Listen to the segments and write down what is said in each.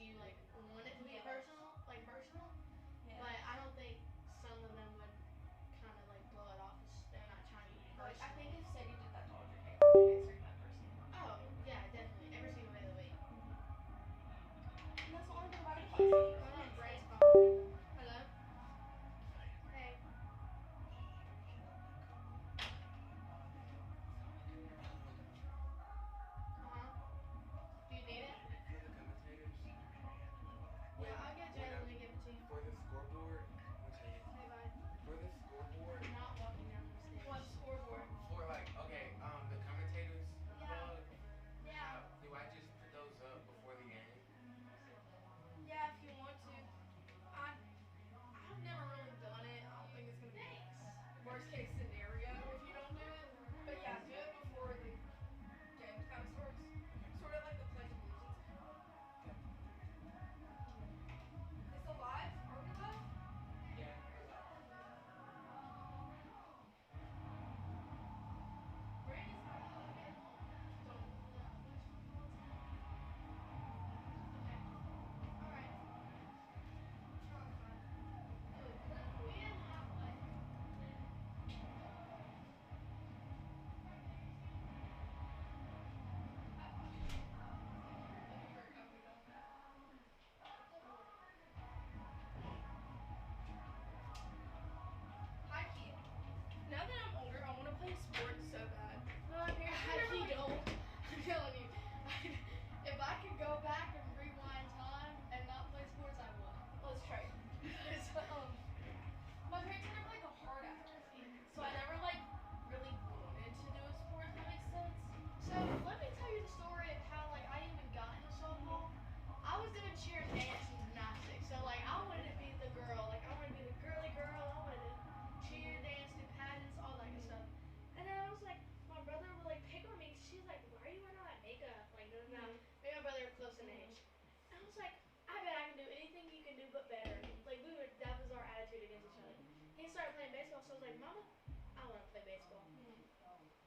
you like want it to be personal, like personal. Yeah. But I don't think some of them would kind of like blow it off as they're not trying to be Like, I think personal. if say you did that to all your kids, they'd take that personally. Oh yeah, definitely every single day of the week. And that's the only thing about it classy. Hold on, Bray's calling me. Hello. Hey. Uh huh. Do you need it? For the commentators, Yeah, I'll get Jalen to give it to you. for the scoreboard, let me tell you. Say bye. For the scoreboard, I'm not walking down those What stairs. scoreboard? for like okay, the commentators Yeah. mug. Yeah. How do I just put those up before the game? Yeah, if you want to. I I've never really done it. I don't think it's gonna be Thanks. worst case scenario if you don't do it. But yeah, do it before the game kind of starts. Sort of like the Pledge of Allegiance. Okay. Is it live? Are we live? Yeah, we're live. Brandy's not available. Don't rule it out. Which football team? Okay. All right. Charlotte's fine. Ooh, we didn't have like. Let me drink after that. High key. Now that I'm older, I want to play sports so bad. No, I'm here. I I never don't. I'm telling you. If I could go back and rewind time and not play sports, I would. Let's trade. So, My parents were never like a hard athlete, so I never like really wanted to do a sport. If that makes sense. so let me tell you the story of how like I even got into softball. I was doing cheer and dance and gymnastics. So like I wanted to be the girl. Like I wanted to be the girly girl. I wanted to cheer, dance, do pageants, all that good stuff. And then I was like, my brother would like pick on me. She's like, why are you wearing all that makeup? Like, no, no, no. Me and my brother are close in age. And I was like, I bet I can do anything you can do, but better. Like we were, that was our attitude against each other. He started playing baseball, so I was like, Mama, I want to play baseball.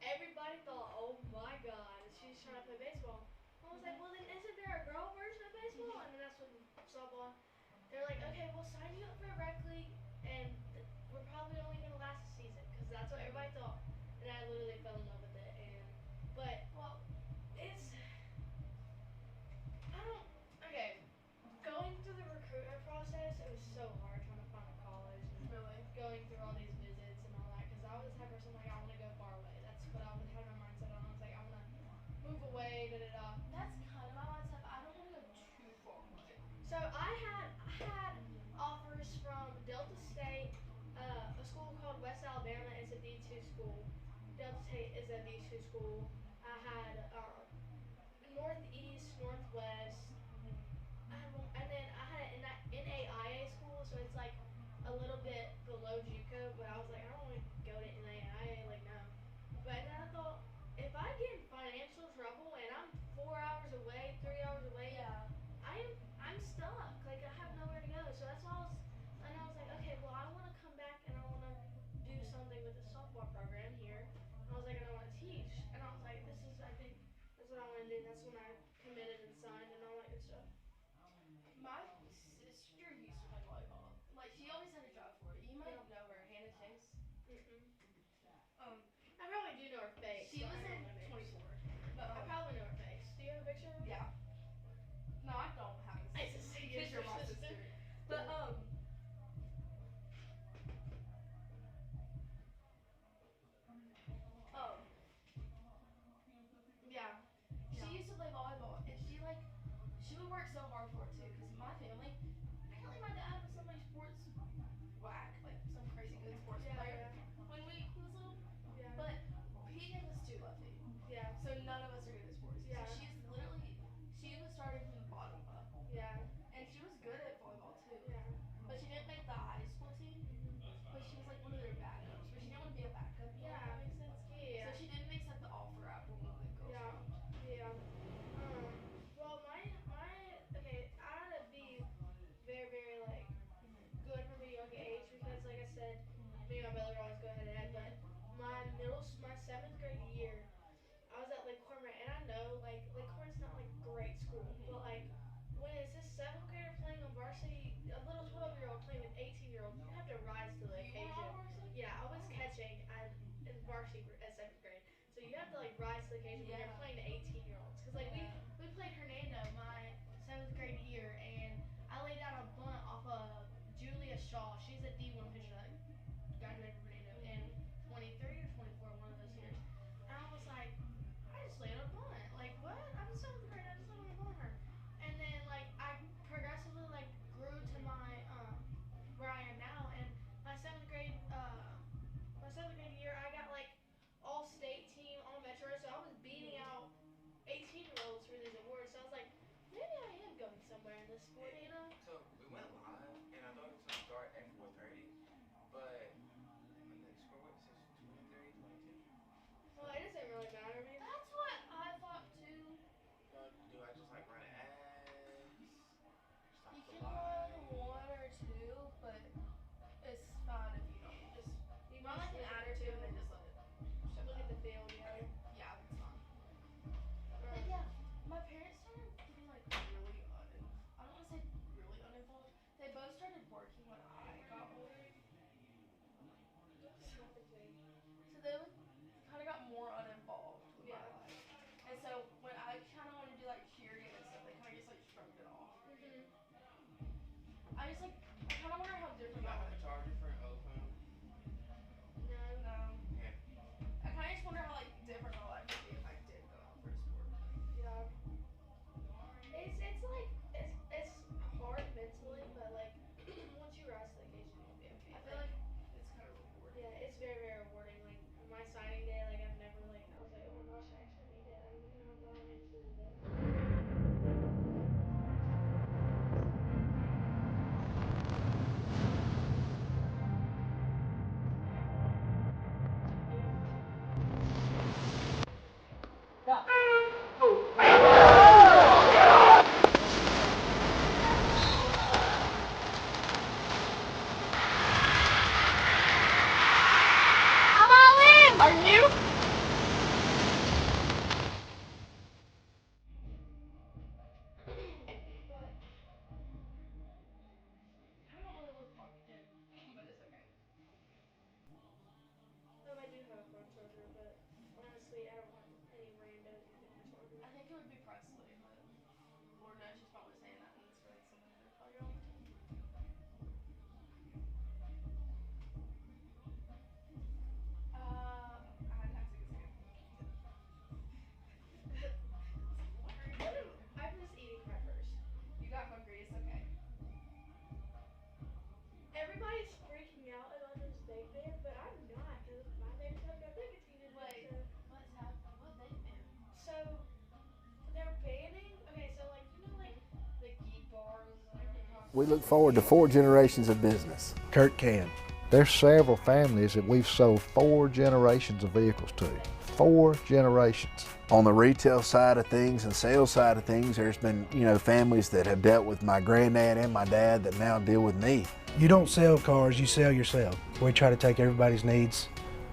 Everybody thought, oh my God, she's trying to play baseball. I was like, well then isn't there a girl version of baseball? And then that's when softball. They're like, okay, we'll sign you up for a rec league, and we're probably only gonna last a season, cause that's what everybody thought. And I literally fell in love with it. And but Well, it's I don't okay. Going through the recruitment process, it was so hard trying to find a college and really. going through all these visits and all that. Because I was the type of person like I want to go far away. That's what I would have my mindset on. I was like I want to move away. Da da da. That's kind of my mindset. But I don't want to go too far away. So I had offers from Delta State, a school called West Alabama. It's a D2 school. Delta State is a D2 school. I had Northeast, Northwest. And then I had an NAIA school, so it's like a little bit below JUCO. But I was like, I don't want to go to NAIA, like no. But then I thought, if I get in financial trouble and I'm 4 hours away, 3 hours away, Yeah. I'm stuck. Like I have nowhere to go. So that's why I was like, okay, well I want to come back and I want to do something with the softball program here. And I was like, and I want to teach. And I was like, this is I think that's what I want to do. That's when I committed and signed and all that good stuff. My sister used to play volleyball. Like she always had a job for it. You might Yeah. know her, Hannah Chase. Mm-mm. Um, I probably do know her face. she but was I don't in know her names. 24. But I probably know her face. Do you have a picture of her? yeah. No, I don't have a I sister. just say Because you're my sister. But um, yeah. She Yeah. used to play volleyball, and she would work so hard for it too. Cause my family, apparently my dad was somebody's sports whack, like some crazy good sports Yeah, player yeah. when we was little. Yeah. But he gave us two lefty, Yeah. so none of us are good at sports. Yeah. So she was starting from the bottom up, Yeah. and she was good at volleyball too. Yeah. But she didn't make the high school team. But she was like one of their backups. But she didn't want to be a backup. You know if Yeah. that makes sense. Yeah. So she didn't accept the offer after one of the girls Yeah. left. Yeah. Well, my okay, I had to be very, very like good from a young age because, like I said, me and my brother always go head to head. But my seventh grade year, I was at Lake Cormorant, and I know like Lake Cormorant's not like great school, but like when it's just 7 Yeah, I was catching in varsity at 7th grade. So you have to like rise to the occasion when you're Yeah. playing to 18-year-olds. Because like Yeah. we played Hernando my 7th grade year, and I laid down a bunt off of Julia Shaw. She's a D1 pitcher that graduated from Hernando in Mhm. 23 or 24, one of those years. And I was like, I just laid on a bunt. Like what? I'm in 7th grade. I just laid on a bunt. And then like I progressively like grew to where I am now, and my 7th grade year I got like all state team, all metro. So I was beating Mhm. out 18-year-olds for these awards. So I was like, maybe I am going somewhere in this sport, you know? So we went live, and I thought it was gonna start at 4:30, but when the score what it says 23, 22. Well, it doesn't really matter. I mean, That's what I thought too. So do I just like run ads? Stop You the can run live? one or two, but it's fine if you don't. Just you can run just like an look at ad the or two and field. then just let it shut Look that. at the field, yeah. Okay. Yeah, that's fine. But Um, yeah, my parents started getting like really I don't want to say really uninvolved. They both started working when I got older. what happened to him? So they like kind of got more uninvolved with my Yeah. life. And so when I kind of wanted to do like cheer game and stuff, they kind of just like shrugged it off. Mhm. I just like I kind of wonder how Do different y'all my have a life. charger for an old phone? No. No, Yeah. I kind of just wonder how like different my life would be if I did go out for a sport. Yeah. It's like it's hard mentally, but like once you rise to the occasion, you'll be okay. I feel like it's kind of rewarding. Yeah, it's very very rewarding. Like my signing day, like I've never like I was like, oh my gosh, I actually made it. I'm not interested in it. But I don't really look plugged in, but it's okay. I do have a phone charger, but honestly, I don't have any rando using my charger. I think it would be Presley, but Lord knows she's probably saying that and it's for like some other project. I had to ask like a second. What are you What am doing? I'm just eating peppers. You got hungry, it's okay. Everybody's freaking out about this vape ban, but I'm not because my vapes have no nicotine in it. Wait, So, what they been? so they're banning. Okay, so like like The geek bars and everything. We look forward to 4 generations of business. Kurt can. There's several families that we've sold 4 generations of vehicles to. 4 generations. On the retail side of things and sales side of things, there's been, families that have dealt with my granddad and my dad that now deal with me. You don't sell cars, you sell yourself. We try to take everybody's needs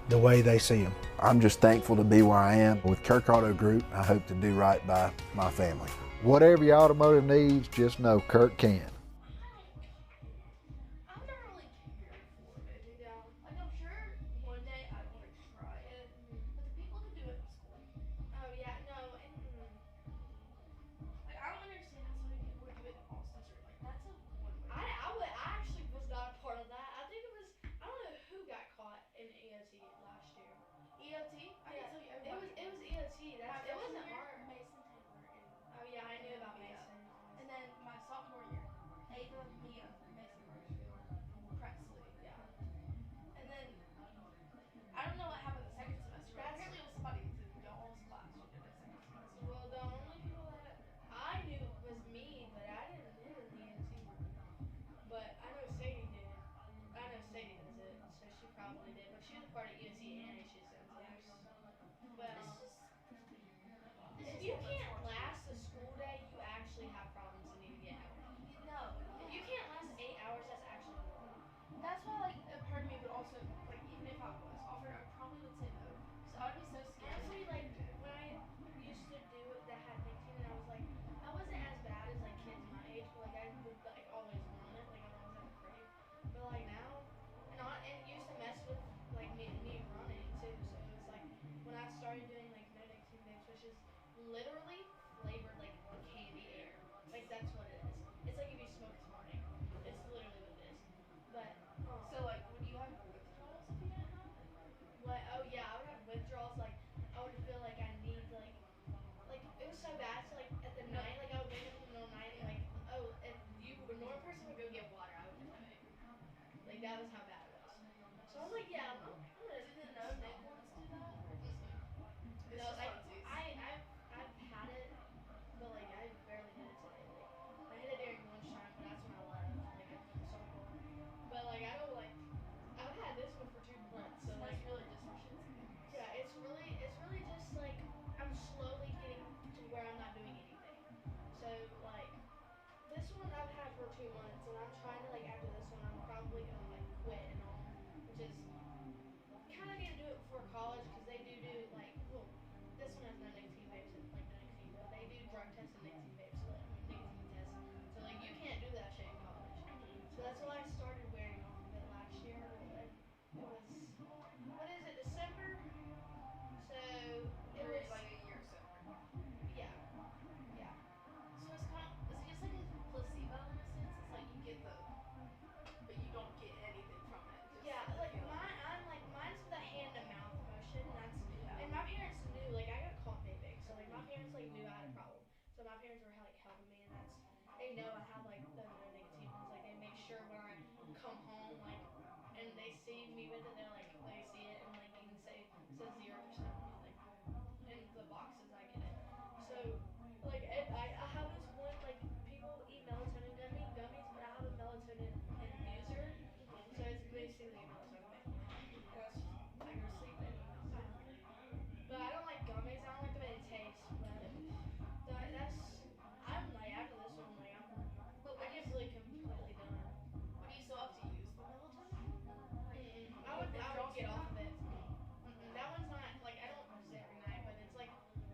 the way they see them. I'm just thankful to be where I am. With Kirk Auto Group, I hope to do right by my family. Whatever your automotive needs, just know Kirk can. I've never really cared for vaping. yeah. Like I'm sure one day I'd want to try it, but the people who do it in school, Oh yeah, no, and like I don't understand how so many people would do it in Austin Street. Like that's a one-way. I actually was not a part of that. I think it was I don't know who got caught in EOT last year. EOT? I Yeah, can tell you it everybody. was EOT. My It freshman wasn't year, Mark. Mason Taylor Oh yeah, I knew and about beat up. Mason. And then my sophomore year, literally flavored like candy air. Like that's what it is. It's like if you smoke this morning. It's literally what it is. But So like, would you have withdrawals if you didn't have it? what? Oh yeah, I would have withdrawals. Like I would feel like I need like it was so bad. So like at the night, like I would wake up in the middle of the night and like oh, if you a normal person would go get water, I would just have it. Like that was how bad it was. So I was like, yeah, I'm gonna. Did the no name ones do that, or just like? It's No, just like funsies. I've had it, but like I barely did it today. Like I hit it during lunchtime, but that's when I left. Like at the softball. But like I don't like. I've had this one for 2 months, so So like that's really just for shits and giggles. yeah, it's really just like I'm slowly getting to where I'm not doing anything. So like this one I've had for 2 months, and I'm trying to like after this one I'm probably gonna like quit and all, which is kind of need to do it before college because they do like well this one has no nicotine vapes and like no nicotine, but they do drug tests and nicotine vapes, so like, nicotine tests. So like you can't do that shit in college. So that's why I started wearing off of it last year. Like, it was what is it December? So it You're was like a year sober. yeah yeah. So it's kind of, is it just like a placebo in a sense? It's like you get the, but you don't get anything from it. Just Yeah, the like feeling. mine's the hand to mouth motion. That's Yeah. and my parents knew. Like I got caught vaping, so like my parents like knew I had a problem. So my parents were like helping me, and that's they know I have like the no nicotine ones. Like they make sure when I come home, like and they see me with it, they're like they see it and like you can say it says 0% on it, like in the boxes I get it. So like I have this one like people eat melatonin gummies, but I have a melatonin infuser. So it's basically a melatonin thing. And that's just, I go to sleep and but I don't like gummies. I don't like the way they taste. But that's I'm like after this one, like But I when get really completely done. do you still have to use the melatonin? I would get off of it. That one's not like I don't use it every night, but it's like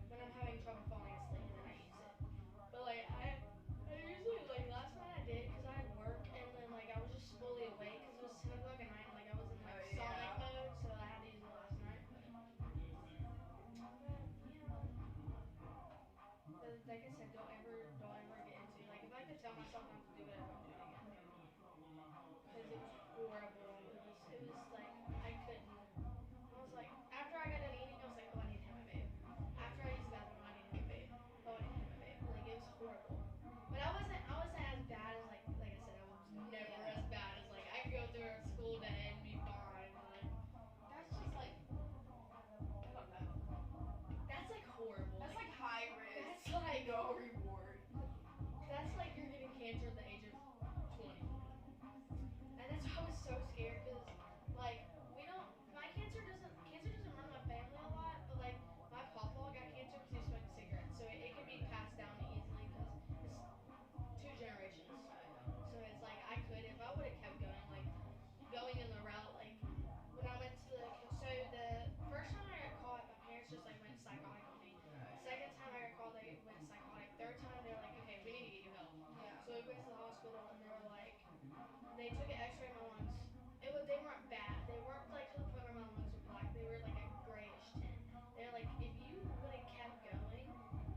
when I'm having trouble falling asleep and then I use it. But like I usually like last night I did because I had work and then like I was just fully awake because it was 10 o'clock at night and like I was in like Oh, yeah. sonic mode, so I had to use it last night. But like I said, don't ever get into like if I could tell myself not to do it, I wouldn't do it again. Because it was horrible. It was like I couldn't. I was like after I got done eating, I was like, oh, I need to hit my vape. After I used the bathroom, I need to hit my vape. Oh, I need to hit my vape. Like it was horrible. But I wasn't as bad as like I said, I was never as bad as like I could go through a school day and be fine. Like That's just like, I don't know. that's like horrible. That's like high risk. That's like no reward. that's like you're getting cancer at the age of 20. And that's why I was so scared because like we don't my cancer doesn't run my family a lot, but like my papa got cancer because he smoked cigarettes, so it can be passed down easily because it's 2 generations. So it's like I could if I would have kept going like going in the route like when I went to the first time I got caught, my parents just like went psychotic on me. Second time I got called, they went psychotic. Third time they were like, okay, we need to get you help. Yeah. So we went to the hospital and they were like, they took an X-ray of my lungs. They weren't bad. They weren't like to the point where my lungs were black. They were like a grayish tint. They were like, if you would have kept going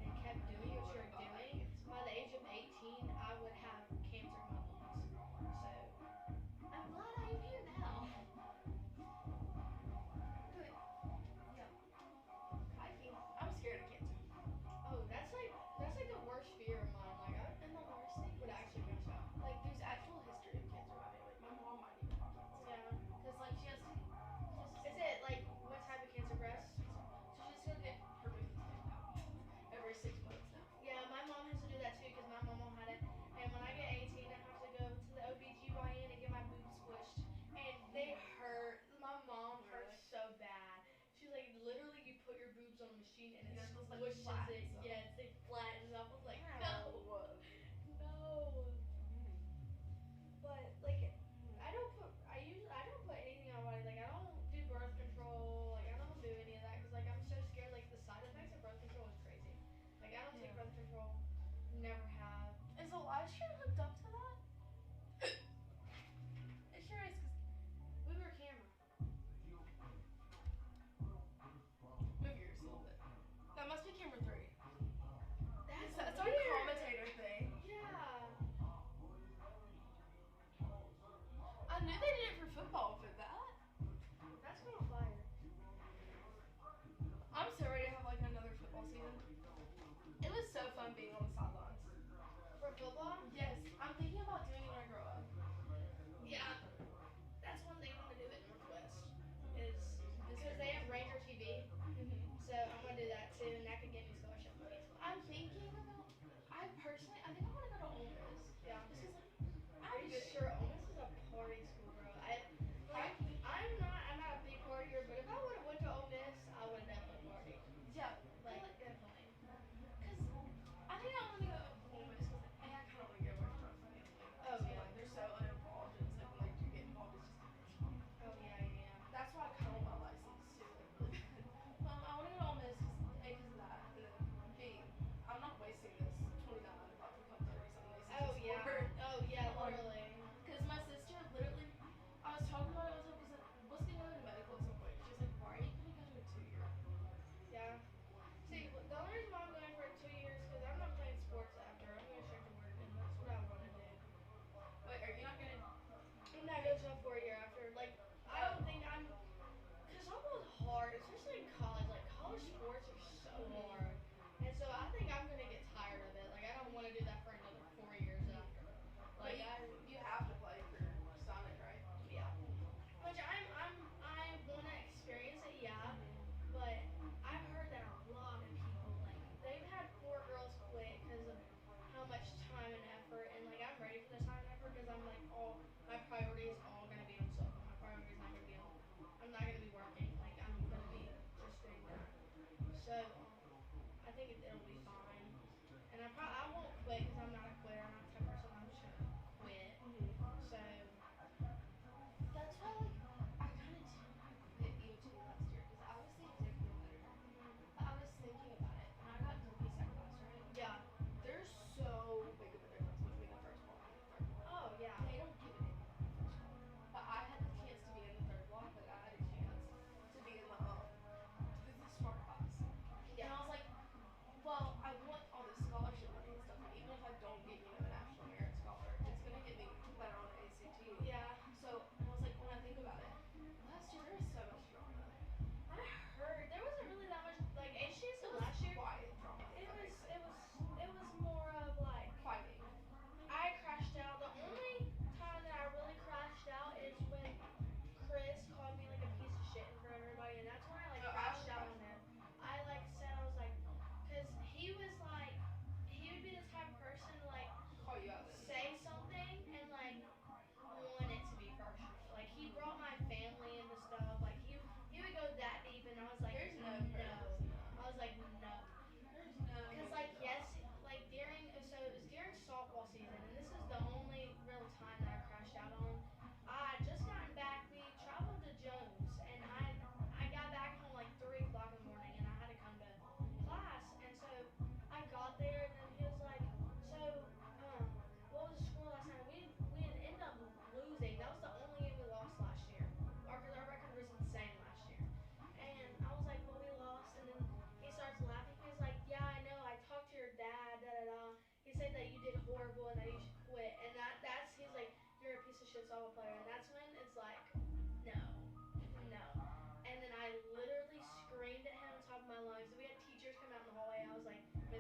and kept doing what you were doing, by the age of 18, I would have cancer in my lungs. So I'm glad I'm here now. Good. Yeah. I'm scared of cancer. Oh, that's like the worst fear of mine. Like And the worst thing would is, actually mess up. like, there's actual history of cancer in my family. My mom might even have cancer. Yeah. Because, like, she has Is it like what type of cancer? Breast? so she's gonna get her boobs taken out every 6 months now. Yeah, my mom has to do that too because my mom had it. And when I get 18, I have to go to the OBGYN and get my boobs squished. And they hurt. My mom hurts so bad. She's like, literally, you put your boobs on a machine and it Yeah, it just, like, squishes it. flattens them. Yeah, it's like flattens up. I was like, Ow. no, no. But like, I don't put anything on my body. Like I don't do birth control. Like I don't do any of that because like I'm so scared. Like the side effects of birth control is crazy. Like I don't take birth control. Never have. Is Elisha hooked up to that? It sure is, We were camera. move yours a little bit. That must be camera 3.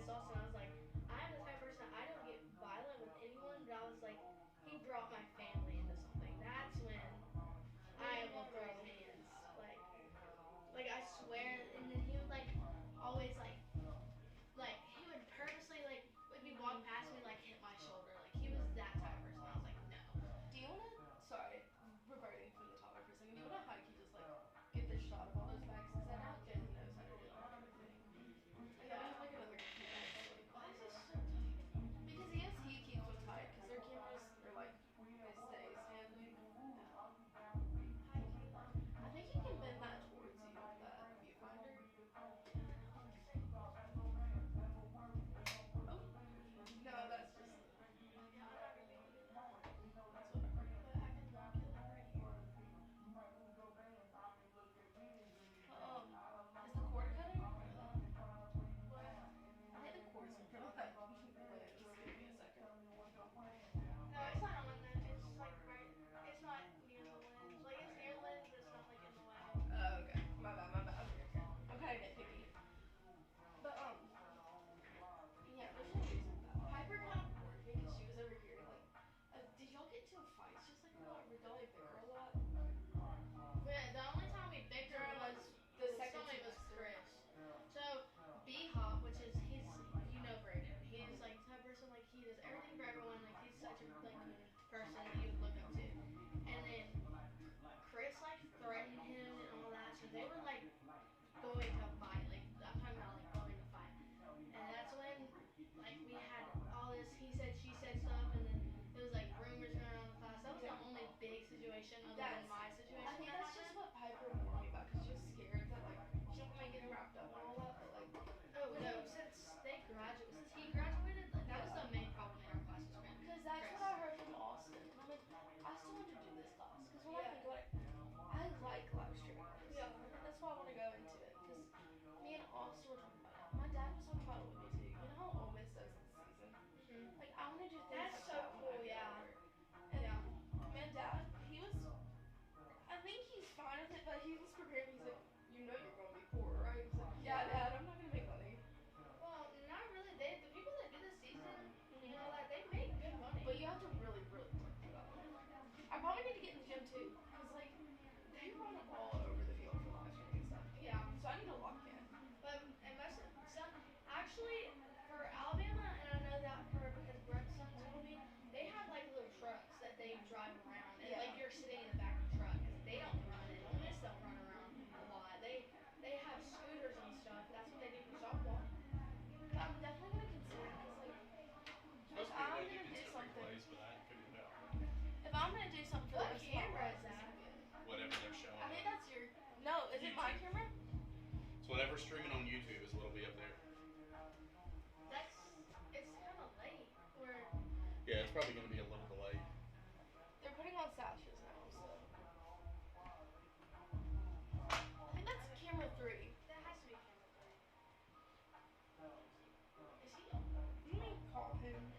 sauce, and I was like, I'm the type of person I don't get violent with anyone, but I was like, he brought my family into something. That's when I will throw hands. Like I swear. And then he would like always like he would purposely like if he walked past me like hit my shoulder. Like he was that type of person. I was like, no. Do you wanna? Sorry, reverting from the topic for a second. Do you wanna hike? You just like get the shot of all those bags because I doubt Jen knows how to do that kind of thing. And then we have like another key bag. Why is this so tight? Because he keeps them tight because their cameras are like they stay standing. I think you can bend that towards you with that viewfinder. Oh no, that's just. Yeah, I'm not gonna be able to do that. That's whatever. But I can lock it right here. Is the cord cutting? What? I think the cord's in front of that lens. Give me a second. No, it's not on that. It's like right. It's not near the lens. Like it's near the lens, but it's not like in the way. Oh, okay. My bad. Okay. I'm kind of nitpicky. But, yeah, there's no reason for that. Piper kind of bored me because she was over here, like, did y'all get into fights just like a lot? Or don't they bicker a lot? But the only time we bickered was The second somebody was semester. Chris. So B-Hop, which is he's you know Brandon. He's like the type of person like he does everything for everyone. Like he's such a like person that you would look up to. And then Chris like threatened him and all that. So they were like going to fight. Like I'm talking about like going to fight. And that's when like we had all this he said she said stuff, and then there was like rumors going around the class. That was the only big situation other than my situation. I think that that's just happened. what Piper warned me about because she was scared that, like, she might get wrapped up and all that, but, like, Oh no, since he graduated, like, that was the main problem in our class was Chris. because that's what I heard from Austin. And I'm like, I still want to do this class because when I think about it, I like live streaming. Yeah. I think that's why I want to go into it because me and Austin were talking about it. My dad was talking about it with me too. You know how Ole Miss does this season? Mhm. Like, I want to do things That's like so that cool, when I get yeah. older. And Yeah. my dad, he was, I think he's fine with it, but he was prepared. He's like, you know you're going to be poor, right? He's like, yeah, Dad, I'm not going to make money. Well, not really. The people that do this season, you know, like they make good money. But you have to really, really work for that. I probably need to get in the gym too, because like they run all over the field for live streaming and stuff. Yeah. So I need to lock in. But and most of some actually for Alabama, and I know that for because Brett's son told me they have like little trucks that they drive around, and Yeah. like you're sitting in the back of the truck. They don't run it. Ole Miss don't run around a lot. They have scooters and stuff. That's what they do for softball. But I'm definitely gonna consider it because like if I'm gonna do something, but I couldn't tell. if I'm gonna do something for What the rest of my camera life, is that? Whatever they're showing. I think that's your. No, is it my YouTube. camera? So whatever's streaming on YouTube is what'll be up there. It's kind of late. Or Yeah, it's probably gonna be a little delayed. They're putting on sashes now, so. I think that's camera 3. that has to be camera 3. Is he on? Let me call him.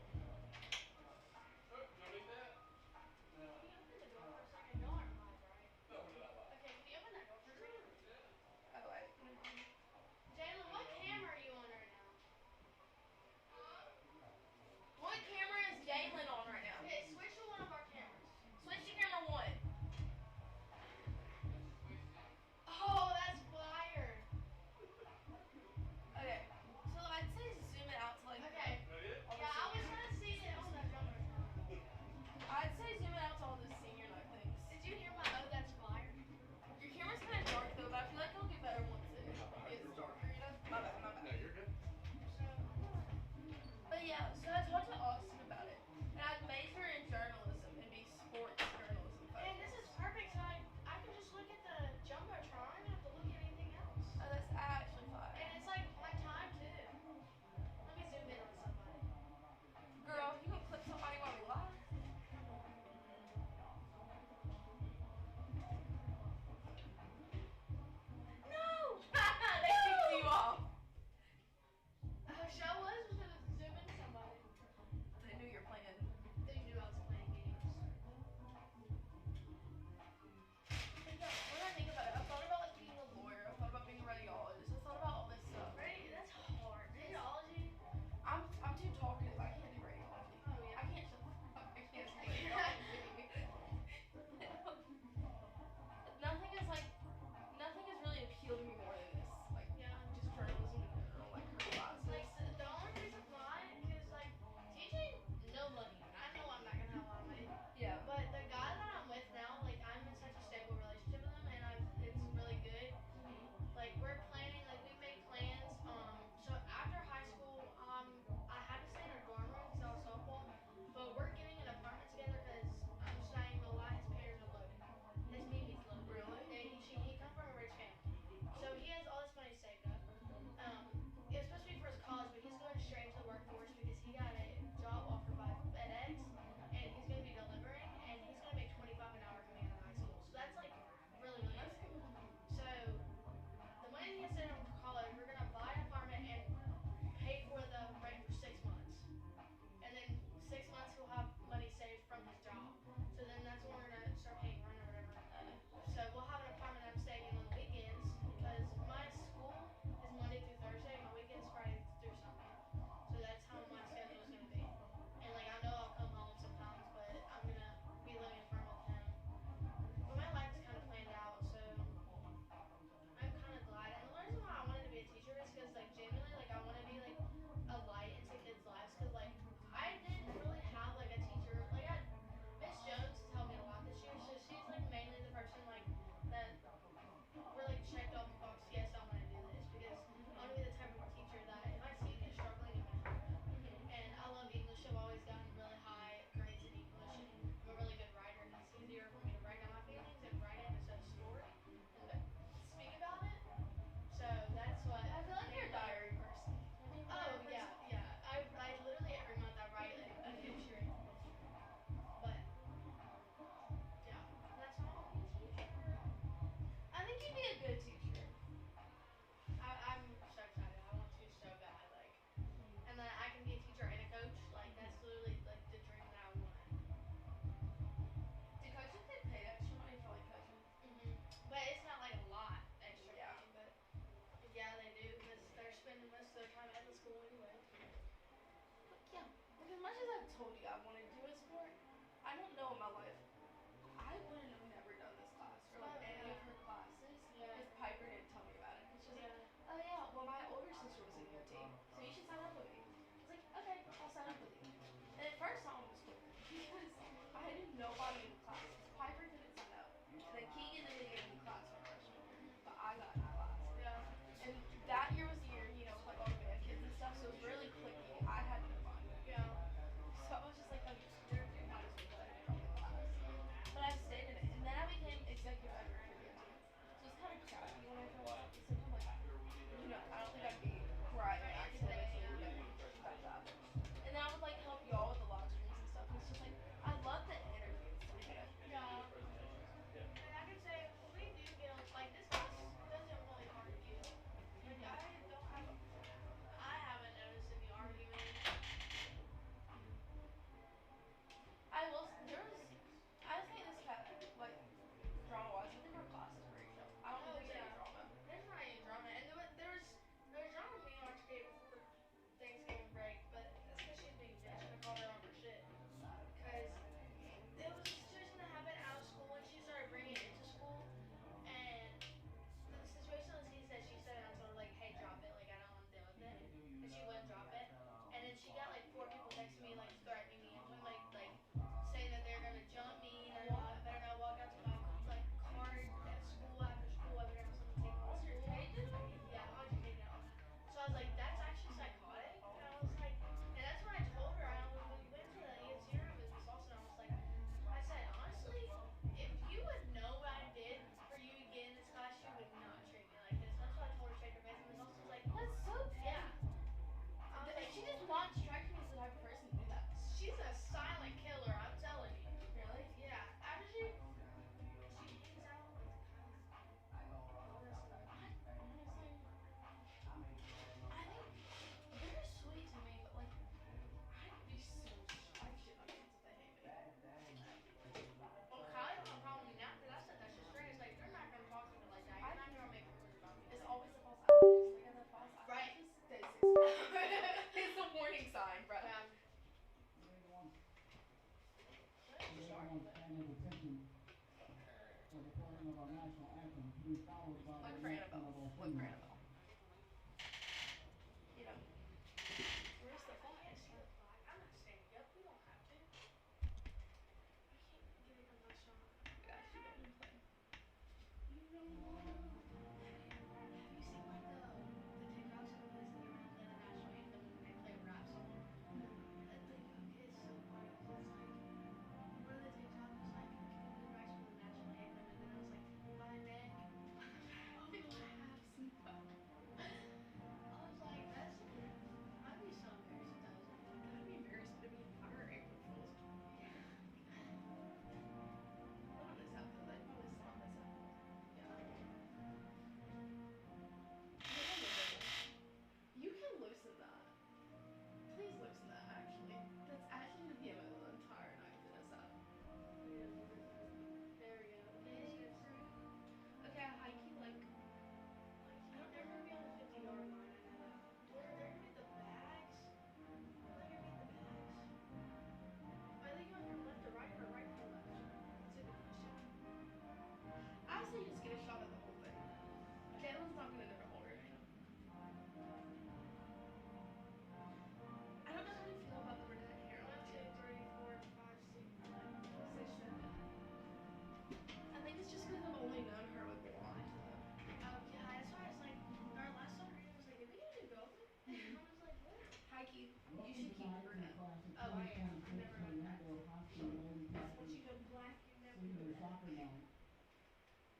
Can you open the door for a second? Y'all aren't live, right? Okay, can you open that door for a second? Oh, wait. Jalen, what camera are you on right now? What camera is Jalen on right now?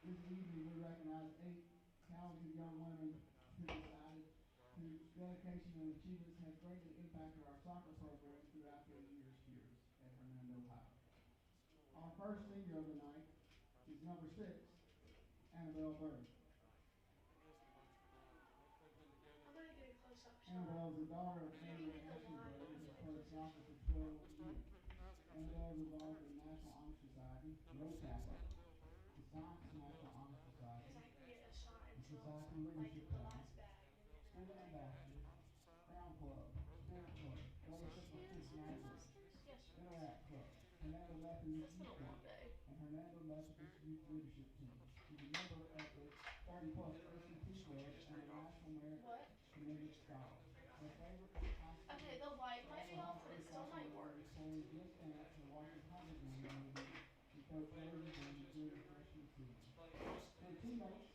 This evening we recognize 8 talented young women who decided whose dedication and achievements have greatly impacted our soccer program throughout their years here at Hernando High. Our first senior of the night is number 6, Annabelle Bird. I'm gonna get a close-up shot. Annabelle is the daughter of Amy and Ashley Bird and has played soccer for 12 years. Annabelle is involved in the National Honor Society, Rho Kappa, the Science National Honor Society, Because I can get a shot the until Society like Leadership the Panel, last bag. Student Ambassador, Crown Club, Spirit Club, Fellowship of Cincinnati, Yes. Interact Club, Hernando Methodist It's been Youth a long Group, day. and Hernando Methodist Youth Leadership Team. She's a member of the 30-plus ACT Club and a National Merit What? Commended Scholar. Her favorite high school Okay, the light might be off, but it still might work. playing just dance and watching Hunger Games movies and Coach Rosie's games during the freshman season. To her teammates,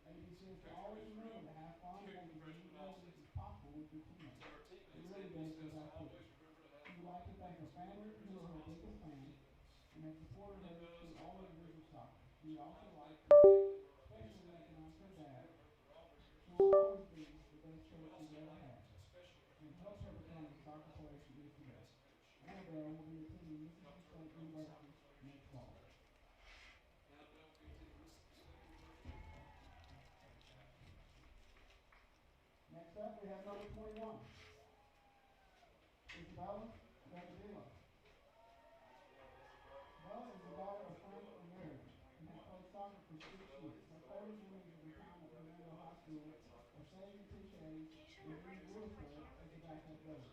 AB says to always remember to have fun and make as many memories as possible with your teammates. It really does without quitting. She would like to thank her family, who are her biggest fans, and have supported her through all the years of soccer. She would also like to especially recognize her dad, who will always be the best coach she's ever had, and helped her become the soccer player she is today. Annabelle will be attending Mississippi State University next fall. Next up, we have number 21, Isabella Gagadillo. Bella is the daughter of Frank and Mary and has played soccer for 6 years. Her favorite memories of her time at Hernando High School are saving TKs Can you show and my being brightness on my Willisburg camera? as a backup goalie.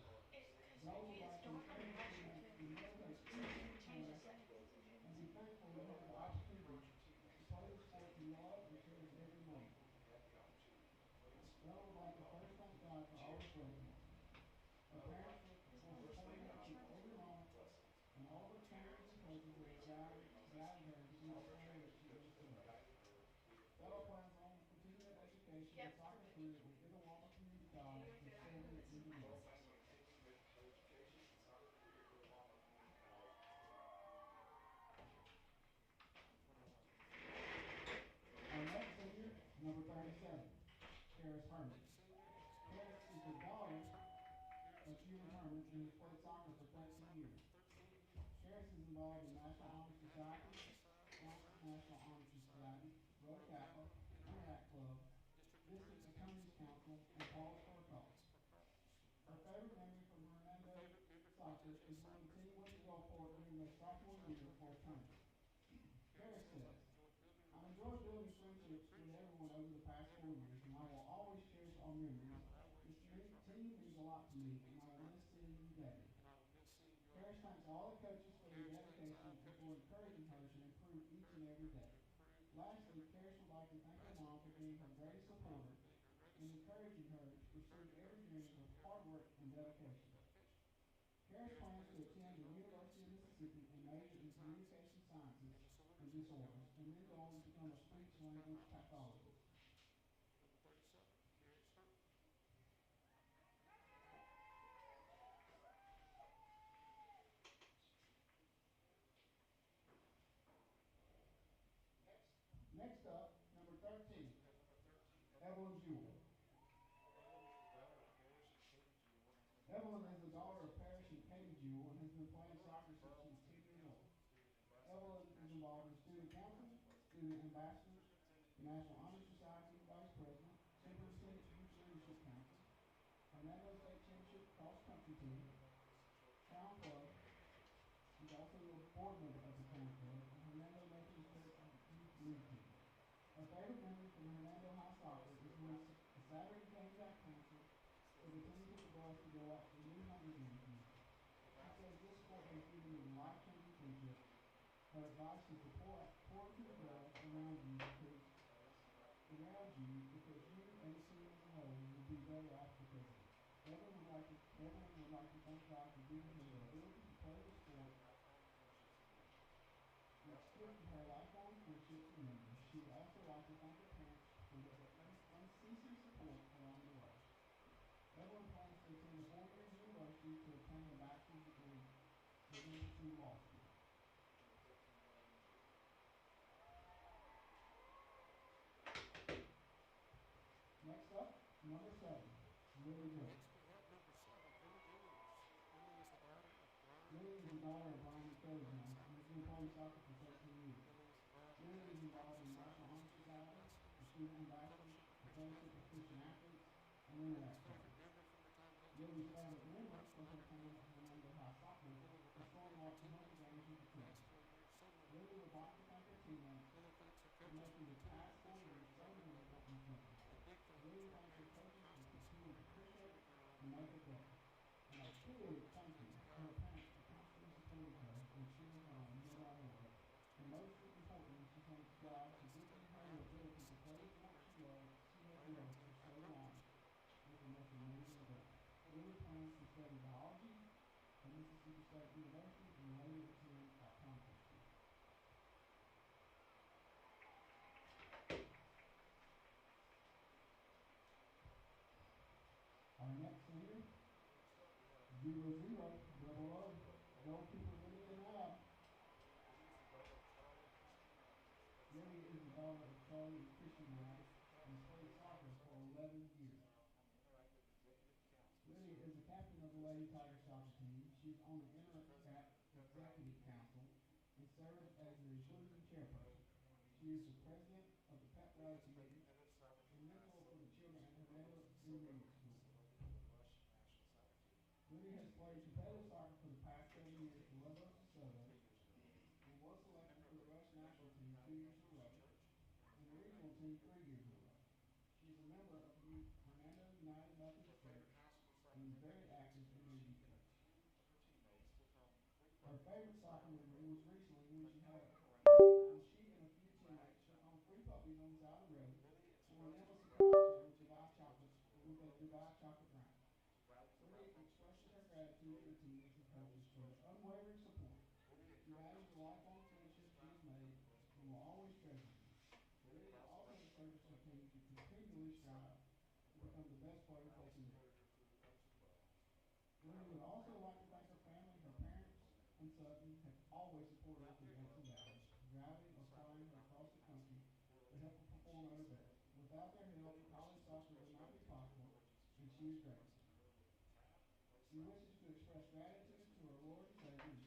Because Bella if would it's like to dark, I'm encourage gonna watch students to YouTube. never take So you anything can for change the granted settings and and change be it. thankful to have the opportunity to play the sport you love and cherish every moment. Bella would like to first thank God for all his blessings. Her parents for supporting her through every moment and all the trainers and coaches that have guided her to be the player that she is today. Bella plans on continuing her education and soccer career at Itawamba Community College for studying engineering. Our next senior, number 37, Karis Herman. Karis is the daughter of Hugh Herman and has played soccer for 13 years. Karis is involved in National Honor Society, National Honor Society, Rho Kappa, Interact Club, District Attorney's Council, and Paul's Fur Cause. Her favorite memory from Hernando soccer is when the team went to Gulfport during their sophomore year for a tournament. Karis says, I've enjoyed building friendships with everyone over the past 4 years, and I will always cherish our memories. This team means a lot to me, and I will miss seeing you daily. Karis thanks all the coaches for their dedication and for encouraging her to improve each and every day. Lastly, Karis would like to thank her mom for being her greatest supporter and encouraging her to pursue every dream with hard work and dedication. Karis plans to attend the University of Mississippi and major in communication sciences and disorders, and then go on to become a speech-language pathologist. Next up, number 13, Evelyn Jewell. Evelyn is the daughter of Parrish and Katie Jewell and has been playing soccer since she was 2 years old. Evelyn is involved in student council, student ambassadors, the National Honor Society Vice President, Superintendent Youth Leadership Council, Hernando State Championship Cross Country Team, Crown Club. She's also a board member of the Crown Club and Hernando Methodist Church Youth League Team. Her favorite memory from Hernando High Soccer is when the Saturday games got canceled, so the team took the bus to go watch the new Hunger Games movie. She says this sport has given them life-changing friendships. Her advice is to pour into the girls around you because you and the team as a whole will be better off because of it. Everyone would like to thank God for giving her the ability to play the sport, which given her lifelong friendships and memories. She would also like to thank her parents for their unceasing support along the way. Evelyn plans to attend a 4-year university to obtain a bachelor's degree and then pursue law school. Number 7, Lily Jones. Lily is the daughter of Brian and Kelly Jones and has been playing soccer for 13 years. Lily is involved in the National Honor Society, the Student Ambassadors, the Fellowship of Christian Athletes, and Interact Club. Lily's favorite memory from her time at Hernando High Soccer was showing up to home games with the club. Lily would like to thank her teammates for making the past 4 years so meaningful and fun. Lily thanks her coaches for continuing to push her and make her better. And a big thank you to her parents for constantly supporting her and cheering her on no matter what. And most importantly, she thanks God for giving her the ability to play the sport she loves, she has loved for so long with the most amazing ability. Lily plans to study biology at Mississippi State University and later attend optometry school. Our next senior, 00, double O, goalkeeper Lily Hernando. Lily is the daughter of Charlie and Christian Knight and has played soccer for 11 years. Lily is the captain of the Lady Tiger soccer team. She is on the Interact Executive Council and serves as the inclusion chairperson. She is the president of the Pet Rally Committee and mentor for the children at Hernando Intermediate School. Lily has played competitive soccer for the past 7 years for Wsoc and was selected for the Rush national team 2 years in a row and the regional team 3 years in a row. She is a member of Hernando United Methodist Church and is very active in her youth church. Her favorite soccer memory was recently when she and a few teammates took on 3 puppies on the side of the road and were able to surprise her with a Dubai chocolate round. Lily expresses her gratitude to her teammates and coaches for their unwavering support. She values the lifelong friendship she has made and will always treasure them. Lily also encourages her team to continually strive to become the best players they can be. Lily would also like to thank her family. Her parents and Southaven have always supported her through ups and downs, driving or flying her across the country to help her perform at her best. Without their help, college soccer would not be possible, and she is grateful. She wishes to express gratitude to her Lord and Savior,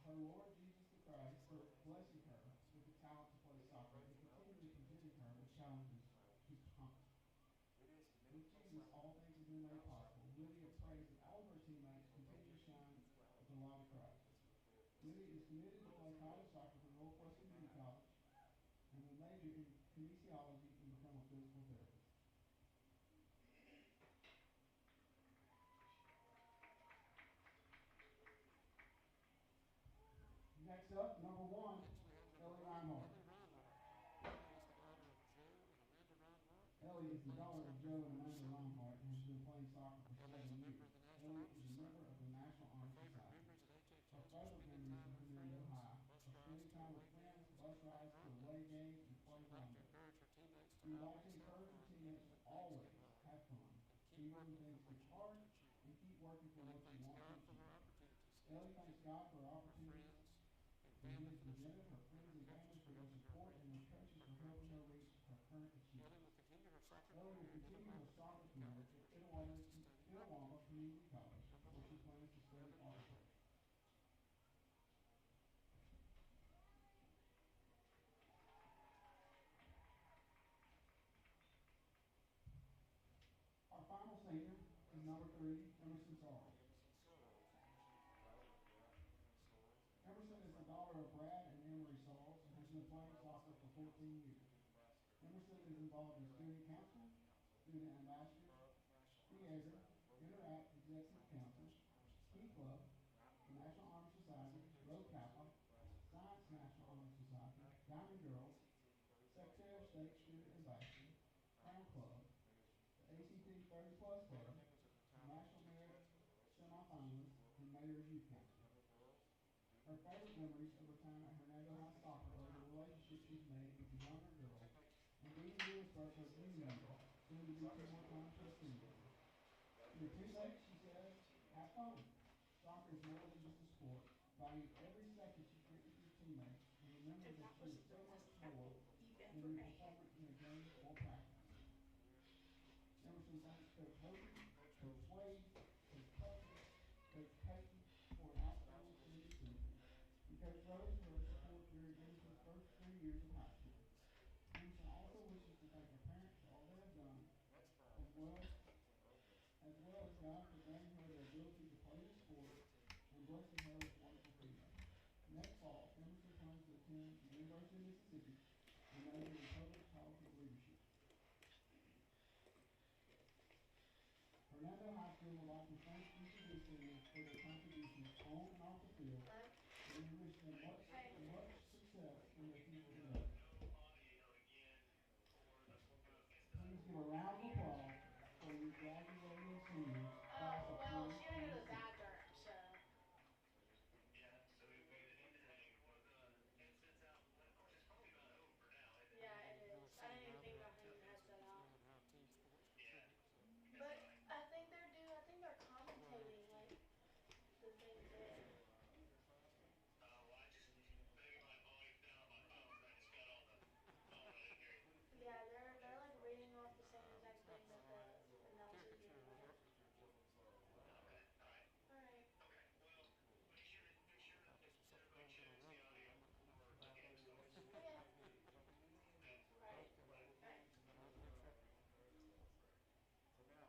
her Lord Jesus the Christ, for blessing her with the talent to play soccer and continually presenting her with challenges to conquer. With Jesus, all things have been made possible. Lydia prays that all of her teammates continue to shine with the light of Christ. Lydia is committed to play college soccer for Northwest Community College and will major in kinesiology and become a physical therapist. Next up, number 1, Ellie Reinhardt. Ellie is the daughter of Joe and Amanda Reinhardt and has been playing soccer for 7 years. Ellie is a member of the National Honor Society. Her favorite memories of Hernando High are spending time with friends, bus rides to away games, and play Rondo. She would like to encourage her teammates to always have fun, even when things get hard, and keep working for what you want to achieve. Ellie thanks God for her opportunities that He has presented, her friends and family for their support, and her coaches for helping her reach her current achievements. Ellie will continue her soccer career at Itawamba Community College, where she plans to study architecture. Our final senior is number 3, Emerson Sarles. Emerson is the daughter of Brad and Emery Sarles and has been playing soccer for 14 years. Emerson is involved in student council, student ambassadors, theater, Interact Executive Council, Ski Club, the National Honor Society, Rho Kappa, Science National Honor Society, Diamond Girls, Secretary of State Student Ambassador, Crown Club, the ACT 30 Plus Club, the National Merit Semifinalist, and Mayor's Youth Council. Her favorite memories of her time at Hernando High Soccer are the relationships she's made with the younger girls and being Lewisburg her junior year, soon to be 2 more times her senior year. To her teammates, she says, have fun. Soccer is more than just a sport. Value every second you spend with your teammates and remember that she is so much more than your performance in a game or practice. Emerson especially thanks Coach Hogan, Coach Wade, Coach Tucker, Coach Payton for an outstanding senior season. And Coach Rose for her support during Emerson's first 3 years of high school. Emerson also wishes to thank her parents for all they have done, as well as God for granting her the ability to play the sport and blessing her with wonderful freedom. Next fall, Emerson plans to attend the University of Mississippi and major in public policy leadership. Hernando High School would like to thank each of these seniors for their contributions on and off the field, and we wish them much success in their future endeavors. Please give a round of applause for your graduating seniors, class of Well, she had to go to the 2026. bathroom, so. Yeah, it is. I didn't even think about having the headset out. But I think they're commentating, like, the thing there. Yeah, they're like reading off the same exact thing that the announcers are doing. Alright. Okay. Alright.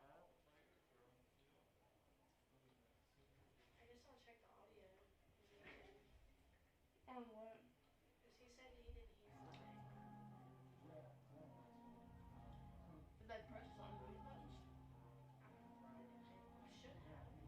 Alright. I guess I'll check the audio. Is it okay? On what? Because he said he didn't hear anything. Did they press some mute buttons? I don't know. They should have. That's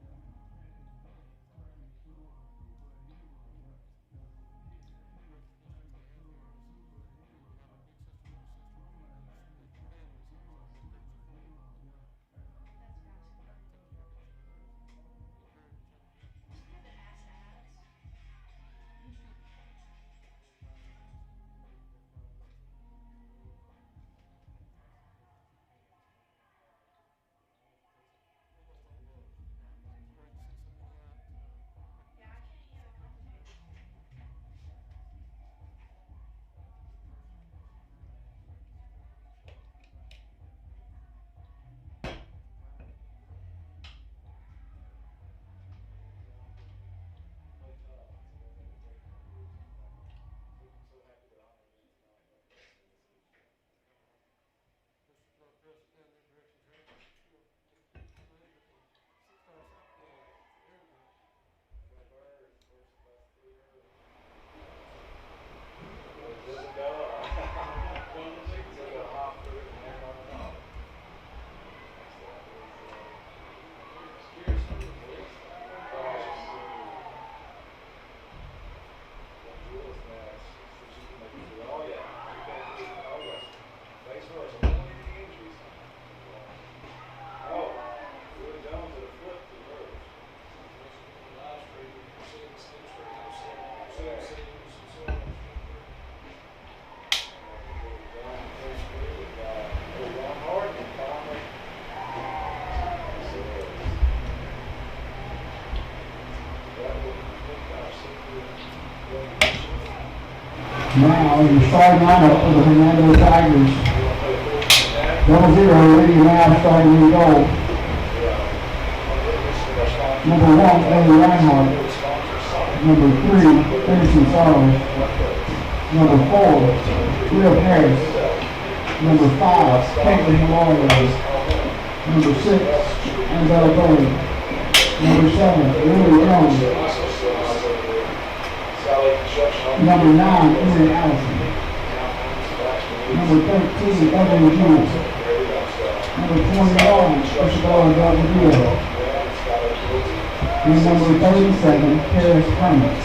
basketball. Does he have the ass abs? Yeah, I can't hear the commentator. Now, your starting lineup for the Hernando Tigers. 0-0, ready now, starting in goal. Number 1, Eddie Reinhardt. Number 3, Finishing Sorrows. Number 4, Will Harris. Number 5, Caitlin Malloy. Number 6, Annabelle Bowie. Number 7, Lily Jones. Number 9, Erin Allison. Number 13, Evan Hughes. Number 21, Isabella Delgadillo. And number 37, Paris Clements.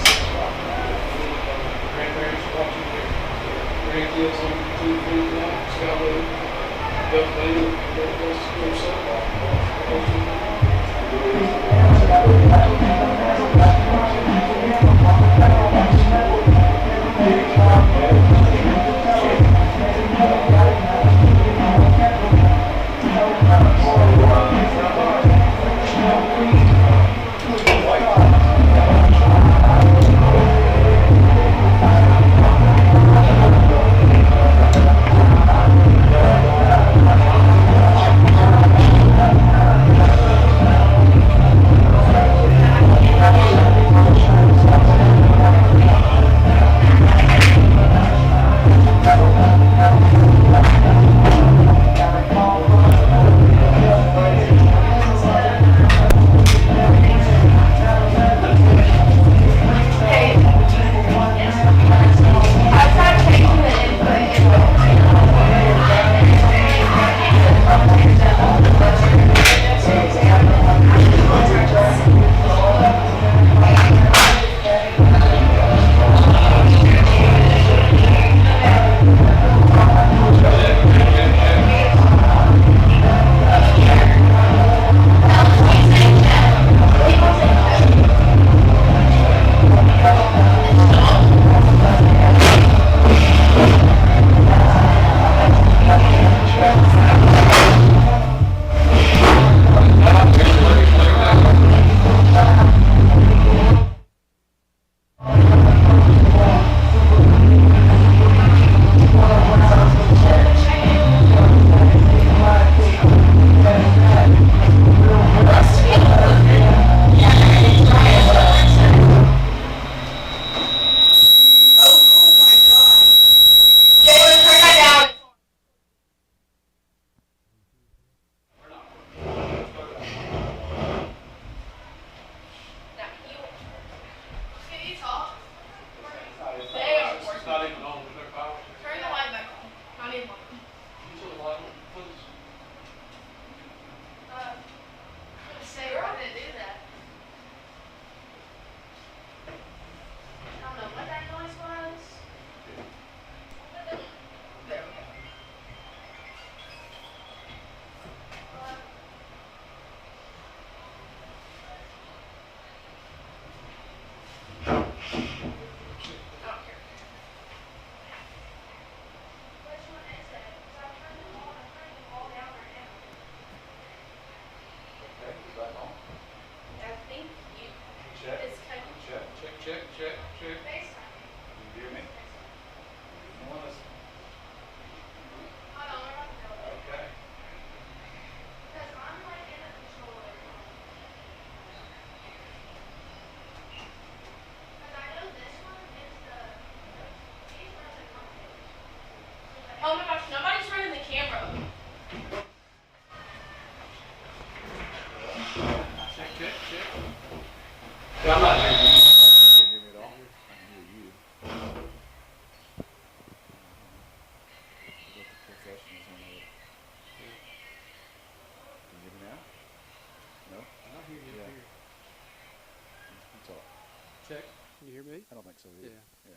Check. Can you hear me? I don't think so either. Yeah.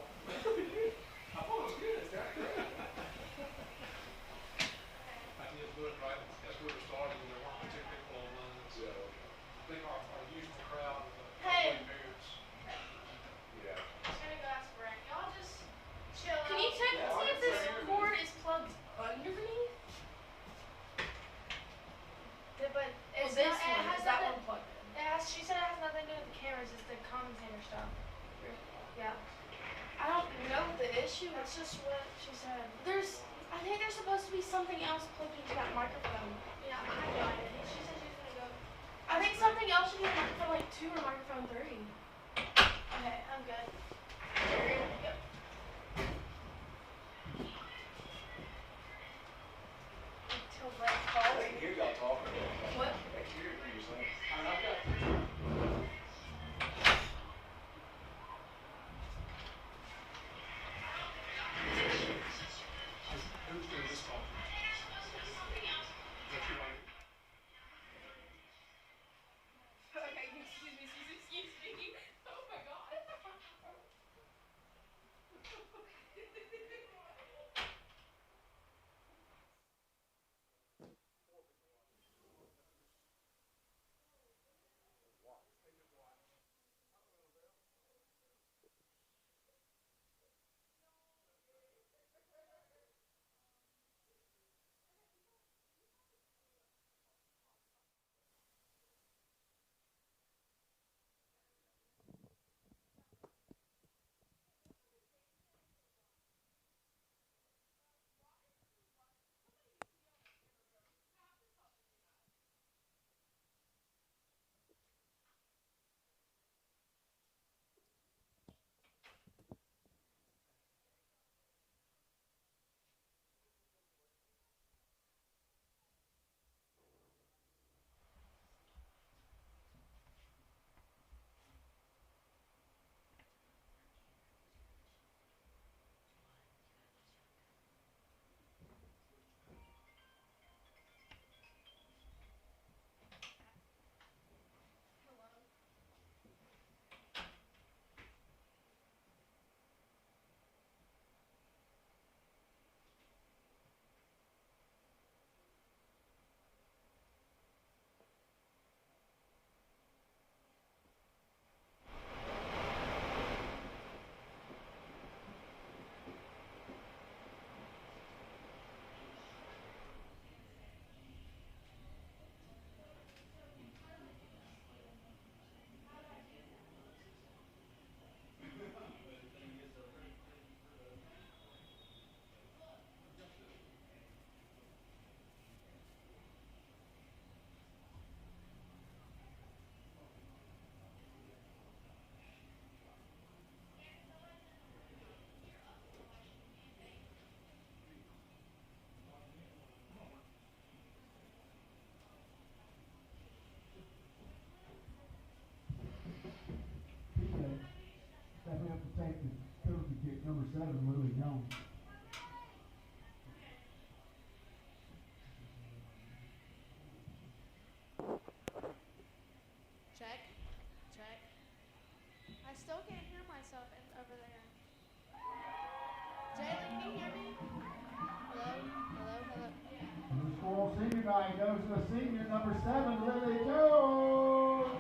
I thought it was good. That's great. I did do it right as we were starting. There weren't particular people online, so I think our usual crowd was Hey. 20 parents. Yeah. I'm gonna go ask Brent. Y'all just chill out. Can you check and see if this Right here. cord is plugged underneath? But it's This not, it one, has is that nothing, one plugged in? it has, she said it has nothing to do with the cameras, it's the commentator stuff. Yeah. I don't know the issue. That's just what she said. I think there's supposed to be something else plugged into that microphone. Yeah, I have no idea. She said she was gonna go. I think something else should be microphone like 2 or microphone 3. Okay, I'm good. Yep. Until Brent calls. Hear y'all talking. What? I hear what you're saying. And I've got who's doing this talking? Is that you, Mike? Okay, excuse me. Oh my god. Stepping up to take the penalty kick, number 7, Lily Jones. Check. Check. I still can't hear myself over there. Jalen, can you hear me? Hello? Hello? And the school senior night goes to the senior, number 7, Lily Jones.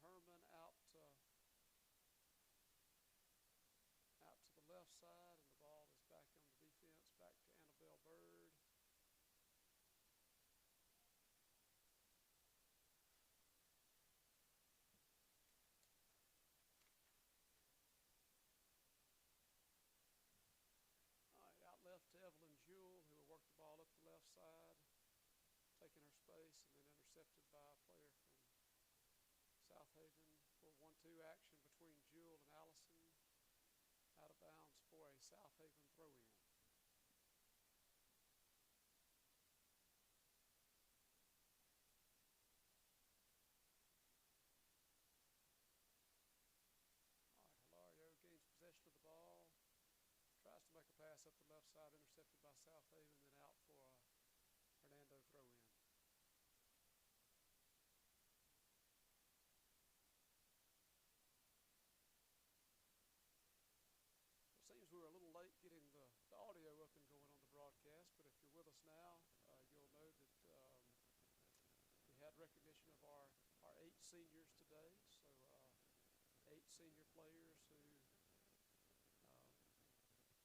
Herman out to the left side, and the ball is back on the defense, back to Annabelle Bird. All right, out left to Evelyn Jewell, who will work the ball up the left side, taking her space, and then intercepted by a player from Southaven for 1-2 action between Jewell and Allison. Out of bounds for a Southaven throw-in. All right, Hilario gains possession of the ball. Tries to make a pass up the left side, intercepted by Southaven, then out for a Hernando throw-in. It seems we were a little late getting the audio up and going on the broadcast, but if you're with us now, you'll know that we had recognition of our 8 seniors today. So 8 senior players who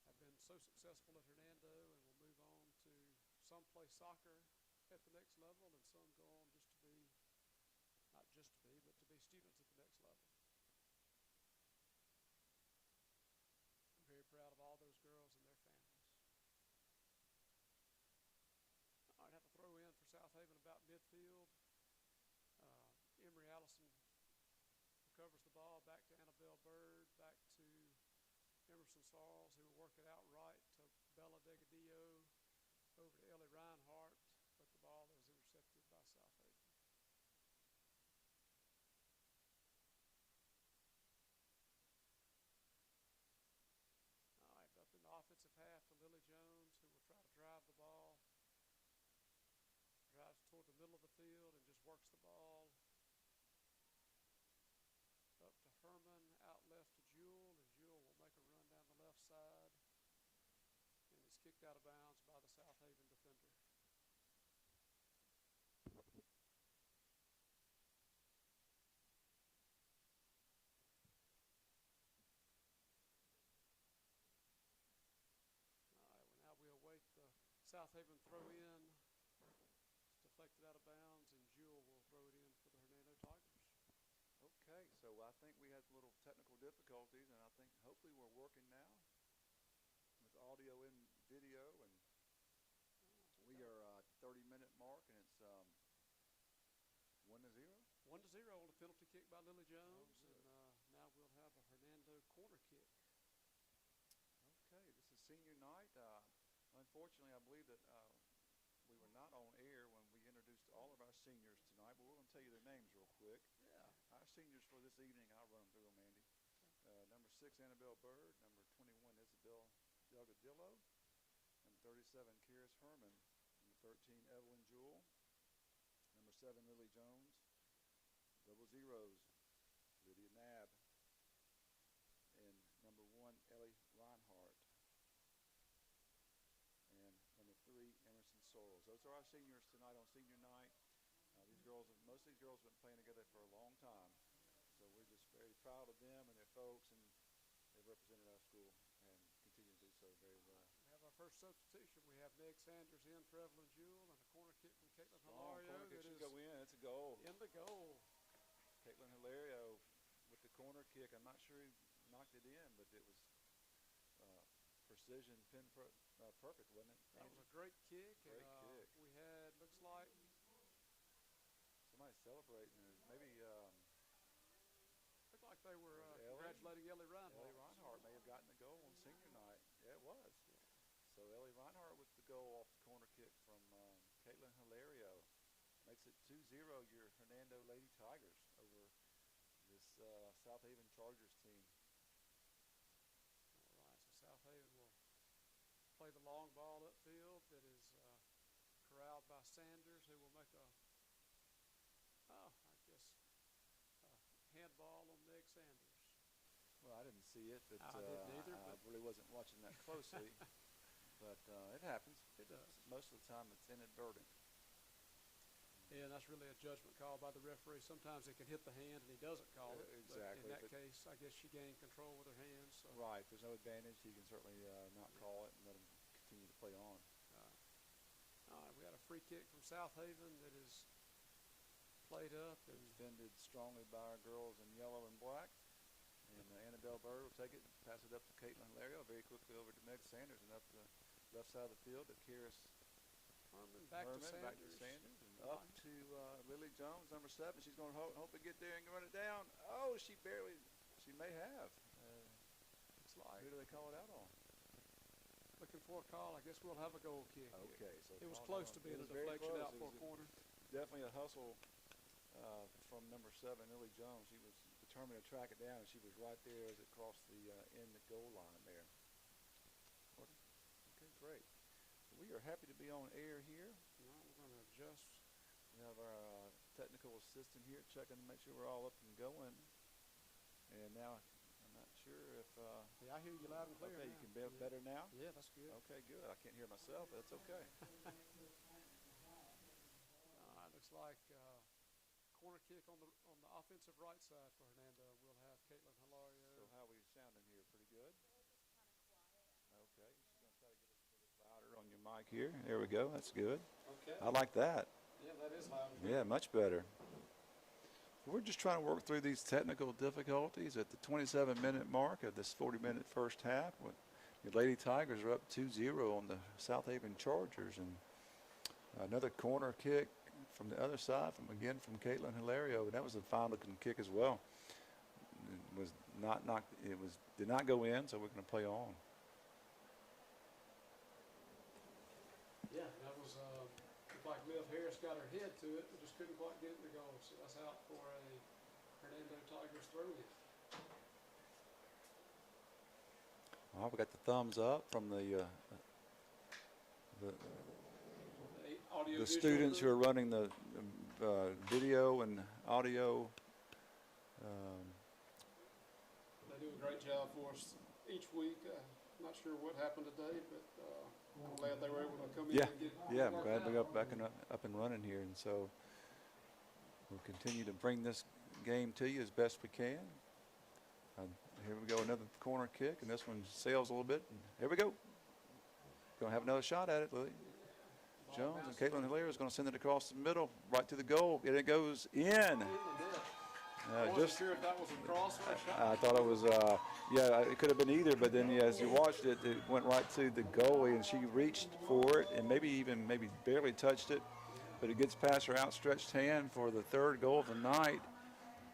have been so successful at Hernando and will move on to some play soccer at the next level, and some go on just to be, not just to be, but to be students at the next level. I'm very proud of all those girls and their families. All right, have a throw in for Southaven about midfield. Emery Allison recovers the ball, back to Annabelle Bird, back to Emerson Sarles, who will work it out right to Bella Degadillo, over to Ellie Reinhardt, but the ball is intercepted by Southaven. All right, up in the offensive half to Lily Jones, who will try to drive the ball. Drives toward the middle of the field and just works the ball up to Herman, out left to Jewell, and Jewell will make a run down the left side, and it's kicked out of bounds by the Southaven defender. All right, well, now we await the Southaven throw in. It's deflected out of bounds, and Jewell will throw it in for the Hernando Tigers. Okay, so I think we had a little technical difficulties, and I think hopefully we're working now with audio and video, and we are at the 30-minute mark, and it's 1-0. 1-0 on a penalty kick by Lily Jones, and now we'll have a Hernando corner kick. Okay, this is senior night. Unfortunately, I believe that we were not on air when we introduced all of our seniors tonight, but we're going to tell you their names real quick. Yeah. Our seniors for this evening, I'll run them through them, Andy. Number 6, Annabelle Bird. Number 21, Isabel Delgadillo. Number 37, Karis Herman. Number 13, Evelyn Jewell. Number 7, Lily Jones. Double zeros, Lydia Nab. And number 1, Ellie Reinhardt. And number 3, Emerson Sorrells. Those are our seniors tonight on senior night. Most of these girls have been playing together for a long time. So we're just very proud of them and their folks, and they've represented our school and continue to do so very well. We have our first substitution. We have Meg Sanders in for Evelyn Jewell, and a corner kick from Caitlin Strong Hilario. corner kick should go in. It's a goal. In the goal. Caitlin Hilario with the corner kick. I'm not sure he knocked it in, but it was precision, perfect, wasn't it? That was a great kick. Great kick. We had, looks like, somebody celebrating. Maybe looked like they were congratulating Ellie Reinhardt. Ellie Reinhardt may have gotten the goal on senior night. Yeah, it was. Yeah. So Ellie Reinhardt with the goal off the corner kick from Caitlin Hilario. Makes it 2-0 your Hernando Lady Tigers over this Southaven Chargers team. All right, so Southaven will play the long ball upfield that is corralled by Sanders, who will make a handball on Meg Sanders. Well, I didn't see it, but I didn't either. I really wasn't watching that closely. But it happens. It does. Most of the time it's inadvertent. And that's really a judgment call by the referee. Sometimes it can hit the hand and he doesn't call it. Exactly. But in that case, I guess she gained control with her hands. So. Right. If there's no advantage, he can certainly not call it and let him continue to play on. All right, we got a free kick from Southaven that is played up. And defended strongly by our girls in yellow and black. And Annabelle Bird will take it and pass it up to Caitlin Hilario, very quickly over to Meg Sanders and up the left side of the field to Karis Herman, back to Sanders, and up to Lily Jones, number 7. She's going to hope to get there and run it down. Oh, she may have. It's like, who do they call it out on? Looking for a call. I guess we'll have a goal kick. Okay, so it was close to being a deflection out for a corner. Definitely a hustle from number 7, Lily Jones. She was determined to track it down, and she was right there as it crossed the end the goal line there. Okay, great. We are happy to be on air here. All right, we're going to adjust. We have our technical assistant here checking to make sure we're all up and going. And now, I'm not sure if... yeah, I hear you loud and clear. Okay, now. You can be better now? Yeah, that's good. Okay, good. I can't hear myself, but that's okay. All right, looks like corner kick on the offensive right side for Hernando. We'll have Caitlin Hilario. So how are we sounding here? Pretty good? Okay, she's going to try to get a little louder on your mic here. There we go. That's good. Okay. I like that. Yeah, that is loud. Yeah, much better. We're just trying to work through these technical difficulties at the 27-minute mark of this 40-minute first half. The Lady Tigers are up 2-0 on the Southaven Chargers. And another corner kick from the other side, from Caitlin Hilario. And that was a fine-looking kick as well. It was did not go in, so we're going to play on. Yeah, that was looked like Liv Harris got her head to it, but just couldn't quite get it to go. So that's out for a Hernando Tigers throw-in. Well, we got the thumbs up from the students who are running the video and audio. They do a great job for us each week. I'm not sure what happened today, but I'm glad they were able to come in and get it. Yeah, I'm glad we got back up and running here. And so we'll continue to bring this game to you as best we can. Here we go, another corner kick, and this one sails a little bit. And here we go. Going to have another shot at it, Lily Jones, and Caitlin Hilario is going to send it across the middle, right to the goal, and it goes in. I wasn't sure if that was a cross or a shot. I thought it was, yeah, it could have been either, but then as you watched it, it went right to the goalie, and she reached for it, and maybe barely touched it, but it gets past her outstretched hand for the third goal of the night.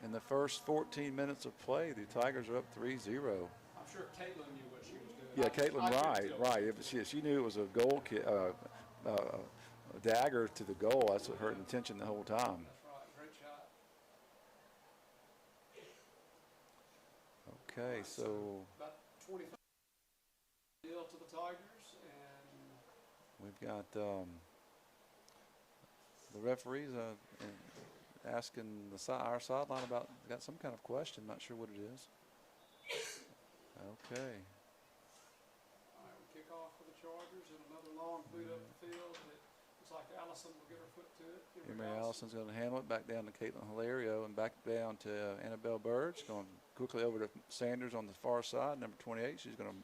In the first 14 minutes of play, the Tigers are up 3-0. I'm sure Caitlin knew what she was doing. Yeah, Caitlin, right. She knew it was a goal kick, a dagger to the goal. That's her intention the whole time. That's right. Great shot. Okay, right, so about 25 deal to the Tigers, and we've got the referees asking our sideline about got some kind of question. Not sure what it is. Okay. All right, we kick off for the Chargers, and another long boot up the field. It looks like Allison will get her foot to it. Emery Allison's going to handle it back down to Caitlin Hilario and back down to Annabelle Bird. She's going quickly over to Sanders on the far side, number 28. She's going to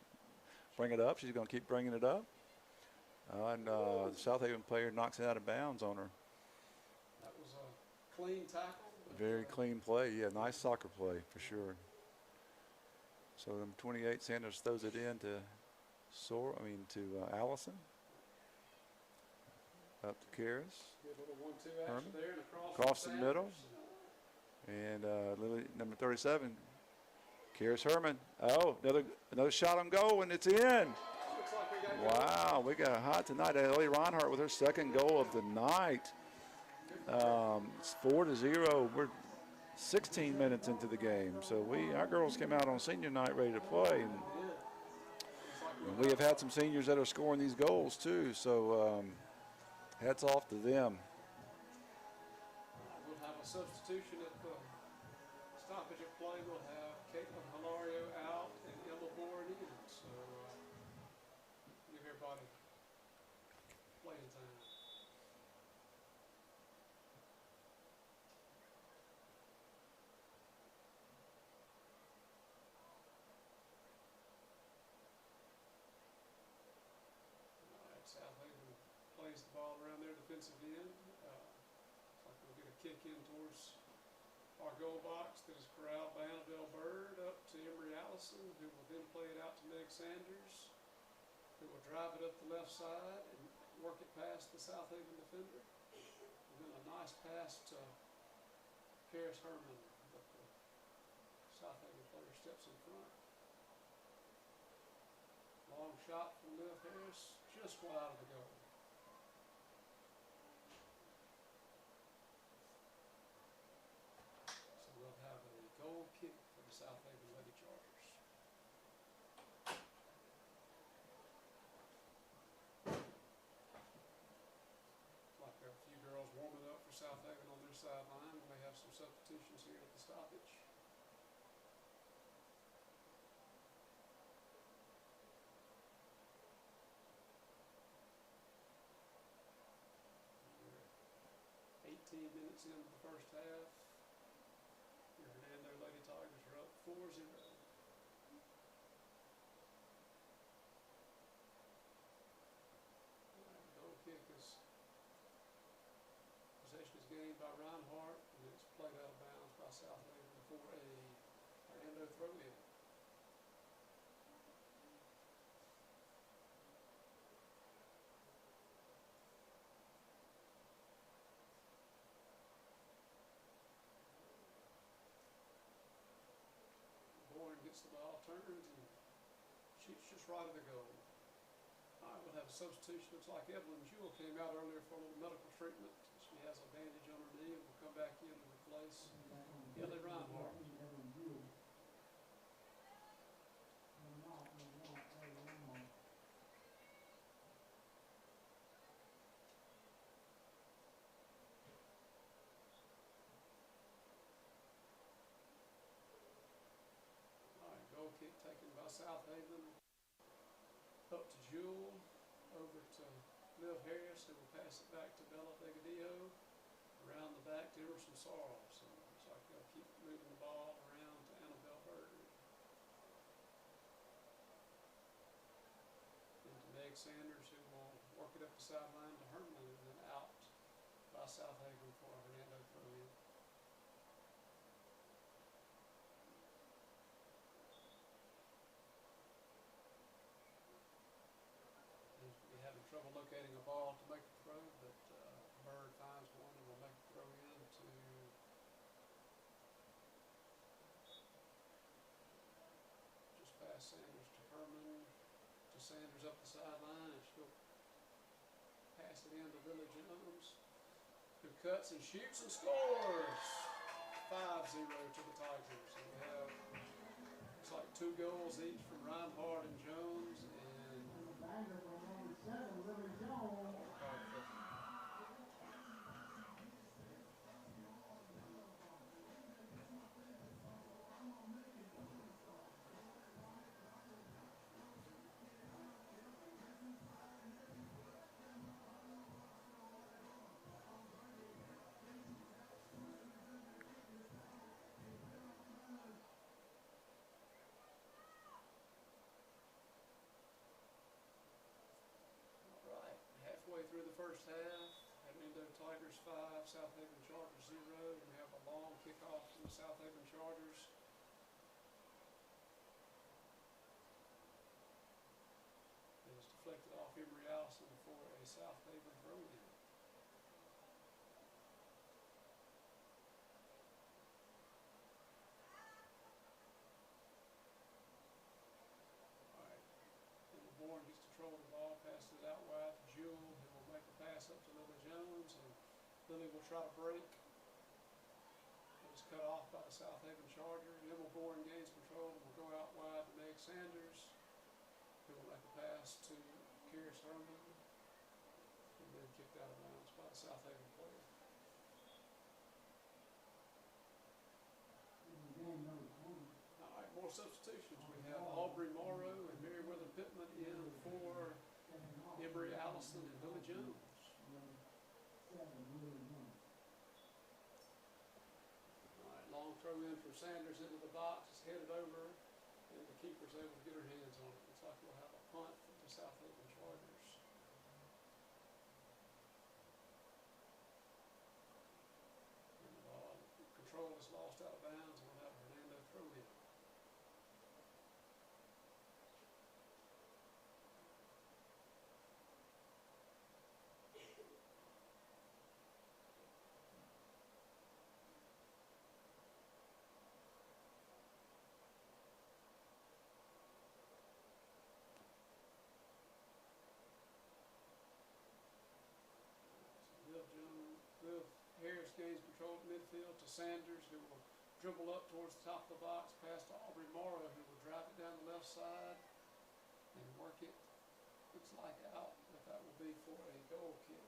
bring it up. She's going to keep bringing it up. And the Southaven player knocks it out of bounds on her. That was a clean tackle. Very clean play. Yeah, nice soccer play for sure. So number 28, Sanders throws it in to Allison. Up to Karis. Good little 1-2 action there and across the middle. And Lily, number 37, Karis Herman. Oh, another shot on goal, and it's in. Wow, we got hot tonight. Ellie Reinhardt with her second goal of the night. It's 4-0. We're 16 minutes into the game. So our girls came out on senior night ready to play. And we have had some seniors that are scoring these goals too. So hats off to them. We'll have a substitution at the stoppage of play. We'll have Caitlin Hilario out and Emma Bourne in. So give everybody playing time. defensive end. Looks like we'll get a kick in towards our goal box that is corralled by Annabelle Bird up to Emery Allison, who will then play it out to Meg Sanders, who will drive it up the left side and work it past the Southaven defender. And then a nice pass to Karis Herman, but the Southaven player steps in front. Long shot from Liv Harris, just wide of the goal. So we'll have a goal kick for the Southaven Lady Chargers. Like there are a few girls warming up for Southaven on their sideline. We may have some substitutions here at the stoppage. We're 18 minutes into the first half. Your Hernando Lady Tigers are up 4-0. Goal kick is possession is gained by Reinhardt, and it's played out of bounds by Southaven for a Hernando throw-in. Bourne gets the ball, turns, and shoots just right of the goal. All right, we'll have a substitution. Looks like Evelyn Jewell came out earlier for a little medical treatment. She has a bandage on her knee and will come back in and replace Ellie Reinhardt. All right, goal kick taken by Southaven. Up to Jewell, over to Liv Harris, who will pass it back to Bella Begadillo, around the back to Emerson Sarles. So looks like they'll keep moving the ball around to Annabelle Bird. Into Meg Sanders, who will work it up the sideline to Herman, and then out by Southaven for a Hernando throw-in. Having trouble locating a ball to make the throw, but Bird finds one and will make the throw in to just past Sanders to Herman, to Sanders up the sideline, and she'll pass it in to Lily Jones, who cuts and shoots and scores. 5-0 to the Tigers. So we have, looks like 2 goals each from Reinhardt and Jones, and Lily Jones. halfway through the first half, Hernando Tigers 5, Southaven Chargers 0. We have a long kickoff from the Southaven Chargers. It is deflected off Emery Allison for a Southaven throw-in. Bourne gets control of the ball, passes it out wide to Jewell, who will make a pass up to Lily Jones, and Lily will try to break. It was cut off by the Southaven Chargers. Emma Bourne gains control and will go out wide to Meg Sanders, who will make a pass to Karis Herman, and then kicked out of bounds by the Southaven player. All right, more substitutions. We have Aubrey Morrow and Meriwether Pittman in for Emery Allison and Lily Jones. All right, long throw in from Sanders into the box. It's headed over, and the keeper's able to get her hands on it. Looks like we'll have a punt for the Southaven Chargers. Sanders, who will dribble up towards the top of the box, pass to Aubrey Morrow, who will drive it down the left side and work it. Looks like out, but that will be for a goal kick.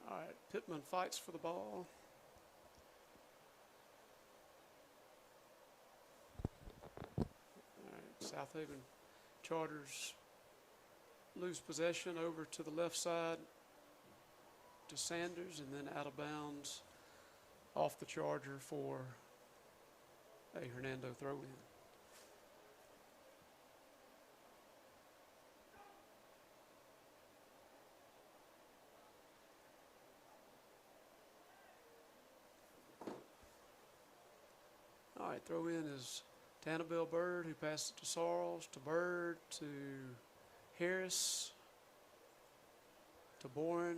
All right, Pittman fights for the ball. All right, Southaven Chargers lose possession over to the left side to Sanders, and then out of bounds off the Charger for a Hernando throw-in. All right, throw in is to Annabelle Bird, who passes it to Sarles, to Bird, to Harris, to Boren.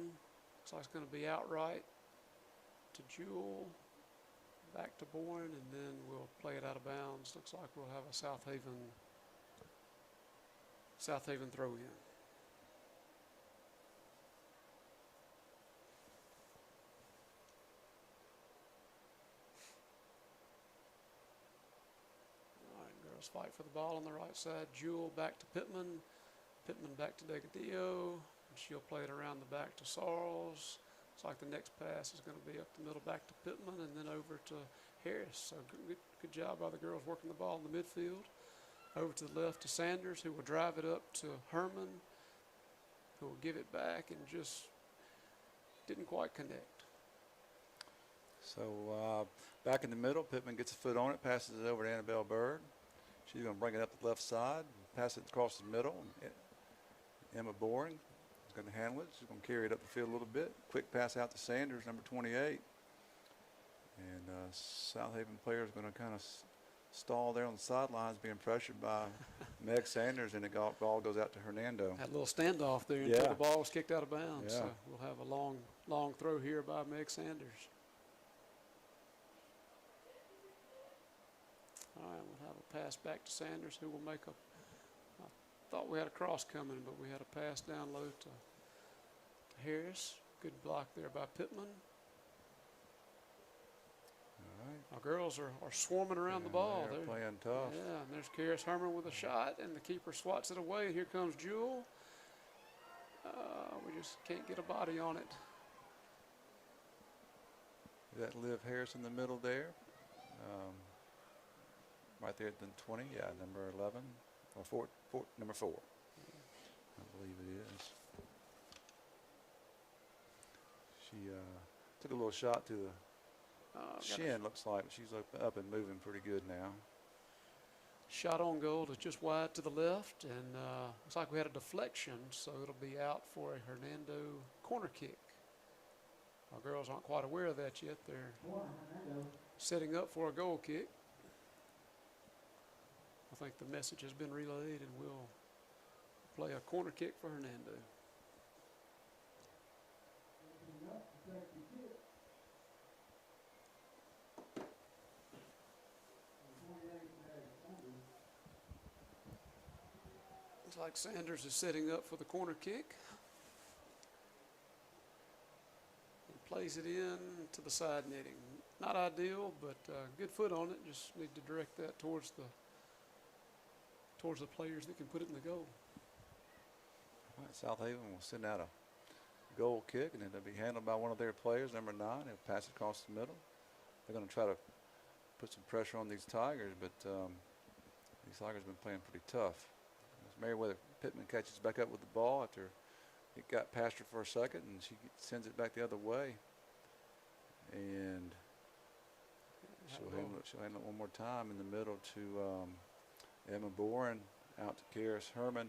Looks like it's going to be outright to Jewell, back to Boren, and then we'll play it out of bounds. Looks like we'll have a Southaven throw in. Fight for the ball on the right side. Jewell back to Pittman. Pittman back to Degadillo. And she'll play it around the back to Sarles. Looks like the next pass is going to be up the middle back to Pittman and then over to Harris. So good job by the girls working the ball in the midfield. Over to the left to Sanders, who will drive it up to Herman, who will give it back and just didn't quite connect. So back in the middle, Pittman gets a foot on it, passes it over to Annabelle Bird. She's going to bring it up the left side, pass it across the middle. Emma Boring is going to handle it. She's going to carry it up the field a little bit. Quick pass out to Sanders, number 28. And Southaven players are going to kind of stall there on the sidelines, being pressured by Meg Sanders, and the ball goes out to Hernando. Had a little standoff there until the ball was kicked out of bounds. Yeah. So we'll have a long throw here by Meg Sanders. All right, we'll have a pass back to Sanders, who will make I thought we had a cross coming, but we had a pass down low to Harris. Good block there by Pittman. All right. Our girls are swarming around the ball. They're playing tough. Yeah, and there's Karis Herman with a shot, and the keeper swats it away. And here comes Jewell. We just can't get a body on it. That Liv Harris in the middle there. Right there at the 20, number 11, or number 4. I believe it is. She took a little shot to the shin, looks like. She's up and moving pretty good now. Shot on goal is just wide to the left, and looks like we had a deflection, so it'll be out for a Hernando corner kick. Our girls aren't quite aware of that yet. They're setting up for a goal kick. I think the message has been relayed, and we'll play a corner kick for Hernando. Looks like Sanders is setting up for the corner kick. He plays it in to the side netting. Not ideal, but good foot on it. Just need to direct that towards the players that can put it in the goal. All right, Southaven will send out a goal kick, and it'll be handled by one of their players, number 9. He'll pass it across the middle. They're going to try to put some pressure on these Tigers, but these Tigers have been playing pretty tough. As Meriwether Pittman catches back up with the ball after it got past her for a second, and she sends it back the other way. And she'll handle it one more time in the middle to Emma Boren, out to Karis Herman.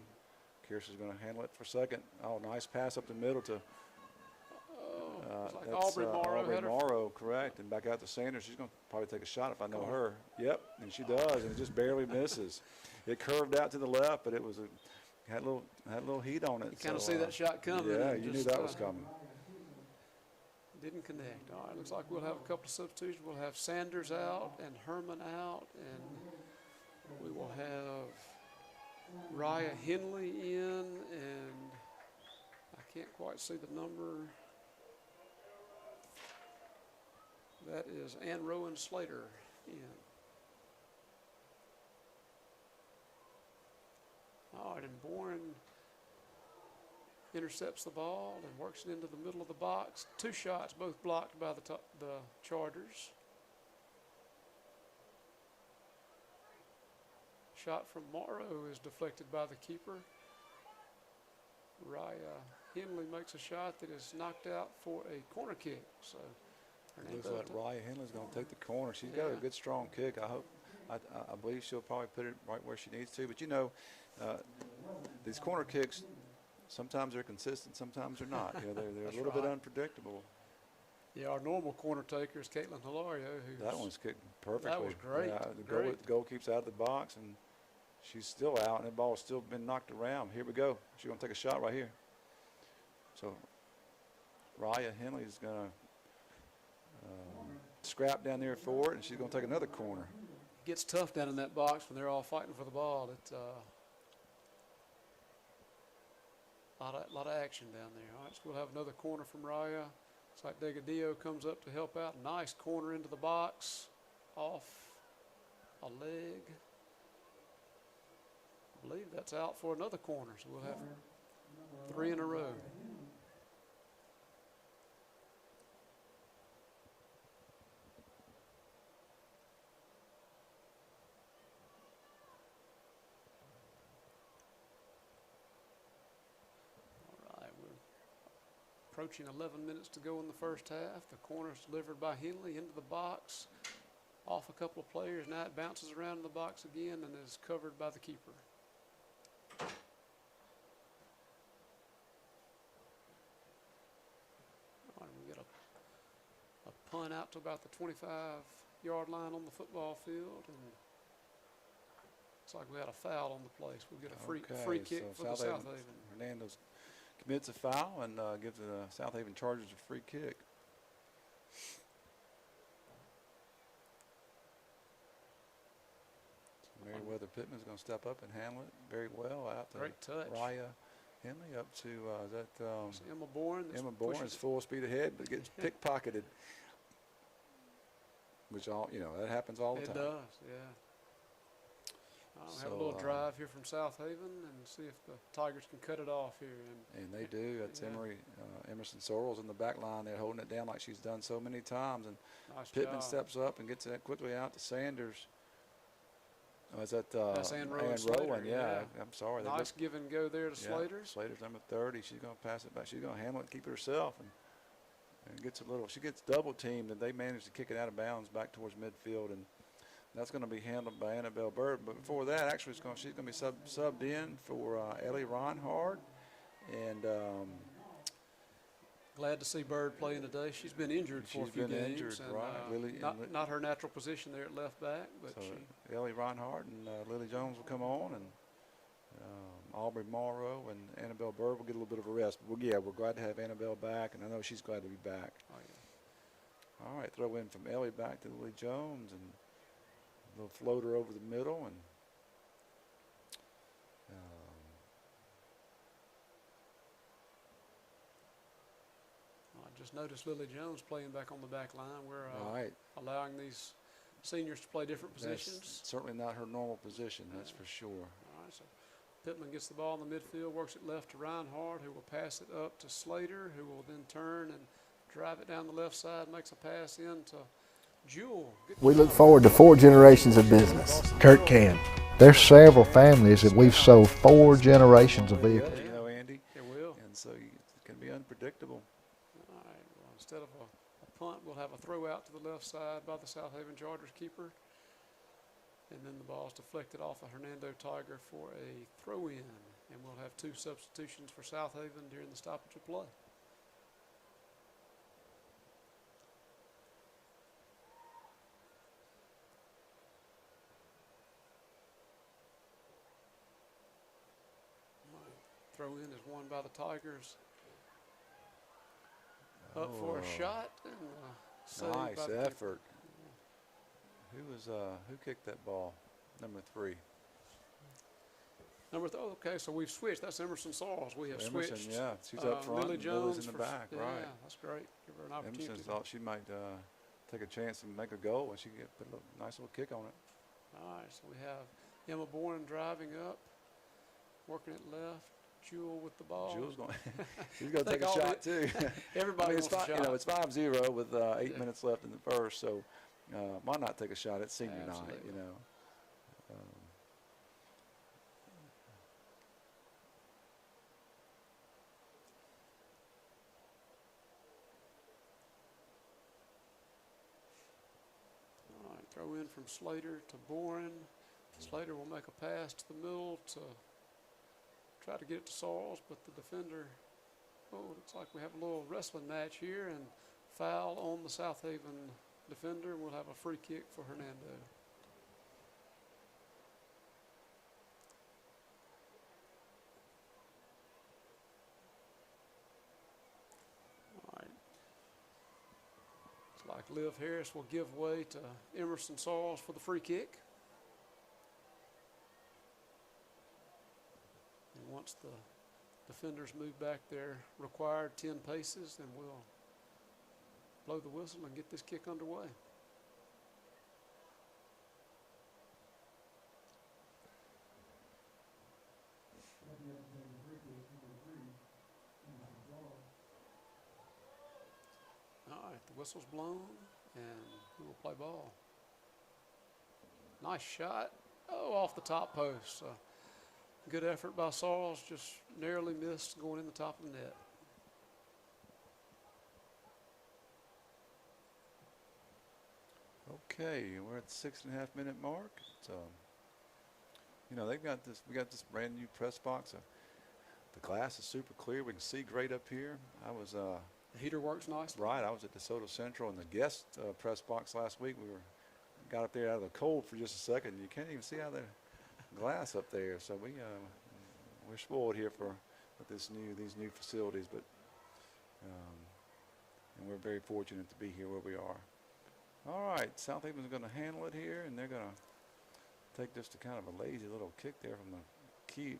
Karis is going to handle it for a second. Oh, nice pass up the middle to like That's Aubrey Morrow Aubrey had her. Morrow, correct. And back out to Sanders. She's going to probably take a shot if I know her. Yep, and she does, and it just barely misses. It curved out to the left, but it was had a little heat on it. You kind of see that shot coming. Yeah, and you just, knew that was coming. Didn't connect. All right, looks like we'll have a couple of substitutions. We'll have Sanders out and Herman out, and we will have Raya Henley in, and I can't quite see the number. That is Ann Rowan Slater in. All right, and Bourne intercepts the ball and works it into the middle of the box. 2 shots, both blocked by the Chargers. Shot from Morrow is deflected by the keeper. Raya Henley makes a shot that is knocked out for a corner kick. So It looks like Raya Henley's going to take the corner. She's got a good, strong kick. I believe she'll probably put it right where she needs to. But, you know, these corner kicks, sometimes they're consistent, sometimes they're not. You know, they're a little bit unpredictable. Yeah, our normal corner taker is Caitlin Hilario. That one's kicked perfectly. That was great. Yeah, the goal keeps out of the box, and she's still out, and the ball's still been knocked around. Here we go. She's going to take a shot right here. So Raya Henley's going to scrap down there for it, and she's going to take another corner. It gets tough down in that box when they're all fighting for the ball. It's a lot of action down there. All right, so we'll have another corner from Raya. It's like Degadillo comes up to help out. Nice corner into the box, off a leg. I believe that's out for another corner, so we'll have 3 in a row. Approaching 11 minutes to go in the first half. The corner is delivered by Henley into the box, off a couple of players. Now it bounces around in the box again and is covered by the keeper. All right, we get a punt out to about the 25-yard line on the football field, and looks like we had a foul on the place. We'll get a free kick for the Southaven. Hernando's commits a foul and gives the Southaven Chargers a free kick. So Meriwether Pittman's going to step up and handle it very well out to Great touch. Raya Henley up to Emma Bourne. Emma Bourne is full speed ahead, but gets pickpocketed, which that happens all the time. It does, yeah. I'll have a little drive here from Southaven and see if the Tigers can cut it off here. And they do. That's Emerson Sorrells in the back line. They're holding it down like she's done so many times. And nice Pittman job. steps up and gets it quickly out to Sanders. Oh, is that that's Ann Rowan? Yeah, I'm sorry. Nice give and go there to Slater. Slater's number 30. She's going to pass it back. She's going to handle it and keep it herself. And gets a little. She gets double teamed, and they manage to kick it out of bounds back towards midfield. And that's going to be handled by Annabelle Bird. But before that, actually, she's going to be subbed in for Ellie Reinhardt. And glad to see Bird playing today. She's been injured for a few games. Injured, and, right. Not her natural position there at left back. But so Ellie Reinhardt and Lily Jones will come on, and Aubrey Morrow and Annabelle Bird will get a little bit of a rest. But we're glad to have Annabelle back, and I know she's glad to be back. Oh, yeah. All right, throw in from Ellie back to Lily Jones, and a little floater over the middle, and I just noticed Lily Jones playing back on the back line. We're right. allowing these seniors to play different positions. That's certainly not her normal position, that's for sure. All right, so Pittman gets the ball in the midfield, works it left to Reinhardt, who will pass it up to Slater, who will then turn and drive it down the left side, makes a pass in to Jewel. We look forward to 4 generations of business. Kurt can. There's several families that we've sold 4 generations of vehicles. You know, Andy. It will. And so it can be unpredictable. All right, well, instead of a punt, we'll have a throw out to the left side by the Southaven Chargers keeper. And then the ball is deflected off a Hernando Tiger for a throw in. And we'll have 2 substitutions for Southaven during the stoppage of play. throw in is won by the Tigers. Up for a shot and saved Nice by the keeper. effort. Who kicked that ball? Number 3. Okay, so we've switched. That's Emerson Sauls. We have Emerson, switched. yeah, she's up front. Lily and Jones Lily's in the for- back, yeah, right? that's great. Give her an opportunity. Emerson thought she might take a chance and make a goal, and she could put a nice little kick on it. All right, so we have Emma Bourne driving up, working it left. Jewel with the ball. Jewel's going. She's going to take a all shot too. Everybody it's wants a shot. You know, it's 5-0 with 8 Yeah. minutes left in the first, so why not take a shot? It's senior night, Absolutely. you know. All right, throw in from Slater to Boren. Slater will make a pass to the middle to try to get it to Sauls, but the defender, looks like we have a little wrestling match here, and foul on the Southaven defender. We'll have a free kick for Hernando. All right. It's like Liv Harris will give way to Emerson Sauls for the free kick. And once the defenders move back their required 10 paces, then we'll blow the whistle and get this kick underway. All right, the whistle's blown, and we will play ball. Nice shot. Oh, off the top post. Good effort by Sauls, just narrowly missed going in the top of the net. Okay, we're at the 6.5 minute mark. So, you know, we got this brand new press box. The glass is super clear. We can see great up here. I was The heater works nicely. right. I was at DeSoto Central in the guest press box last week. We got up there out of the cold for just a second. You can't even see out of the glass up there. So we're spoiled here with these new facilities, but and we're very fortunate to be here where we are. All right, Southaven's going to handle it here, and they're going to take just a kind of a lazy little kick there from the keep.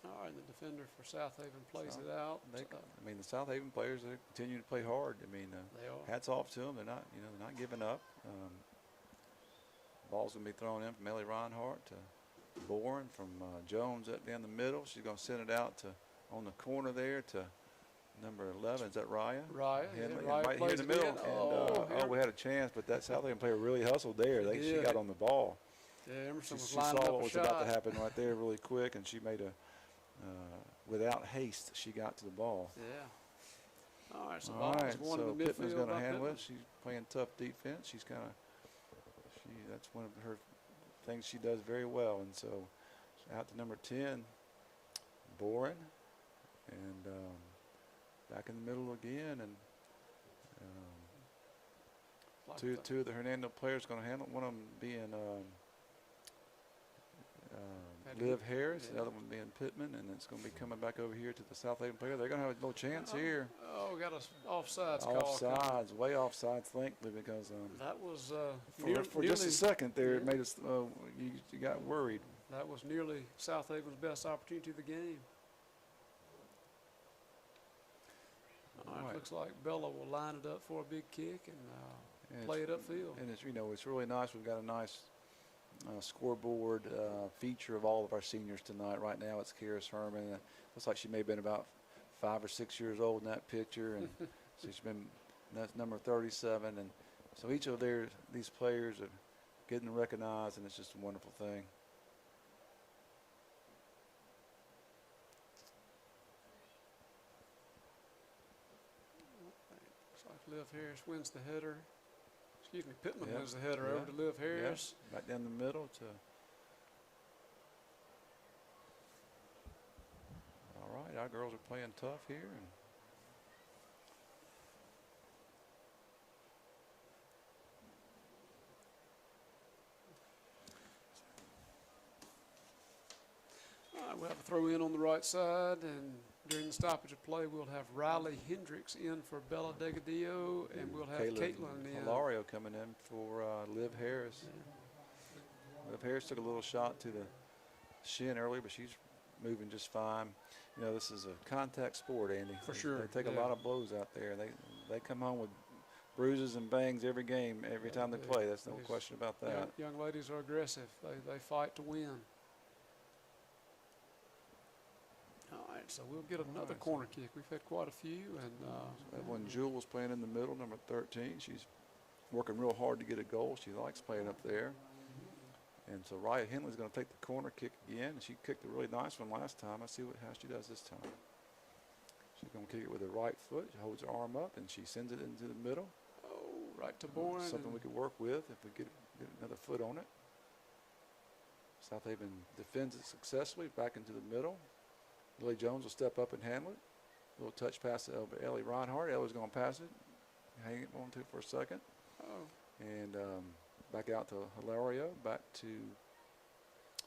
All right, the defender for Southaven plays it out. The Southaven players, they continue to play hard. I mean, They are. hats off to them. They're not giving up. Ball's going to be thrown in from Ellie Reinhardt to Bourne, from Jones up down the middle. She's going to send it out to on the corner there to number 11. Is that Raya? Raya, Henley, yeah, Raya right here in plays the it middle. in. And we had a chance, but that Southaven player really hustled there. She did. got on the ball. Yeah, Emerson She was saw lined up what a was shot. about to happen right there really quick, and she made without haste, she got to the ball. Yeah. All right, so All ball right, is won so in the Pittman's midfield going to by handle Pittman. it. She's playing tough defense. That's one of her things she does very well. And so out to number 10, Boren, and back in the middle again. And Like two of the Hernando players going to handle it. One of them being Liv Harris, the other one being Pittman, and it's going to be coming back over here to the Southaven player. They're going to have a little chance here. Oh, we got a offsides call. Offsides, way offsides, thankfully, because That was for just a second there, it made us. You got worried. That was nearly Southaven's best opportunity of the game. All right, Right. looks like Bella will line it up for a big kick and And play it it's- upfield. And it's really nice. We've got a nice scoreboard feature of all of our seniors tonight. Right now, it's Karis Herman. Looks like she may have been about 5 or 6 years old in that picture, and that's number 37. And so each of these players are getting recognized, and it's just a wonderful thing. Looks like Liv Harris wins the header. Excuse me, Pittman Yep. wins the header over to Liv Harris. Yep. Right down the middle to. All right, our girls are playing tough here. And We'll have a throw in on the right side, and during the stoppage of play, we'll have Riley Hendricks in for Bella Degadillo, and we'll have Caitlin in. Hilario coming in for Liv Harris. Liv Harris took a little shot to the shin earlier, but she's moving just fine. You know, this is a contact sport, Andy. For sure. They take a lot of blows out there. They come home with bruises and bangs every game, every time they play. That's no question about that. Young ladies are aggressive. They fight to win. All right, so we'll get another corner kick. We've had quite a few. And Evelyn Jewell's playing in the middle, number 13. She's working real hard to get a goal. She likes playing up there. And so Raya Henley's going to take the corner kick again. She kicked a really nice one last time. Let's see how she does this time. She's going to kick it with her right foot. She holds her arm up, and she sends it into the middle. Oh, right to Bourne. Something we could work with if we get another foot on it. Southaven defends it successfully back into the middle. Lily Jones will step up and handle it. A little touch pass to Ellie Reinhardt. Ellie's going to pass it. Hang it on to it for a second. Oh. And back out to Hilario. Back to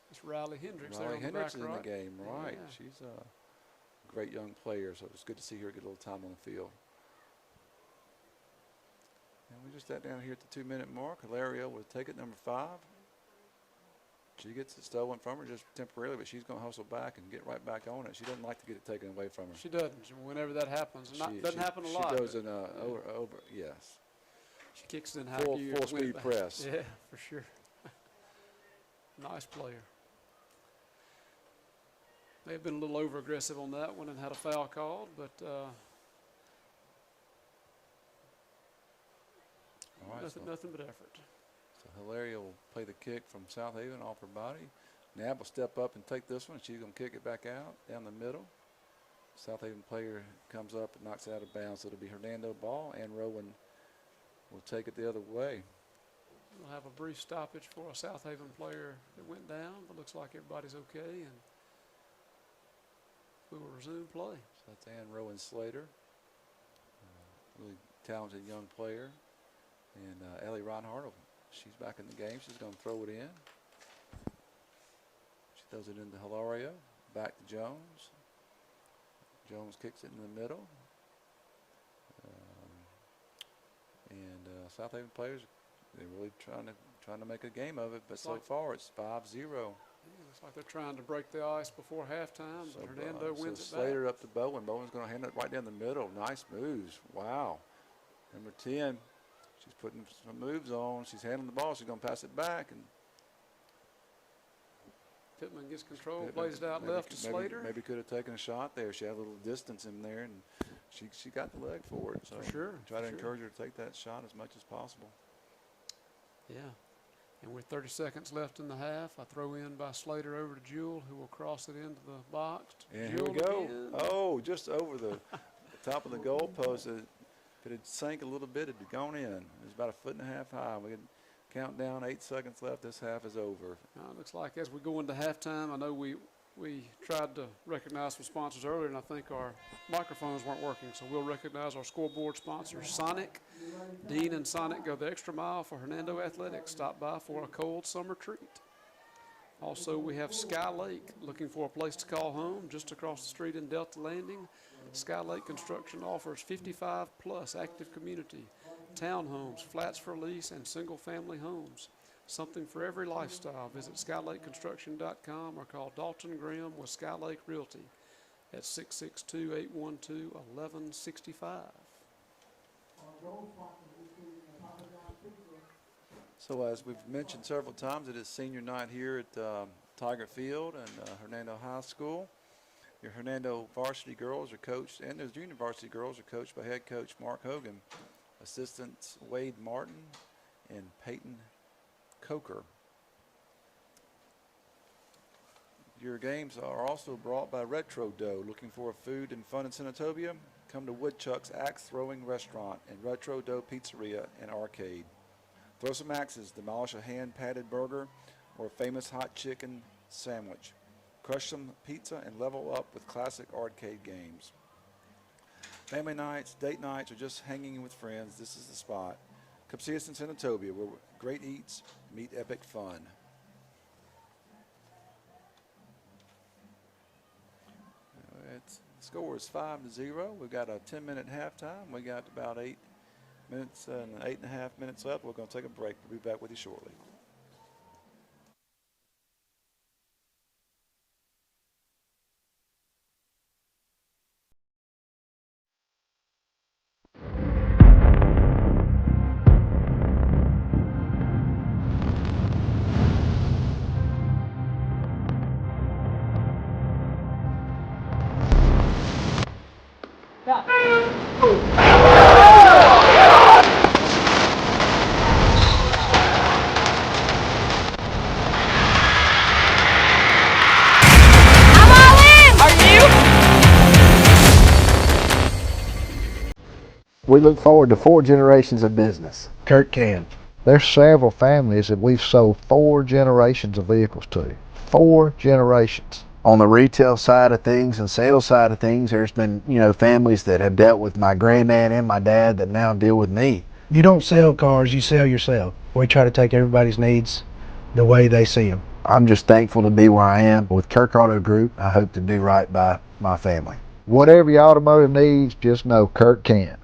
it's Riley Hendricks. Riley Hendricks is in right? the game, right? Yeah. She's a great young player, so it's good to see her get a little time on the field. And we just sat down here at the 2-minute mark. Hilario will take it, number 5. She gets it stolen from her just temporarily, but she's going to hustle back and get right back on it. She doesn't like to get it taken away from her. She doesn't. Whenever that happens, doesn't happen a lot. She goes in over, yes. She kicks it in high gear. Full speed press. Yeah, for sure. Nice player. May have been a little over aggressive on that one and had a foul called, but nothing but effort. So Hilaria will play the kick from Southaven off her body. Nab will step up and take this one. She's going to kick it back out down the middle. Southaven player comes up and knocks it out of bounds. So it'll be Hernando ball, and Rowan will take it the other way. We'll have a brief stoppage for a Southaven player that went down, but looks like everybody's okay, and we will resume play. So that's Ann Rowan Slater, really talented young player. And Ellie Reinhardt, she's back in the game. She's going to throw it in. She throws it into Hilario. Back to Jones. Jones kicks it in the middle. Southaven players, they're really trying to make a game of it, but so far it's 5-0. Yeah, looks like they're trying to break the ice before halftime, but Hernando wins it Slater back. up to Bowen. Bowen's going to hand it right down the middle. Nice moves. Wow. Number 10, she's putting some moves on. She's handling the ball. She's going to pass it back. And Pittman gets control, plays it out left to Slater. Maybe could have taken a shot there. She had a little distance in there, and she got the leg for it. So for sure. Try to encourage her to take that shot as much as possible. Yeah. And with 30 seconds left in the half, I throw in by Slater over to Jewell, who will cross it into the box. And here we go. Again. Oh, just over the top of the goal post. If it had sank a little bit, it had gone in. It was about 1.5 feet high. We could count down, 8 seconds left. This half is over. It looks like as we go into halftime, I know we tried to recognize some sponsors earlier, and I think our microphones weren't working, so we'll recognize our scoreboard sponsors. Sonic. Dean and Sonic go the extra mile for Hernando Athletics. Stop by for a cold summer treat. Also, we have Sky Lake, looking for a place to call home just across the street in Delta Landing. Sky Lake Construction offers 55-plus active community, townhomes, flats for lease, and single-family homes. Something for every lifestyle. Visit SkyLakeConstruction.com or call Dalton Graham with Sky Lake Realty at 662-812-1165. So as we've mentioned several times, it is senior night here at Tiger Field and Hernando High School. Your Hernando varsity girls are coached, and those junior varsity girls are coached by head coach Mark Hogan, assistants Wade Martin and Peyton Coker. Your games are also brought by Retro Dough. Looking for food and fun in Senatobia? Come to Woodchuck's Axe Throwing Restaurant and Retro Dough Pizzeria and Arcade. Throw some axes, demolish a hand-patted burger or a famous hot chicken sandwich. Crush some pizza and level up with classic arcade games. Family nights, date nights, or just hanging with friends, this is the spot. Come see us in Senatobia, where great eats meet epic fun. minutes. Score is 5-0. We've got a 10-minute halftime. We got about 8 minutes and 8.5 minutes left. We're going to take a break. We'll be back with you shortly. We look forward to 4 generations of business. Kurt can. There's several families that we've sold 4 generations of vehicles to. 4 generations. On the retail side of things and sales side of things, there's been, families that have dealt with my granddad and my dad that now deal with me. You don't sell cars, you sell yourself. We try to take everybody's needs the way they see them. I'm just thankful to be where I am. With Kirk Auto Group, I hope to do right by my family. Whatever your automotive needs, just know Kirk can.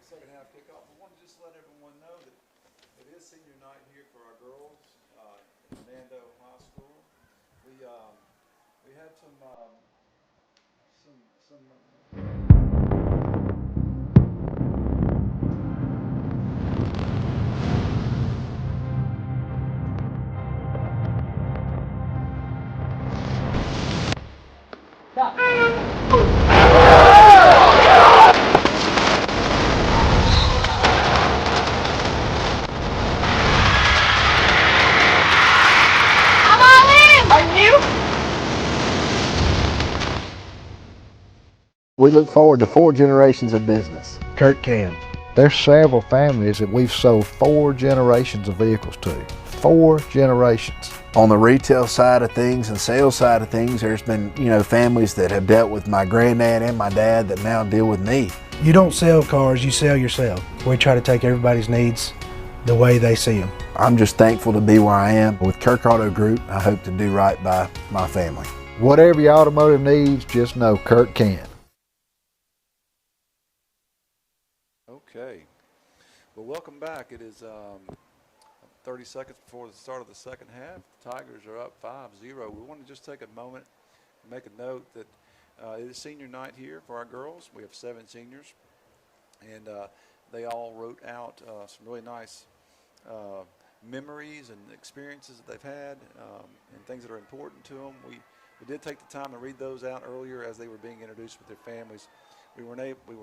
second half kickoff. We want to just let everyone know that it is senior night here for our girls at Hernando High School. We had some We look forward to 4 generations of business. Kurt can. There's several families that we've sold 4 generations of vehicles to. 4 generations. On the retail side of things and sales side of things, there's been, families that have dealt with my granddad and my dad that now deal with me. You don't sell cars, you sell yourself. We try to take everybody's needs the way they see them. I'm just thankful to be where I am. With Kirk Auto Group, I hope to do right by my family. Whatever your automotive needs, just know Kirk can. Okay. Well, welcome back. It is 30 seconds before the start of the second half. The Tigers are up 5-0. We want to just take a moment and make a note that it is senior night here for our girls. We have 7 seniors, and they all wrote out some really nice memories and experiences that they've had and things that are important to them. We did take the time to read those out earlier as they were being introduced with their families. We were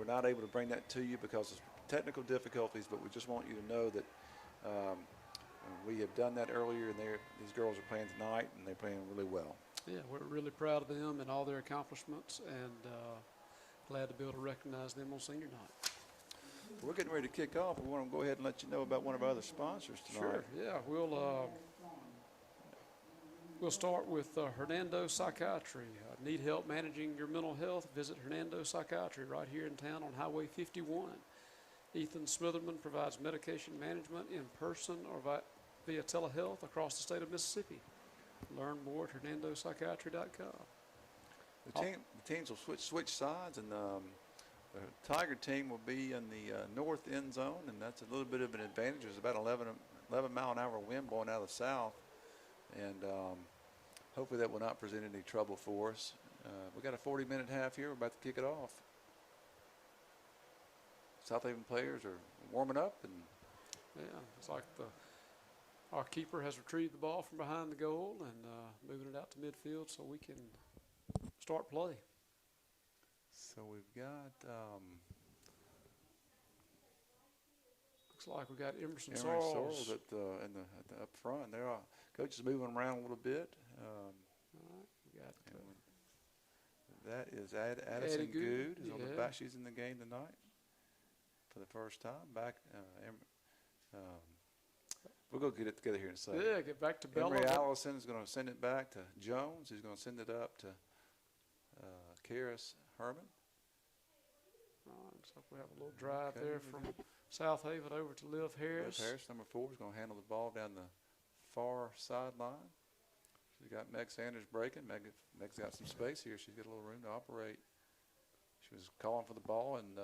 not able to bring that to you because of technical difficulties, but we just want you to know that we have done that earlier, and these girls are playing tonight, and they're playing really well. Yeah, we're really proud of them and all their accomplishments, and glad to be able to recognize them on senior night. We're getting ready to kick off. We want to go ahead and let you know about one of our other sponsors tonight. Sure, yeah. We'll start with Hernando Psychiatry. Need help managing your mental health? Visit Hernando Psychiatry right here in town on Highway 51. Ethan Smitherman provides medication management in person or via telehealth across the state of Mississippi. Learn more at hernandopsychiatry.com. The teams will switch sides, and the Tiger team will be in the north end zone, and that's a little bit of an advantage. There's about 11 mile an hour wind blowing out of the south, and hopefully that will not present any trouble for us. We got a 40-minute half here. We're about to kick it off. Southaven players are warming up, and yeah, it's like our keeper has retrieved the ball from behind the goal and moving it out to midfield so we can start play. So we've got looks like we got Emerson Sorrells at the up front. There, coach is moving around a little bit. All right, we got that is Addison Good is on the back. She's in the game tonight for the first time. Back, we'll go get it together here in a second. Yeah, get back to Bella. Emery Allison is going to send it back to Jones. He's going to send it up to Karis Herman. Looks like we have a little drive there from Southaven over to Liv Harris. Liv Harris, number 4, is going to handle the ball down the far sideline. She's got Meg Sanders breaking. Meg's got some space here. She's got a little room to operate. She was calling for the ball, and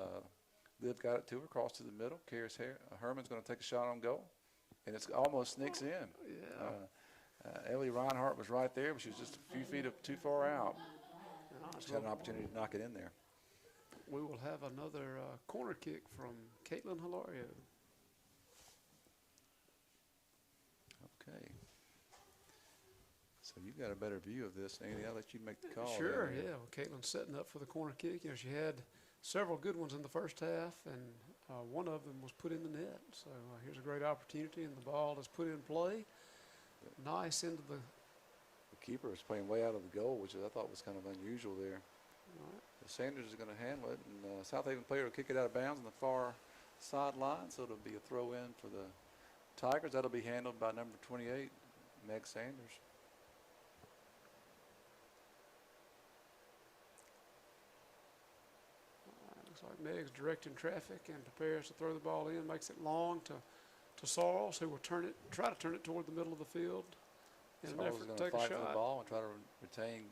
Liv got it to her, cross to the middle. Karis Herman's going to take a shot on goal, and it almost sneaks in. Yeah. Ellie Reinhardt was right there, but she was just a few feet too far out. She had an opportunity to knock it in there. We will have another corner kick from Caitlin Hilario. Okay. So you've got a better view of this, Andy. I'll let you make the call. Sure, yeah. Well, Caitlin's setting up for the corner kick. You know, she had several good ones in the first half, and one of them was put in the net. So here's a great opportunity, and the ball is put in play. Nice into the... The keeper is playing way out of the goal, which I thought was kind of unusual there. Right. Sanders is going to handle it, and Southaven player will kick it out of bounds on the far sideline, so it'll be a throw in for the Tigers. That'll be handled by number 28, Meg Sanders. Looks like Meg's directing traffic and prepares to throw the ball in, makes it long to Sorrells, who will try to turn it toward the middle of the field in an effort to take a shot. For the ball and try to retain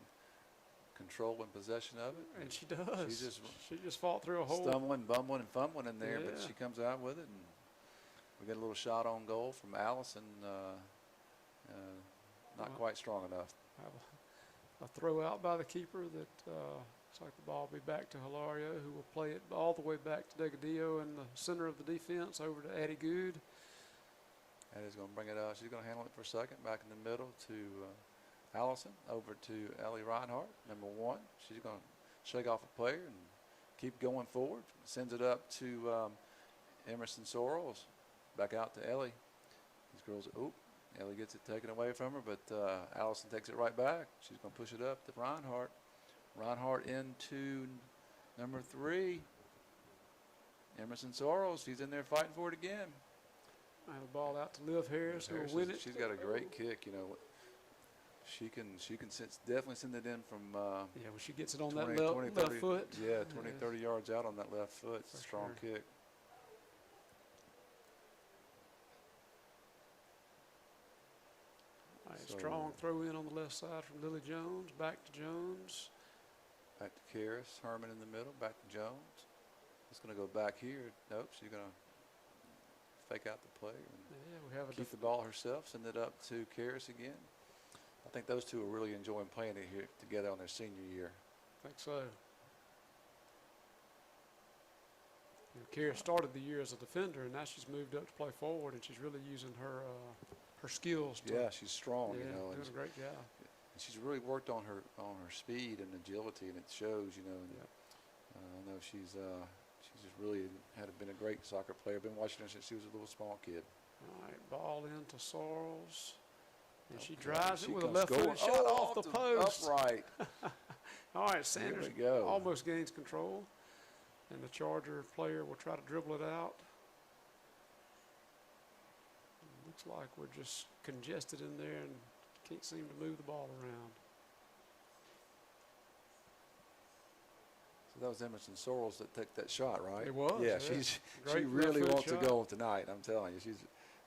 control and possession of it. And she does. She just fought through a hole. Stumbling, bumbling, and fumbling in there, but Yeah. she comes out with it. And we get a little shot on goal from Allison. Not quite strong enough. Have a throw out by the keeper that looks like the ball will be back to Hilario, who will play it all the way back to Delgadillo in the center of the defense over to Addie Good. Addie's going to bring it out. She's going to handle it for a second. Back in the middle to Allison. Over to Ellie Reinhardt, number 1. She's going to shake off a player and keep going forward. Sends it up to Emerson Sorrells. Back out to Ellie. These girls, Ellie gets it taken away from her, but Allison takes it right back. She's going to push it up to Reinhardt. Reinhardt into number 3. Emerson Sorrells. She's in there fighting for it again. And the ball out to Liv Harris, who will win it. She's got a great kick, you know. She can definitely send it in from yeah, when she gets it on 20, that 20, left 30, foot. Yeah, 20, 30 yards out on that left foot. It's a strong kick. All right, strong throw in on the left side from Lily Jones. Back to Jones. Back to Karis. Herman in the middle. Back to Jones. It's going to go back here. Nope, she's going to fake out the play and we have keep the ball herself. Send it up to Karis again. I think those two are really enjoying playing it here together on their senior year. I think so. Karis started the year as a defender, and now she's moved up to play forward, and she's really using her skills. Yeah, she's strong. Yeah, you know, doing a great job. And she's really worked on her speed and agility, and it shows. You know. And, I know she's just really been a great soccer player. Been watching her since she was a little small kid. All right, ball into Sorrells. And she drives it with a left score. foot shot off the post. Upright. All right, Sanders almost gains control. And the Charger player will try to dribble it out. Looks like we're just congested in there and can't seem to move the ball around. So that was Emerson Sorrells that took that shot, right? It was. Yeah, she really wants to go tonight. I'm telling you,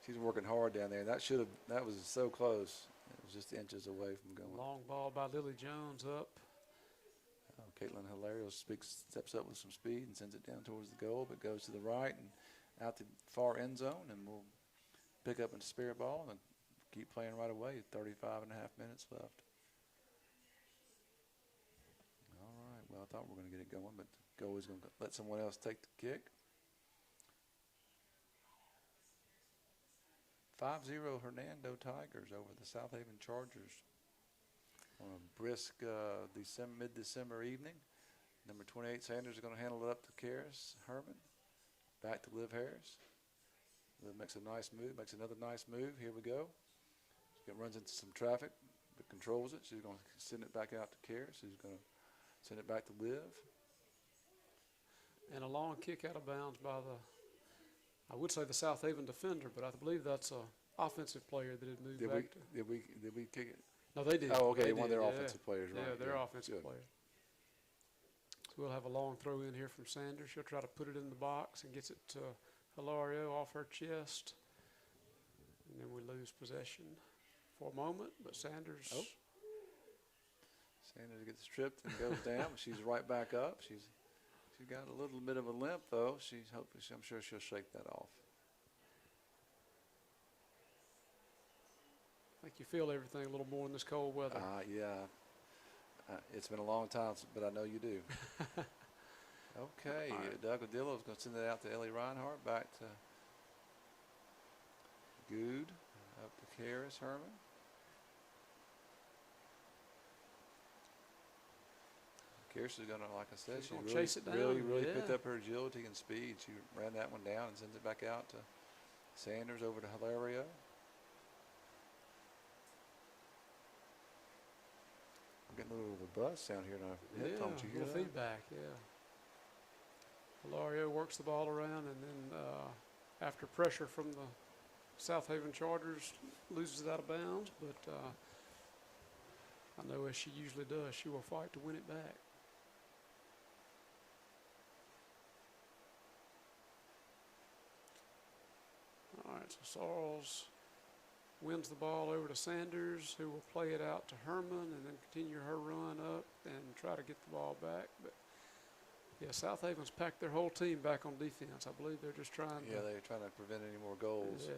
she's working hard down there. That was so close. It was just inches away from going. Long ball by Lily Jones up. Caitlin Hilario steps up with some speed and sends it down towards the goal, but goes to the right and out the far end zone, and we'll pick up a spare ball and keep playing right away. 35 and a half minutes left. All right. Well, I thought we were going to get it going, but the goalie's going to let someone else take the kick. 5-0 Hernando Tigers over the Southaven Chargers on a brisk mid-December evening. Number 28 Sanders is going to handle it up to Karis Herman. Back to Liv Harris. Liv makes a nice move, makes another nice move. Here we go. She runs into some traffic, but controls it. She's going to send it back out to Karis, who's going to send it back to Liv. And a long kick out of bounds by I would say the Southaven defender, but I believe that's an offensive player that had moved back. Did we kick it? No, they did. Oh, okay, they one of their offensive players, right? Yeah, their offensive player. So we'll have a long throw in here from Sanders. She'll try to put it in the box and gets it to Hilario off her chest. And then we lose possession for a moment, but Sanders. Sanders gets tripped and goes down. She's right back up. She's got a little bit of a limp, though. I'm sure she'll shake that off. I think you feel everything a little more in this cold weather. Yeah. It's been a long time, but I know you do. Okay, Delgadillo is going to send it out to Ellie Reinhardt. Back to Good. Up to Karis Herman. Karis is going to, like I said, she's chase it down. Really picked up her agility and speed. She ran that one down and sends it back out to Sanders over to Hilario. Getting a little of a buzz sound here in our headphones. You hear that? Feedback, yeah. Hilario works the ball around, and then after pressure from the Southaven Chargers, loses it out of bounds. But I know, as she usually does, she will fight to win it back. All right, so Sorrells wins the ball over to Sanders, who will play it out to Herman and then continue her run up and try to get the ball back. But yeah, Southaven's packed their whole team back on defense. I believe they're just trying to. Yeah, they're trying to prevent any more goals. Yeah.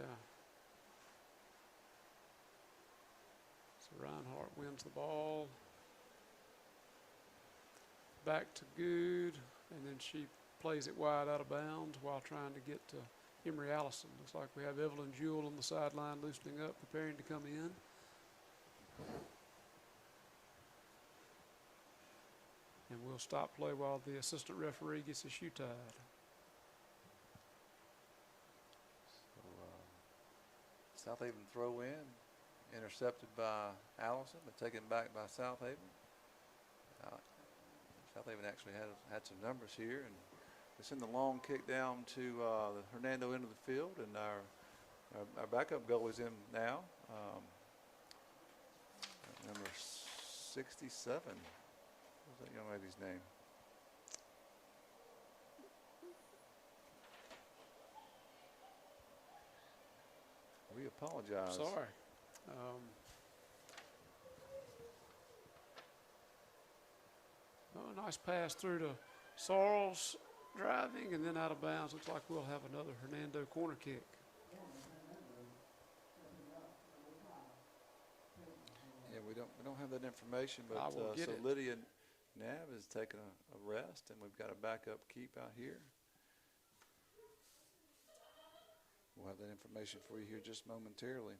So Reinhardt wins the ball. Back to Good, and then she plays it wide out of bounds while trying to get to Emery Allison. Looks like we have Evelyn Jewell on the sideline loosening up, preparing to come in. And we'll stop play while the assistant referee gets his shoe tied. So, Southaven throw in, intercepted by Allison, but taken back by Southaven. Southaven actually had some numbers here, and they send the long kick down to the Hernando end of the field, and our backup goal is in now. Number 67. What's that young lady's name? We apologize. Sorry. A nice pass through to Sorrells driving and then out of bounds. Looks like we'll have another Hernando corner kick. Yeah, we don't have that information, but I will get so it. Lydia Nav is taking a rest, and we've got a backup keep out here. We'll have that information for you here just momentarily.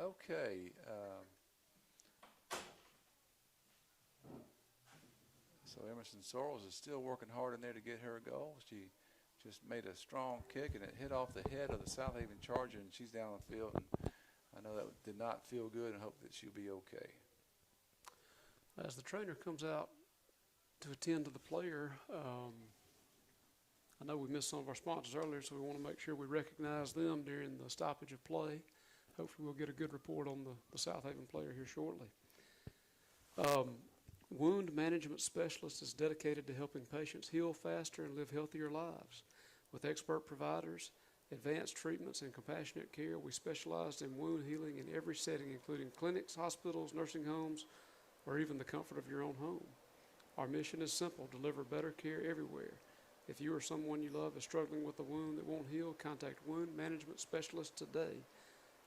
Okay. So Emerson Sorrells is still working hard in there to get her a goal. She just made a strong kick, and it hit off the head of the Southaven Charger, and she's down the field. And I know that did not feel good, and hope that she'll be okay. As the trainer comes out to attend to the player, I know we missed some of our sponsors earlier, so we want to make sure we recognize them during the stoppage of play. Hopefully we'll get a good report on the Southaven player here shortly. Wound management specialist is dedicated to helping patients heal faster and live healthier lives. With expert providers, advanced treatments, and compassionate care, we specialize in wound healing in every setting, including clinics, hospitals, nursing homes, or even the comfort of your own home. Our mission is simple: deliver better care everywhere. If you or someone you love is struggling with a wound that won't heal, contact Wound Management Specialist today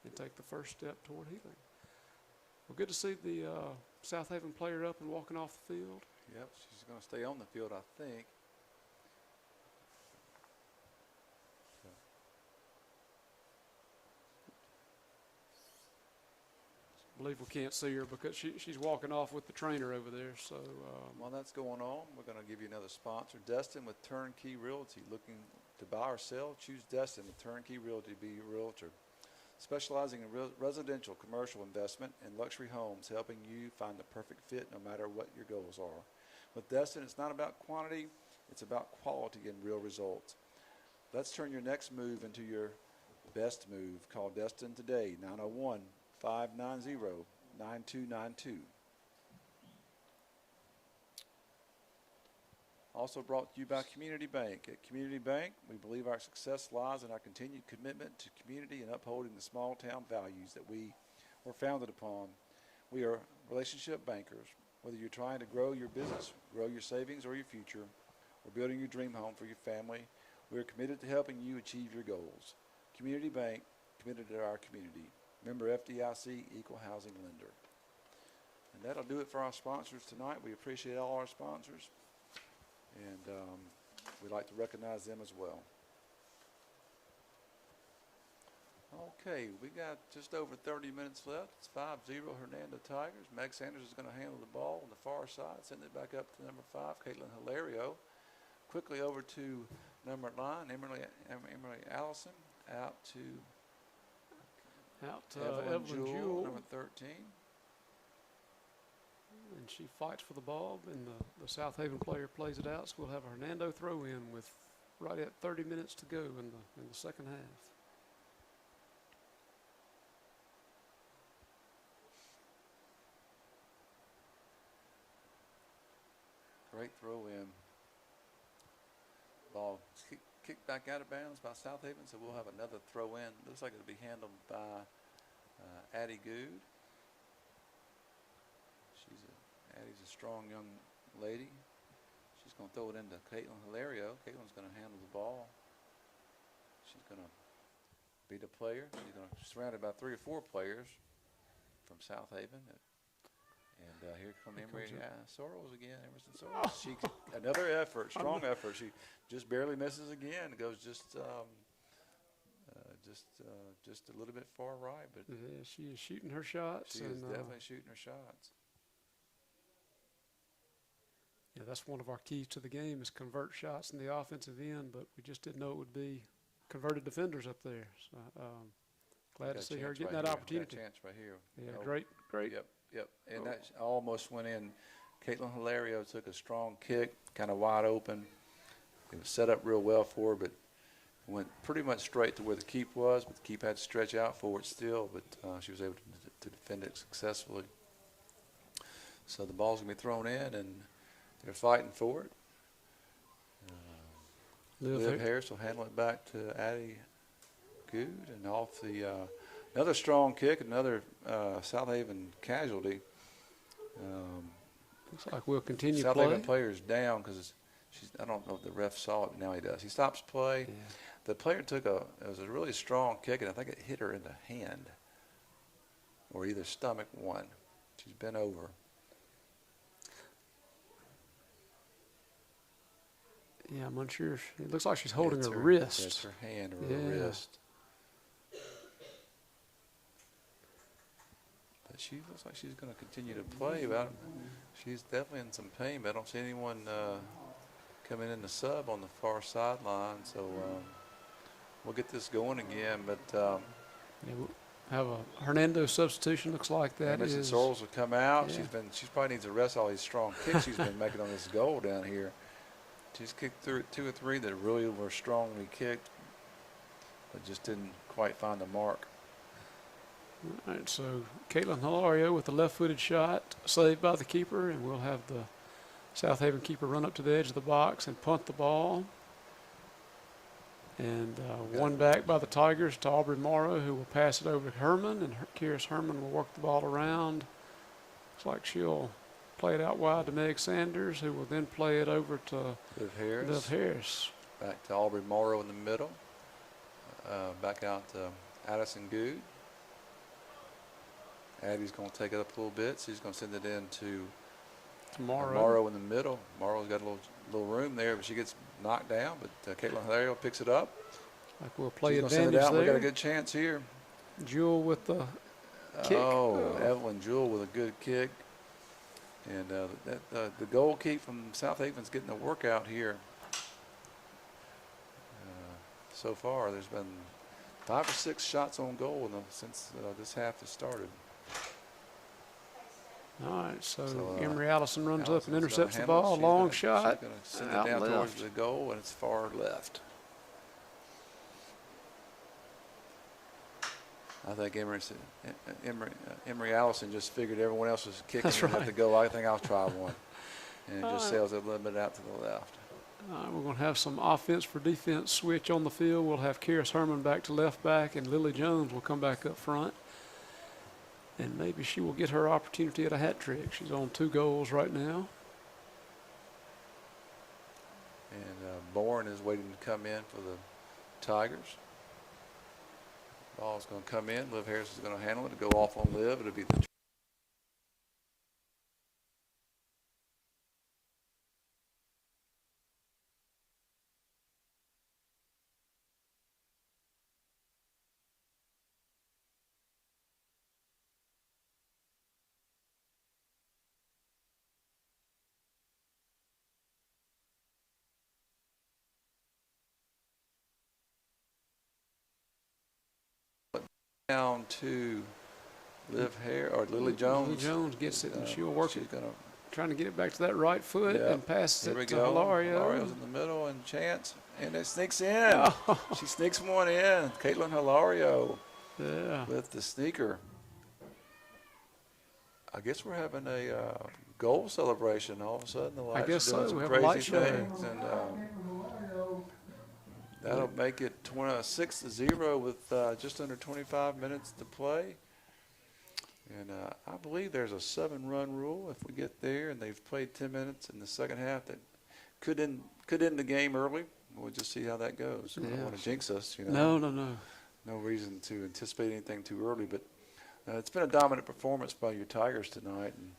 and take the first step toward healing. Well, good to see the Southaven player up and walking off the field. Yep, she's going to stay on the field, I think. I believe we can't see her because she's walking off with the trainer over there. So while that's going on, we're going to give you another sponsor, Destin with Turnkey Realty. Looking to buy or sell? Choose Destin with Turnkey Realty to be your realtor. Specializing in residential, commercial investment, and luxury homes, helping you find the perfect fit no matter what your goals are. With Destin, it's not about quantity, it's about quality and real results. Let's turn your next move into your best move. Call Destin today, 901-590-9292. Also brought to you by Community Bank. At Community Bank, we believe our success lies in our continued commitment to community and upholding the small town values that we were founded upon. We are relationship bankers. Whether you're trying to grow your business, grow your savings or your future, or building your dream home for your family, we are committed to helping you achieve your goals. Community Bank, committed to our community. Member FDIC, Equal Housing Lender. And that'll do it for our sponsors tonight. We appreciate all our sponsors. And we'd like to recognize them as well. Okay, we got just over 30 minutes left. It's 5-0 Hernando Tigers. Meg Sanders is going to handle the ball on the far side, send it back up to number 5, Caitlin Hilario. Quickly over to number 9, Emily Allison, out to Evelyn Jewell, number 13. And she fights for the ball, and the Southaven player plays it out. So we'll have a Hernando throw in with right at 30 minutes to go in the second half. Great throw in. Ball kicked back out of bounds by Southaven, so we'll have another throw in. Looks like it'll be handled by Addie Good. Addie's a strong young lady. She's going to throw it into Caitlin Hilario. Caitlin's going to handle the ball. She's going to be the player. She's surrounded by 3 or 4 players from Southaven. And here comes Emery Sorrells again. Emerson Sorrells. She another effort, strong effort. She just barely misses again. It goes just a little bit far right, but yeah, she is shooting her shots. She is definitely shooting her shots. Yeah, that's one of our keys to the game is convert shots in the offensive end, but we just didn't know it would be converted defenders up there. So glad to see her getting that opportunity. Chance right here. Yeah, great. Yep. And that almost went in. Caitlin Hilario took a strong kick, kind of wide open. It was set up real well for her, but went pretty much straight to where the keep was, but the keep had to stretch out for it still, but she was able to defend it successfully. So the ball's going to be thrown in, and they're fighting for it. Liv Harris will handle it back to Addie Good, and off the another strong kick, another Southaven casualty. Looks like we'll continue Southaven player's down because I don't know if the ref saw it, but now he does. He stops play. Yeah. The player it was a really strong kick, and I think it hit her in the hand or either stomach one. She's bent over. Yeah, I'm unsure. It looks like she's holding her wrist. It's her hand or her wrist. But she looks like she's going to continue to play. But she's definitely in some pain, but I don't see anyone coming in the sub on the far sideline. So we'll get this going again. But yeah, we'll have a Hernando substitution. Looks like that Emerson is. Sorrells will come out. Yeah. She probably needs to rest all these strong kicks she's been making on this goal down here. She's kicked through 2 or 3 that really were strongly kicked, but just didn't quite find the mark. All right, so Caitlin Hilario with the left-footed shot saved by the keeper, and we'll have the Southaven keeper run up to the edge of the box and punt the ball. And one back by the Tigers to Aubrey Morrow, who will pass it over to Herman, and Kyrus Herman will work the ball around. Looks like she'll play it out wide to Meg Sanders, who will then play it over to Liv Harris. Back to Aubrey Morrow in the middle. Back out to Addison Good. Addie's going to take it up a little bit. She's going to send it in to Morrow in the middle. Morrow's got a little room there, but she gets knocked down. But Caitlin Hilario picks it up. Like we'll play advantage send it out. There. We got a good chance here. Jewel with the kick. Evelyn Jewel with a good kick. And the goal keep from Southaven's getting a workout here. So far, there's been 5 or 6 shots on goal since this half has started. All right, so Emery Allison runs up and intercepts the ball. Long shot. She's going to send it down towards the goal, and it's far left. I think Emery Allison just figured everyone else was kicking and had to go. I think I'll try one. And it just sails it a little bit out to the left. We're going to have some offense for defense switch on the field. We'll have Kyrus Herman back to left back, and Lily Jones will come back up front. And maybe she will get her opportunity at a hat trick. She's on 2 goals right now. And Bourne is waiting to come in for the Tigers. Ball's going to come in. Liv Harris is going to handle it. It'll go off on Liv. It'll be the down to Liv Harris or Lily Jones. Lily Jones gets it, and she'll work it. Trying to get it back to that right foot and passes it to Hilario. Hilario's in the middle, and Chance, and it sneaks in. She sneaks one in. Caitlin Hilario with the sneaker. I guess we're having a goal celebration. All of a sudden, the lights guess are doing so. some We have a light crazy show. things, and that'll make it 6-0 with just under 25 minutes to play. And I believe there's a 7-run rule if we get there, and they've played 10 minutes in the second half. That could end the game early. We'll just see how that goes. I don't want to jinx us, you know. No. No reason to anticipate anything too early, but it's been a dominant performance by your Tigers tonight, and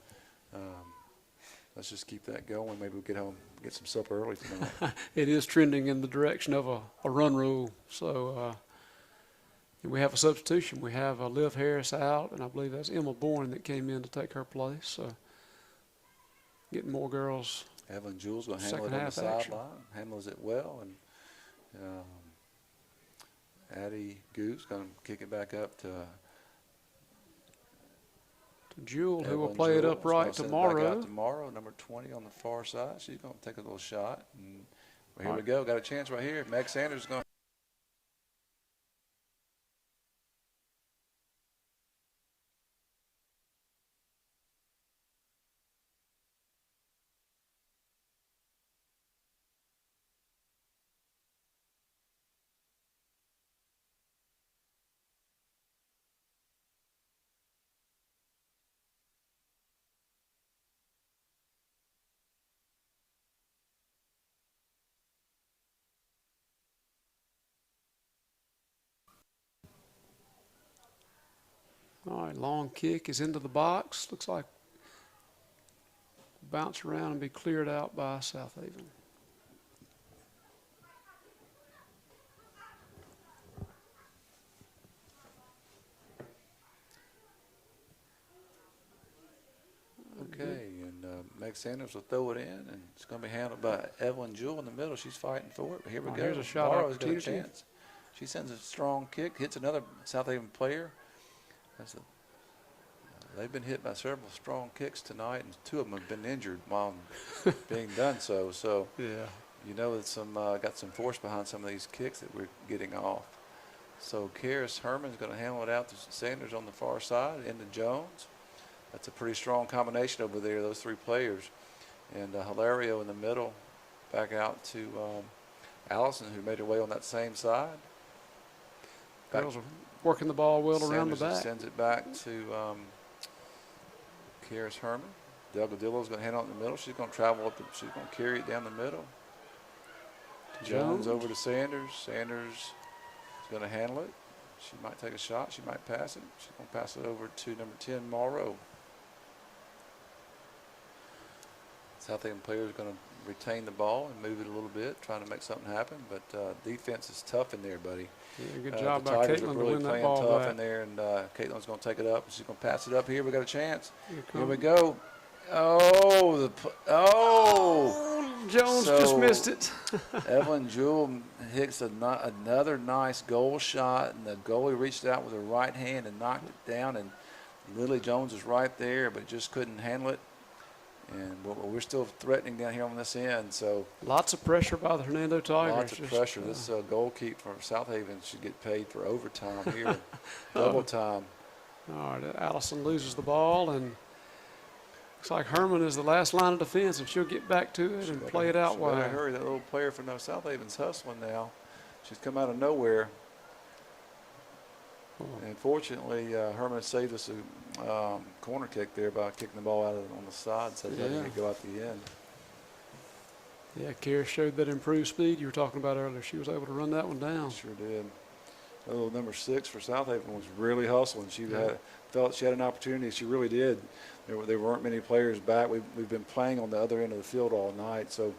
let's just keep that going. Maybe we'll get home, get some supper early tonight. It is trending in the direction of a run rule. So we have a substitution. We have Liv Harris out, and I believe that's Emma Bourne that came in to take her place. So getting more girls. Evelyn Jewell's going to handle it on the sideline. Handles it well, and Addie Goose going to kick it back up to Jewell, who will Evelyn play it Jewell. upright She's gonna send it back tomorrow. out tomorrow, number 20 on the far side. She's going to take a little shot. And here we go. Got a chance right here. Meg Sanders is going to. All right, long kick is into the box. Looks like bounce around and be cleared out by Southaven. Okay, and Meg Sanders will throw it in, and it's going to be handled by Evelyn Jewell in the middle. She's fighting for it. But here we go. Here's a shot Morrow's got a opportunity. chance. She sends a strong kick, hits another Southaven player. They've been hit by several strong kicks tonight, and 2 of them have been injured while being done so. So Yeah. you know that got some force behind some of these kicks that we're getting off. So Karis Herman's going to handle it out to Sanders on the far side, into Jones. That's a pretty strong combination over there, those 3 players. And Hilario in the middle, back out to Allison, who made her way on that same side. Girls are working the ball well around the Sanders back. sends it back to Karis Herman. Delgadillo's going to handle it in the middle. She's going to travel up. She's going to carry it down the middle. Jones over to Sanders. Sanders is going to handle it. She might take a shot. She might pass it. She's going to pass it over to number 10, Morrow. Southaven players are going to retain the ball and move it a little bit, trying to make something happen. But defense is tough in there, buddy. Yeah, good job the by Tigers Caitlin are to really win that playing ball tough back. in there, and Caitlin's going to take it up. She's going to pass it up here. We got a chance. Here we comes. go. Oh, Jones just missed it. Evelyn Jewell hits another nice goal shot, and the goalie reached out with her right hand and knocked it down, and Lily Jones is right there, but just couldn't handle it. And we're still threatening down here on this end, so Lots of pressure by the Hernando Tigers. lots of Just, pressure. This goalkeeper for Southaven should get paid for overtime here, double time. All right, Allison loses the ball, and looks like Herman is the last line of defense, and she'll get back to it and play it out She better wide. hurry. That little player from Southaven's hustling now. She's come out of nowhere. And fortunately, Herman saved us a corner kick there by kicking the ball out on the side, so letting it go out the end. Yeah, Karis showed that improved speed you were talking about earlier. She was able to run that one down. Sure did. Little number 6 for Southaven was really hustling. She felt she had an opportunity. She really did. There weren't many players back. We've been playing on the other end of the field all night, so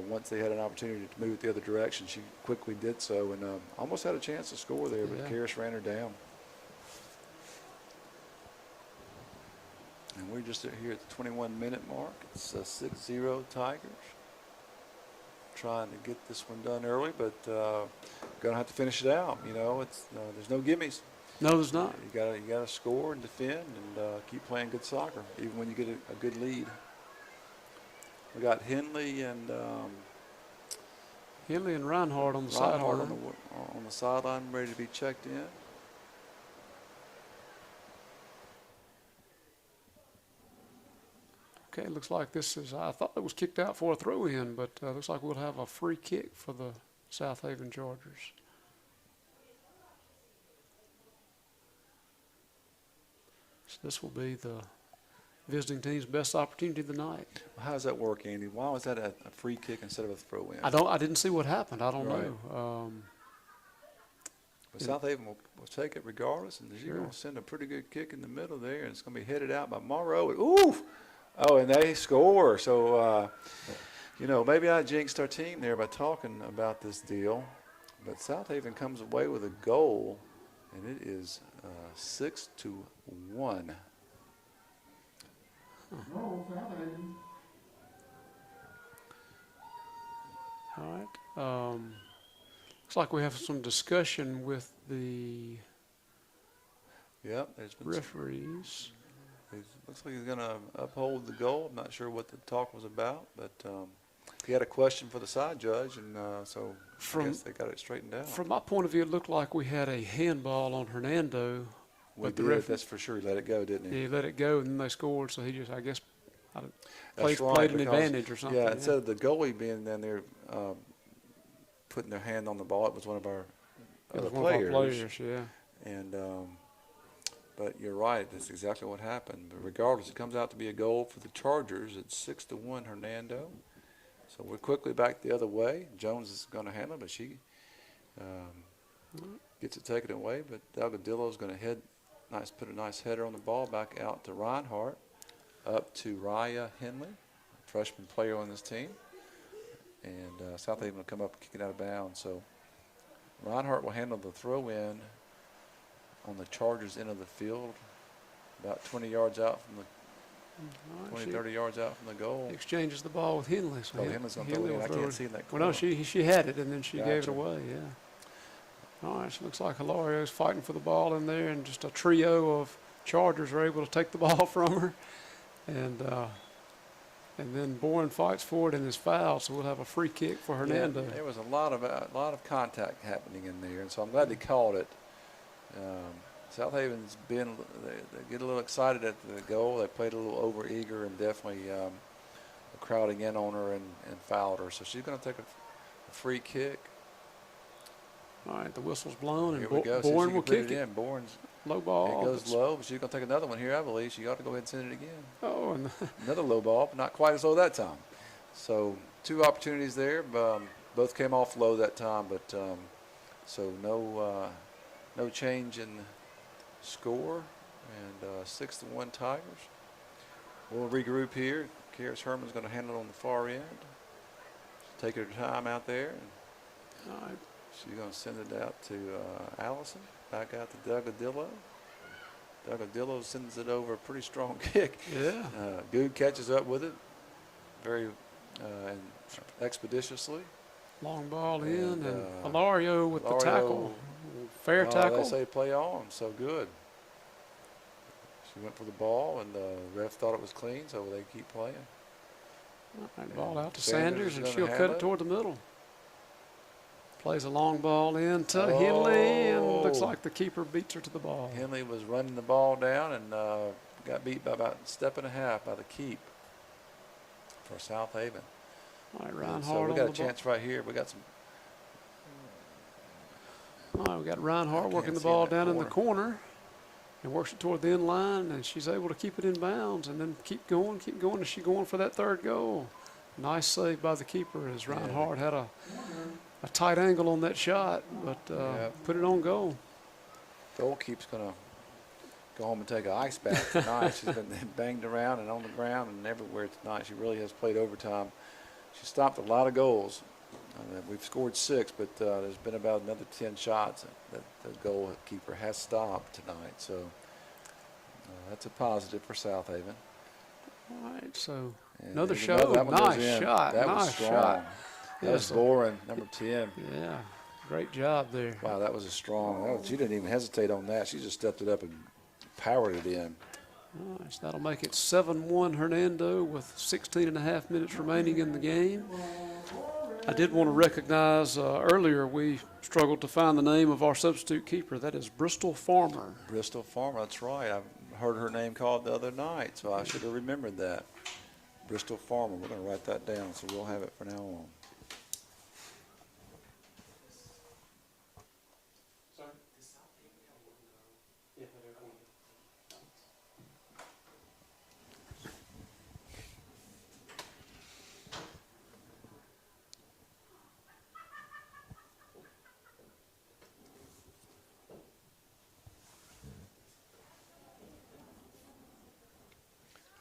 once they had an opportunity to move the other direction, she quickly did so, and almost had a chance to score there, but Karis ran her down. And we're just here at the 21-minute mark. It's 6-0 Tigers. Trying to get this one done early, but gonna have to finish it out. You know, there's no gimmies. No, there's not. You gotta score and defend and keep playing good soccer, even when you get a good lead. We got Henley and Reinhardt on the sideline. on the sideline, ready to be checked in. Okay, it looks like this is, I thought it was kicked out for a throw-in, but looks like we'll have a free kick for the Southaven Chargers. So this will be the visiting team's best opportunity of the night. How does that work, Andy? Why was that a free kick instead of a throw-in? I didn't see what happened. I don't Right. know. But Southaven will take it regardless, and you're Sure. going to send a pretty good kick in the middle there, and it's going to be headed out by Morrow. Ooh! Oh, and they score. So, maybe I jinxed our team there by talking about this deal. But Southaven comes away with a goal, and it is 6-1. Goal, Southaven. All right. Looks like we have some discussion with the Yep, there's been referees. looks like he's going to uphold the goal. I'm not sure what the talk was about, but he had a question for the side judge, and so I guess they got it straightened out. From my point of view, it looked like we had a handball on Hernando. We but the did, that's for sure. He let it go, didn't he? Yeah, he let it go, and then they scored, so he just, I guess, That's right, played an because, advantage or something. Yeah, instead of the goalie being down there putting their hand on the ball, it was one of our It other was one of our players. players, yeah. And but you're right, that's exactly what happened. But regardless, it comes out to be a goal for the Chargers. It's 6-1 Hernando. So we're quickly back the other way. Jones is going to handle it, but she gets it taken away. But Delgadillo is going to put a nice header on the ball back out to Reinhardt, up to Raya Henley, freshman player on this team. And Southaven will come up and kick it out of bounds. So Reinhardt will handle the throw-in on the Chargers end of the field, about 20 yards out from the 30 yards out from the goal. Exchanges the ball with Henley. So Henley's going to throw it in. I can't see that. Well, no, she had it, and then she gave it Gotcha. away, yeah. All right, so it looks like Hilario's fighting for the ball in there, and just a trio of Chargers are able to take the ball from her. And then Bourne fights for it and is fouled, so we'll have a free kick for Hernando. Yeah, there was a lot of contact happening in there, and so I'm glad they called it. Southaven's they get a little excited at the goal. They played a little over-eager and definitely crowding in on her and fouled her. So she's going to take a free kick. All right, the whistle's blown, Here and we go. Bourne will kick it. In. Bourne's Low ball. It goes low, but she's going to take another one here, I believe. She ought to go ahead and send it again. Oh, and another low ball, but not quite as low that time. So 2 opportunities there. Both came off low that time, but so no change in score, and 6-1 Tigers. We'll regroup here. Karis Herman's going to handle it on the far end. Take her time out there. And all right. she's going to send it out to Allison. Back out to Delgadillo. Delgadillo sends it over a pretty strong kick. Yeah. Good catches up with it very and expeditiously. Long ball in, and Hilario with the tackle. Fair tackle. They say play on, so good. She went for the ball, and the ref thought it was clean, so they keep playing. All right, ball out to Sanders, and gonna she'll cut handle it toward the middle. Plays a long ball in to Henley, and looks like the keeper beats her to the ball. Henley was running the ball down and got beat by about a step and a half by the keep for Southaven. All right, Reinhardt. So we got a chance right here. We got some. All right, we got Reinhardt working the ball down in the corner and works it toward the end line, and she's able to keep it in bounds and then keep going. Is she going for that third goal? Nice save by the keeper as Reinhardt had a tight angle on that shot, but put it on goal. Goalkeeper's going to go home and take an ice bath tonight. She's been banged around and on the ground and everywhere tonight. She really has played overtime. She stopped a lot of goals. We've scored 6, but there's been about another 10 shots that the goalkeeper has stopped tonight. So that's a positive for Southaven. All right, so And another that shot. one goes Nice in. shot. That nice was strong. shot. That was Boren, number 10. Yeah, great job there. Wow, that was a strong. She didn't even hesitate on that. She just stepped it up and powered it in. All right, so that'll make it 7-1 Hernando with 16 and a half minutes remaining in the game. I did want to recognize earlier we struggled to find the name of our substitute keeper. That is Bristol Farmer. Bristol Farmer, that's right. I heard her name called the other night, so I should have remembered that. Bristol Farmer. We're going to write that down, so we'll have it from now on. Sorry? Yeah, they're going to.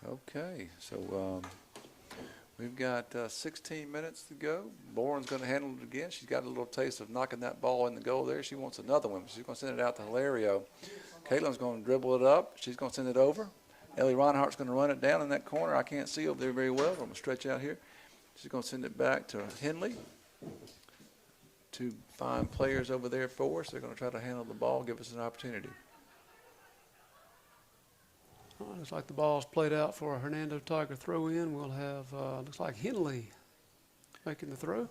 Okay, so we've got 16 minutes to go. Lauren's going to handle it again. She's got a little taste of knocking that ball in the goal there. She wants another one. She's going to send it out to Hilario. Caitlin's going to dribble it up. She's going to send it over. Ellie Reinhardt's going to run it down in that corner. I can't see over there very well. I'm going to stretch out here. She's going to send it back to Henley. Two fine players over there for us. They're going to try to handle the ball, give us an opportunity. Looks like the ball's played out for a Hernando Tiger throw in. We'll have, looks like Henley making the throw.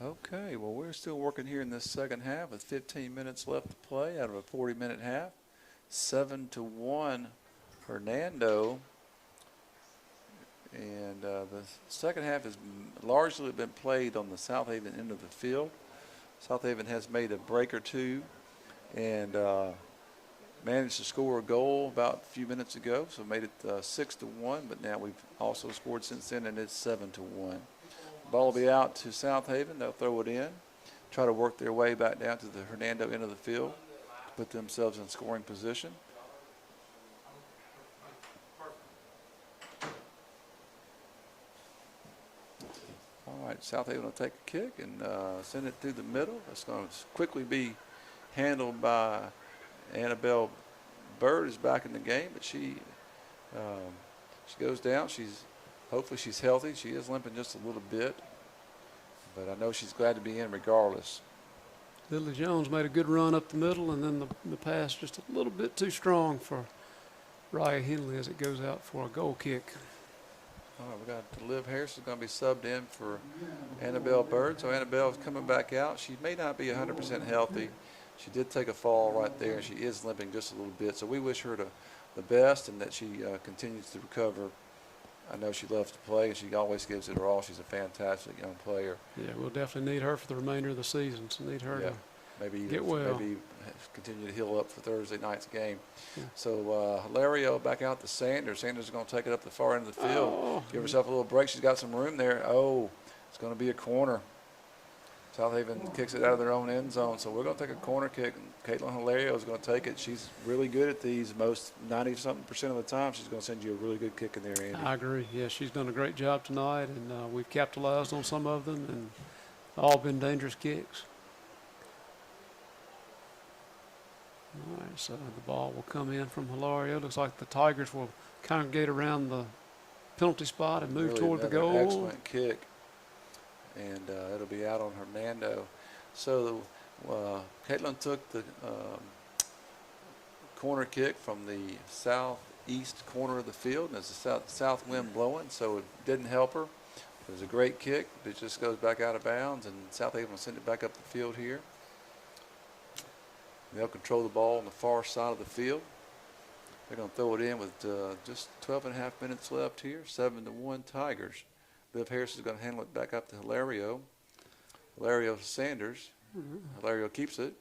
Okay, well, we're still working here in this second half with 15 minutes left to play out of a 40-minute half. 7-1 Hernando. And the second half has largely been played on the Southaven end of the field. Southaven has made a break or two and managed to score a goal about a few minutes ago, so made it 6-1, but now we've also scored since then, and it's 7-1. Ball will be out to Southaven. They'll throw it in, try to work their way back down to the Hernando end of the field, put themselves in scoring position. All right, Southaven will take a kick and send it through the middle. It's going to quickly be handled by Annabelle Bird, is back in the game, but she goes down. Hopefully she's healthy. She is limping just a little bit, but I know she's glad to be in regardless. Lily Jones made a good run up the middle, and then the pass just a little bit too strong for Raya Henley as it goes out for a goal kick. All right, we got Liv Harris is going to be subbed in for Annabelle Bird. So Annabelle's coming back out. She may not be 100% healthy. She did take a fall right there, and she is limping just a little bit. So we wish her the best and that she continues to recover. I know she loves to play, and she always gives it her all. She's a fantastic young player. Yeah, we'll definitely need her for the remainder of the season. So need her to get well. Maybe continue to heal up for Thursday night's game. Yeah. So Hilario back out to Sanders. Sanders is going to take it up the far end of the field. Give herself a little break. She's got some room there. Oh, it's going to be a corner. Southaven kicks it out of their own end zone. So we're going to take a corner kick. Caitlin Hilario is going to take it. She's really good at these. Most 90-something% of the time, she's going to send you a really good kick in there, Andy. I agree. Yeah, she's done a great job tonight, and we've capitalized on some of them, and all been dangerous kicks. All right, so the ball will come in from Hilario. Looks like the Tigers will congregate around the penalty spot and move toward the goal. Excellent kick. And it'll be out on Hernando. So Caitlin took the corner kick from the southeast corner of the field, and there's a south wind blowing, so it didn't help her. It was a great kick, but it just goes back out of bounds, and Southaven will send it back up the field here. They'll control the ball on the far side of the field. They're going to throw it in with just 12.5 minutes left here. 7-1 Tigers. Liv Harris is going to handle it back up to Hilario. Hilario to Sanders. Hilario keeps it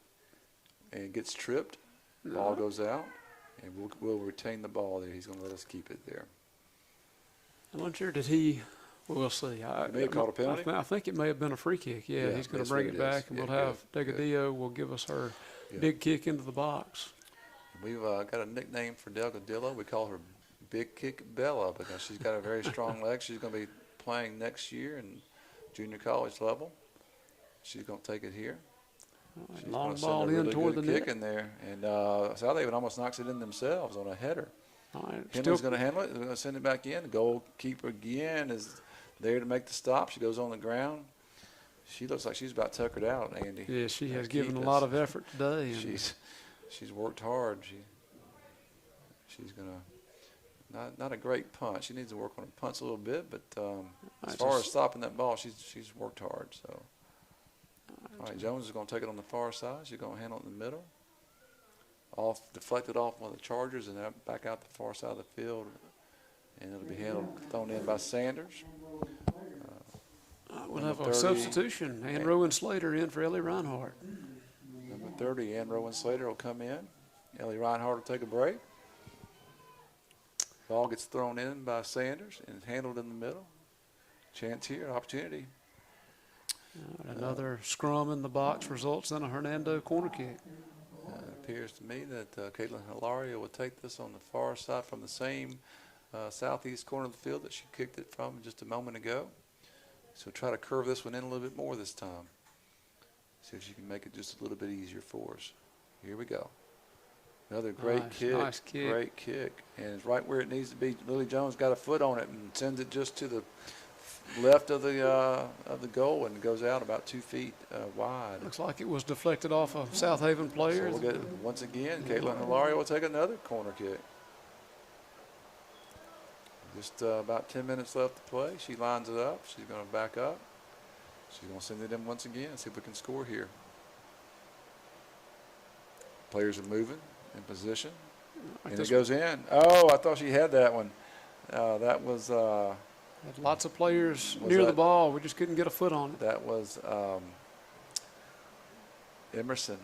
and gets tripped. Ball goes out, and we'll retain the ball there. He's going to let us keep it there. I'm not sure. Did he? Well, we'll see. He may have called a penalty. I think it may have been a free kick. Yeah, he's going to bring it back, and we'll have Delgadillo will give us her big kick into the box. We've got a nickname for Delgadillo. We call her Big Kick Bella because she's got a very strong leg. She's going to be playing next year in junior college level. She's going to take it here. She's long ball in toward the net. Kick in there, and Southaven almost knocks it in themselves on a header. All right, Henley's going to handle it. They're going to send it back in. The goalkeeper again is there to make the stop. She goes on the ground. She looks like she's about tuckered out, Andy. Yeah, she has Keith given a lot of effort today. And she's worked hard. She's gonna not a great punt. She needs to work on her punts a little bit, but as far as stopping that ball, she's worked hard. So, all right, Jones is going to take it on the far side. She's going to handle it in the middle. Deflected off one of the Chargers and back out the far side of the field, and it'll be thrown in by Sanders. We'll have a substitution. Ann Rowan Slater in for Ellie Reinhardt. Number 30, Ann Rowan Slater will come in. Ellie Reinhardt will take a break. Ball gets thrown in by Sanders and handled in the middle. Chance here, opportunity. Another scrum in the box results in a Hernando corner kick. It appears to me that Caitlin Hilario will take this on the far side from the same southeast corner of the field that she kicked it from just a moment ago. So try to curve this one in a little bit more this time. See if she can make it just a little bit easier for us. Here we go. Another great kick. Nice kick. Great kick. And it's right where it needs to be. Lily Jones got a foot on it and sends it just to the left of the goal and goes out about 2 feet wide. Looks like it was deflected off a Southaven player. So we'll get, once again, Caitlin Hilario will take another corner kick. Just about 10 minutes left to play. She lines it up. She's going to back up. She's going to send it in once again, see if we can score here. Players are moving in position. And it goes in. Oh, I thought she had that one. That was... had lots of players near the ball. We just couldn't get a foot on it. That was Emerson.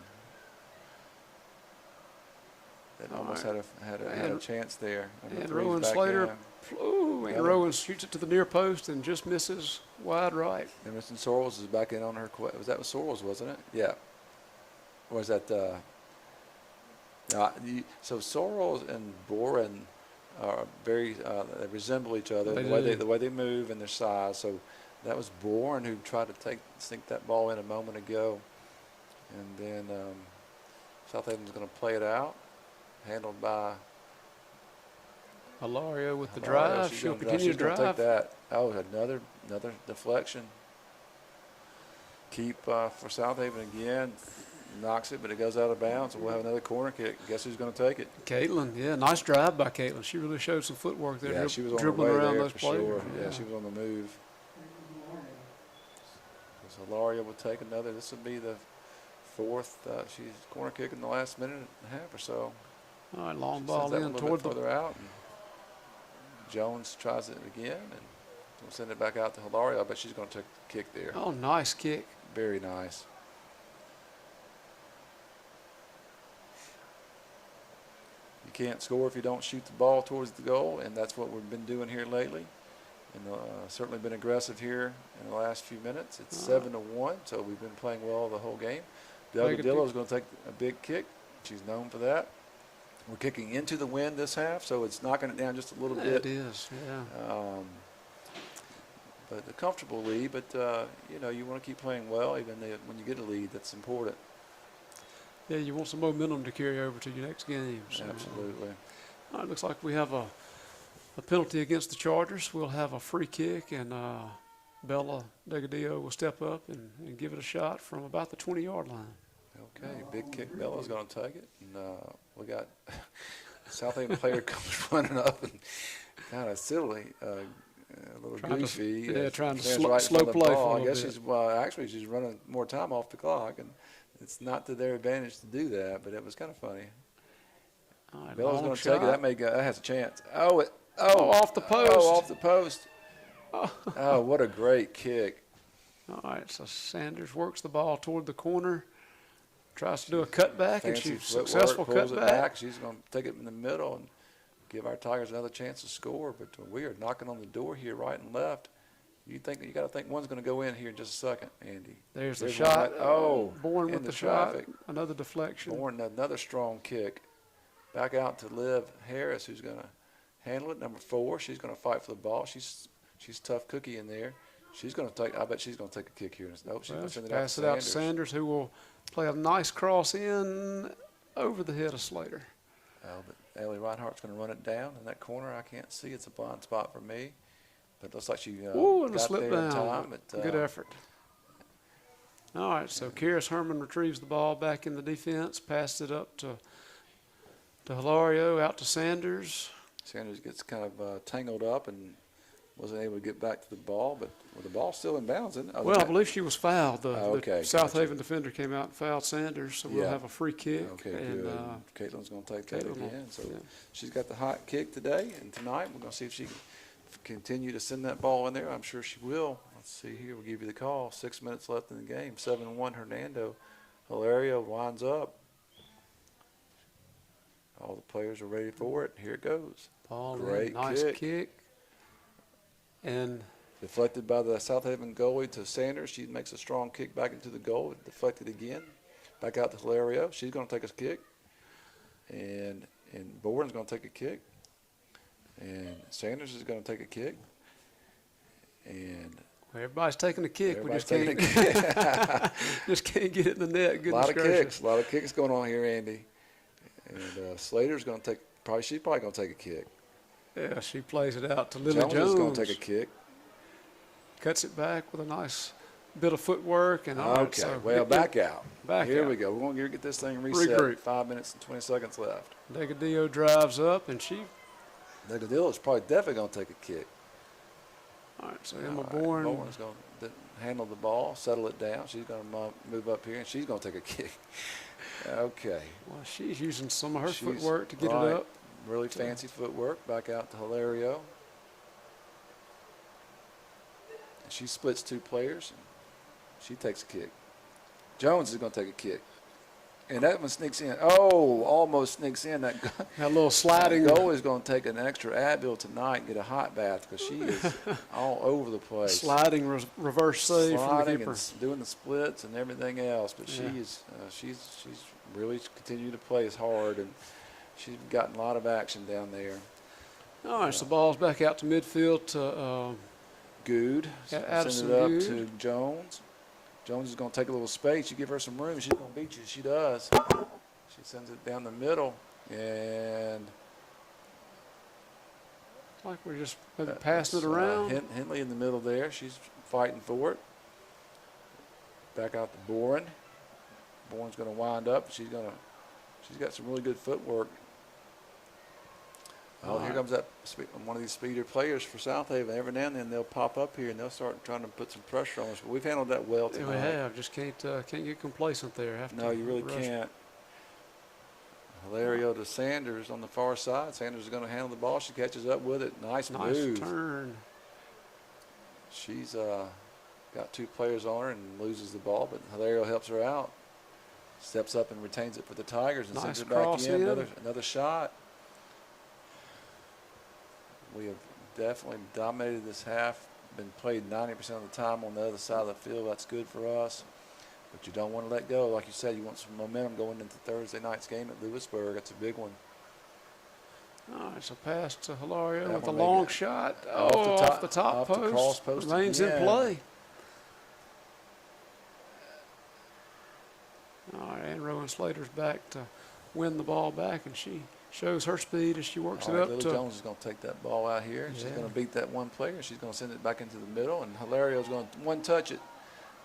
That almost had a chance there. And Rowan Slater, and Rowan shoots it to the near post and just misses wide right. Emerson Sorrells is back in on her. Was that Sorrells, wasn't it? Yeah. Or was that? So Sorrells and Boren are very they resemble each other. The way they move and their size. So that was Boren who tried to sink that ball in a moment ago, and then Southaven's going to play it out. Handled by Hilario with the drive. She'll continue to drive. Take that. Oh, another deflection. Keep for Southaven again. Knocks it, but it goes out of bounds. So we'll have another corner kick. Guess who's going to take it? Caitlin. Yeah, nice drive by Caitlin. She really showed some footwork there. Yeah, she was on dribbling the way around there those for players. sure. Yeah, she was on the move. So Hilario will take another. This will be the fourth. She's corner kick in the last minute and a half or so. All right, long ball in toward the further out. And Jones tries it again, and we'll send it back out to Hilario. I bet she's going to take the kick there. Oh, nice kick. Very nice. You can't score if you don't shoot the ball towards the goal, and that's what we've been doing here lately. And certainly been aggressive here in the last few minutes. It's 7-1, so we've been playing well the whole game. Delgadillo is going to take a big kick. She's known for that. We're kicking into the wind this half, so it's knocking it down just a little bit. It is, yeah. But a comfortable lead, but, you want to keep playing well, even when you get a lead. That's important. Yeah, you want some momentum to carry over to your next game. So. Absolutely. All right, looks like we have a penalty against the Chargers. We'll have a free kick, and Bella Delgadillo will step up and give it a shot from about the 20-yard line. Okay, big kick. Bella's going to take it. And we got Southaven player comes running up and kind of silly, a little goofy. Trying to slow play for I guess she's running more time off the clock, and it's not to their advantage to do that, but it was kind of funny. Right, Bella's going to take it. That has a chance. Oh, off the post. Oh, off the post. Oh, what a great kick. All right, so Sanders works the ball toward the corner, tries to do a cutback, and she's successful cutback. She's going to take it in the middle and give our Tigers another chance to score, but we are knocking on the door here right and left. You got to think one's going to go in here in just a second, Andy. There's the shot. Bourne with the traffic. shot. Another deflection. Bourne, another strong kick. Back out to Liv Harris, who's going to handle it. Number 4, she's going to fight for the ball. She's tough cookie in there. She's going to take. I bet she's going to take a kick here. Nope, she's going to send it pass it out to Sanders, who will play a nice cross in over the head of Slater. But Ellie Reinhardt's going to run it down in that corner. I can't see. It's a blind spot for me. But it looks like she and got a slip there down. in time. But, good effort. All right, so Karis Herman retrieves the ball back in the defense, passes it up to Hilario, out to Sanders. Sanders gets kind of tangled up and wasn't able to get back to the ball, but the ball's still in bounds, isn't it? Well, I believe she was fouled. Okay, The Southaven defender came out and fouled Sanders, so we'll Yeah. have a free kick. Okay, and, good. Caitlin's going to take that Caitlin will- again. So yeah. she's got the hot kick today, and tonight we're going to see if she can continue to send that ball in there. I'm sure she will. Let's see here. We'll give you the call. 6 minutes left in the game. 7-1 Hernando. Hilario winds up. All the players are ready for it. Here it goes. Ball in, Great nice kick. kick. And Deflected by the Southaven goalie to Sanders. She makes a strong kick back into the goal. Deflected again. Back out to Hilario. She's going to take a kick. And Bourne's going to take a kick. And Sanders is going to take a kick. And everybody's taking a kick. We everybody's just taking can't, a kick. just can't get it in the net. A lot of Goodness kicks. A lot of kicks going on here, Andy. And Slater's going to take – she's probably going to take a kick. Yeah, she plays it out to Lily Jones. Jones is going to take a kick. Cuts it back with a nice bit of footwork. And Okay, well, back out. Here we go. We're going to get this thing reset. Regroup. 5 minutes and 20 seconds left. Degadillo drives up, and she – Degadillo's probably definitely going to take a kick. all right, so Emma Bourne. Bourne's going to handle the ball, settle it down. She's going to move up here, and she's going to take a kick. Okay. Well, she's using some of her She's footwork to get right. it up. Really fancy footwork. Back out to Hilario. And she splits two players. And she takes a kick. Jones is going to take a kick. And that one sneaks in. Oh, almost sneaks in. That little sliding. Goal is going to take an extra Advil tonight and get a hot bath because she is all over the place. Sliding reverse save from the Sliding keeper. and doing the splits and everything else. But Yeah. she's really continued to play as hard, and she's gotten a lot of action down there. All right, so the ball's back out to midfield to Good. Addison Send it up Good. to Jones. Jones is going to take a little space. You give her some room, she's going to beat you. She does. She sends it down the middle, and like we're just maybe passing it around. Henley in the middle there. She's fighting for it. Back out to Bourne. Bourne's going to wind up. She's got some really good footwork. Oh, here comes one of these speeder players for Southaven. Every now and then they'll pop up here and they'll start trying to put some pressure on us. But we've handled that well Yeah, tonight. we have. Just can't get complacent there. Have No, to you really rush. can't. Hilario to Sanders on the far side. Sanders is going to handle the ball. She catches up with it. Nice move. turn. She's got two players on her and loses the ball, but Hilario helps her out. Steps up and retains it for the Tigers and sends Nice it back cross in. in. Another shot. We have definitely dominated this half. Been played 90% of the time on the other side of the field. That's good for us. But you don't want to let go. Like you said, you want some momentum going into Thursday night's game at Lewisburg. That's a big one. All right, so pass to Hilario That with a one long maybe shot. off The top off post. the cross post Remains in again. play. All right, and Rowan Slater's back to win the ball back, and she shows her speed as she works All it right, up Lily to. Jones is going to take that ball out here. She's Yeah. going to beat that one player. She's going to send it back into the middle, and Hilario's going to one-touch it.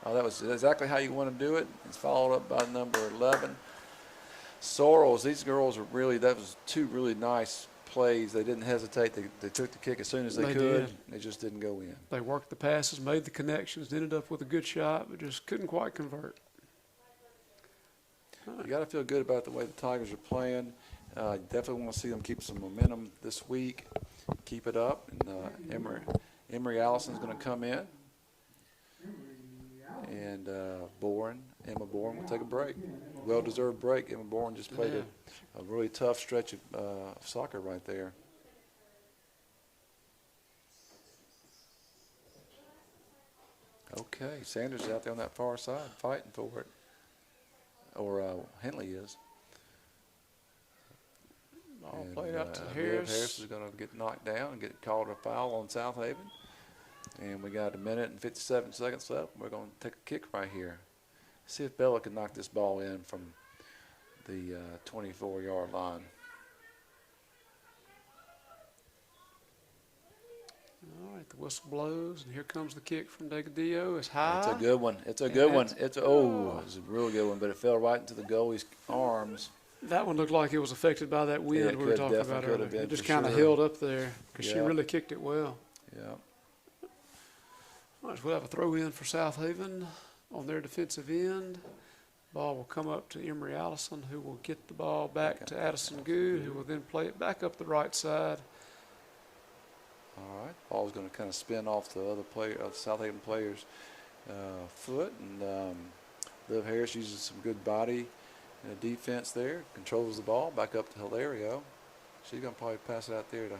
Oh, that was exactly how you want to do it. It's followed up by number 11. Sorrels, these girls are really, that was two really nice plays. They didn't hesitate. They took the kick as soon as they could. did. They just didn't go in. They worked the passes, made the connections, ended up with a good shot, but just couldn't quite convert. You got to feel good about the way the Tigers are playing. Definitely want to see them keep some momentum this week. Keep it up. And Emery Allison's going to come in. And Emma Bourne will take a break. Well-deserved break. Emma Bourne just played a really tough stretch of soccer right there. Okay, Sanders is out there on that far side fighting for it. Or Henley is. Ball And, played out to Liv Harris. Harris is going to get knocked down and get called a foul on Southaven. And we got 1 minute and 57 seconds left. We're going to take a kick right here. See if Bella can knock this ball in from the 24-yard line. All right, the whistle blows, and here comes the kick from Delgadillo. It's high. It's a good one. It's a good one. It's a real good one, but it fell right into the goalie's arms. That one looked like it was affected by that wind It we were could- talking definitely about could have earlier. been It just for kind of sure. held up there because she Yeah. really kicked it well. Yeah. All right, so we'll have a throw in for Southaven on their defensive end. Ball will come up to Emery Allison, who will get the ball back to Addison Good, who will then play it back up the right side. All right. Ball's going to kind of spin off the other player, Southaven player's foot, and Liv Harris uses some good body defense there. Controls the ball back up to Hilario. She's going to probably pass it out there to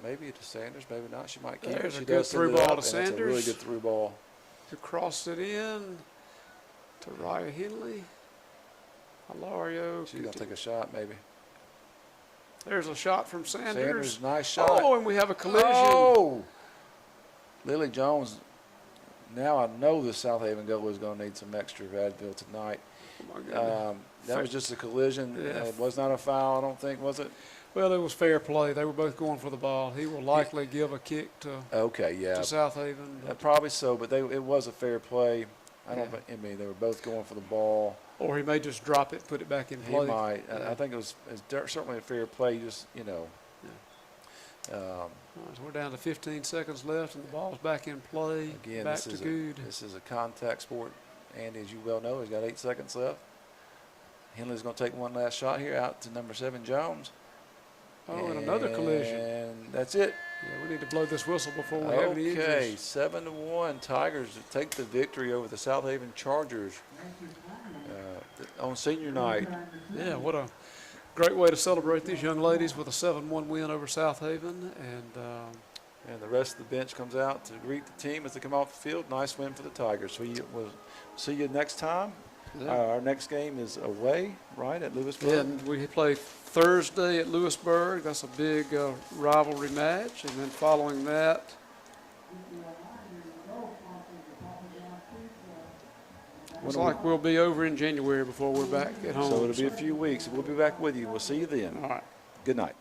maybe to Sanders, maybe not. She might keep it. There's She a good does send through it ball up, to and it's a really Sanders. good through ball. To cross it in to Raya Henley. Hilario. She's going to take a shot, maybe. There's a shot from Sanders. Sanders, nice shot. Oh, and we have a collision. Oh! Lily Jones. Now I know the Southaven goalie is going to need some extra Advil tonight. Oh my goodness. That was just a collision. Yeah. It was not a foul, I don't think, was it? Well, it was fair play. They were both going for the ball. He will likely give a kick to Okay, yeah. Southaven. Probably so, but it was a fair play. I mean, they were both going for the ball. Or he may just drop it, put it back in He play. might. Yeah. I think it was certainly a fair play. Just, you know. All right, so we're down to 15 seconds left, and the ball's back in play. Again, back to Good. this is a contact sport. Andy, as you well know, he's got 8 seconds left. Henley's going to take one last shot here out to number 7, Jones. Oh, and another collision. And that's it. Yeah, we need to blow this whistle before we have any Okay, injuries. 7-1. Tigers take the victory over the Southaven Chargers on senior night. Yeah, what a great way to celebrate these young ladies with a 7-1 win over Southaven. And the rest of the bench comes out to greet the team as they come off the field. Nice win for the Tigers. So we'll see you next time. Yeah. Our next game is away, right, at Lewisburg? Yeah, and we play Thursday at Lewisburg. That's a big rivalry match. And then following that, looks like we'll be over in January before we're back at home. So it'll be a few weeks. We'll be back with you. We'll see you then. All right. Good night.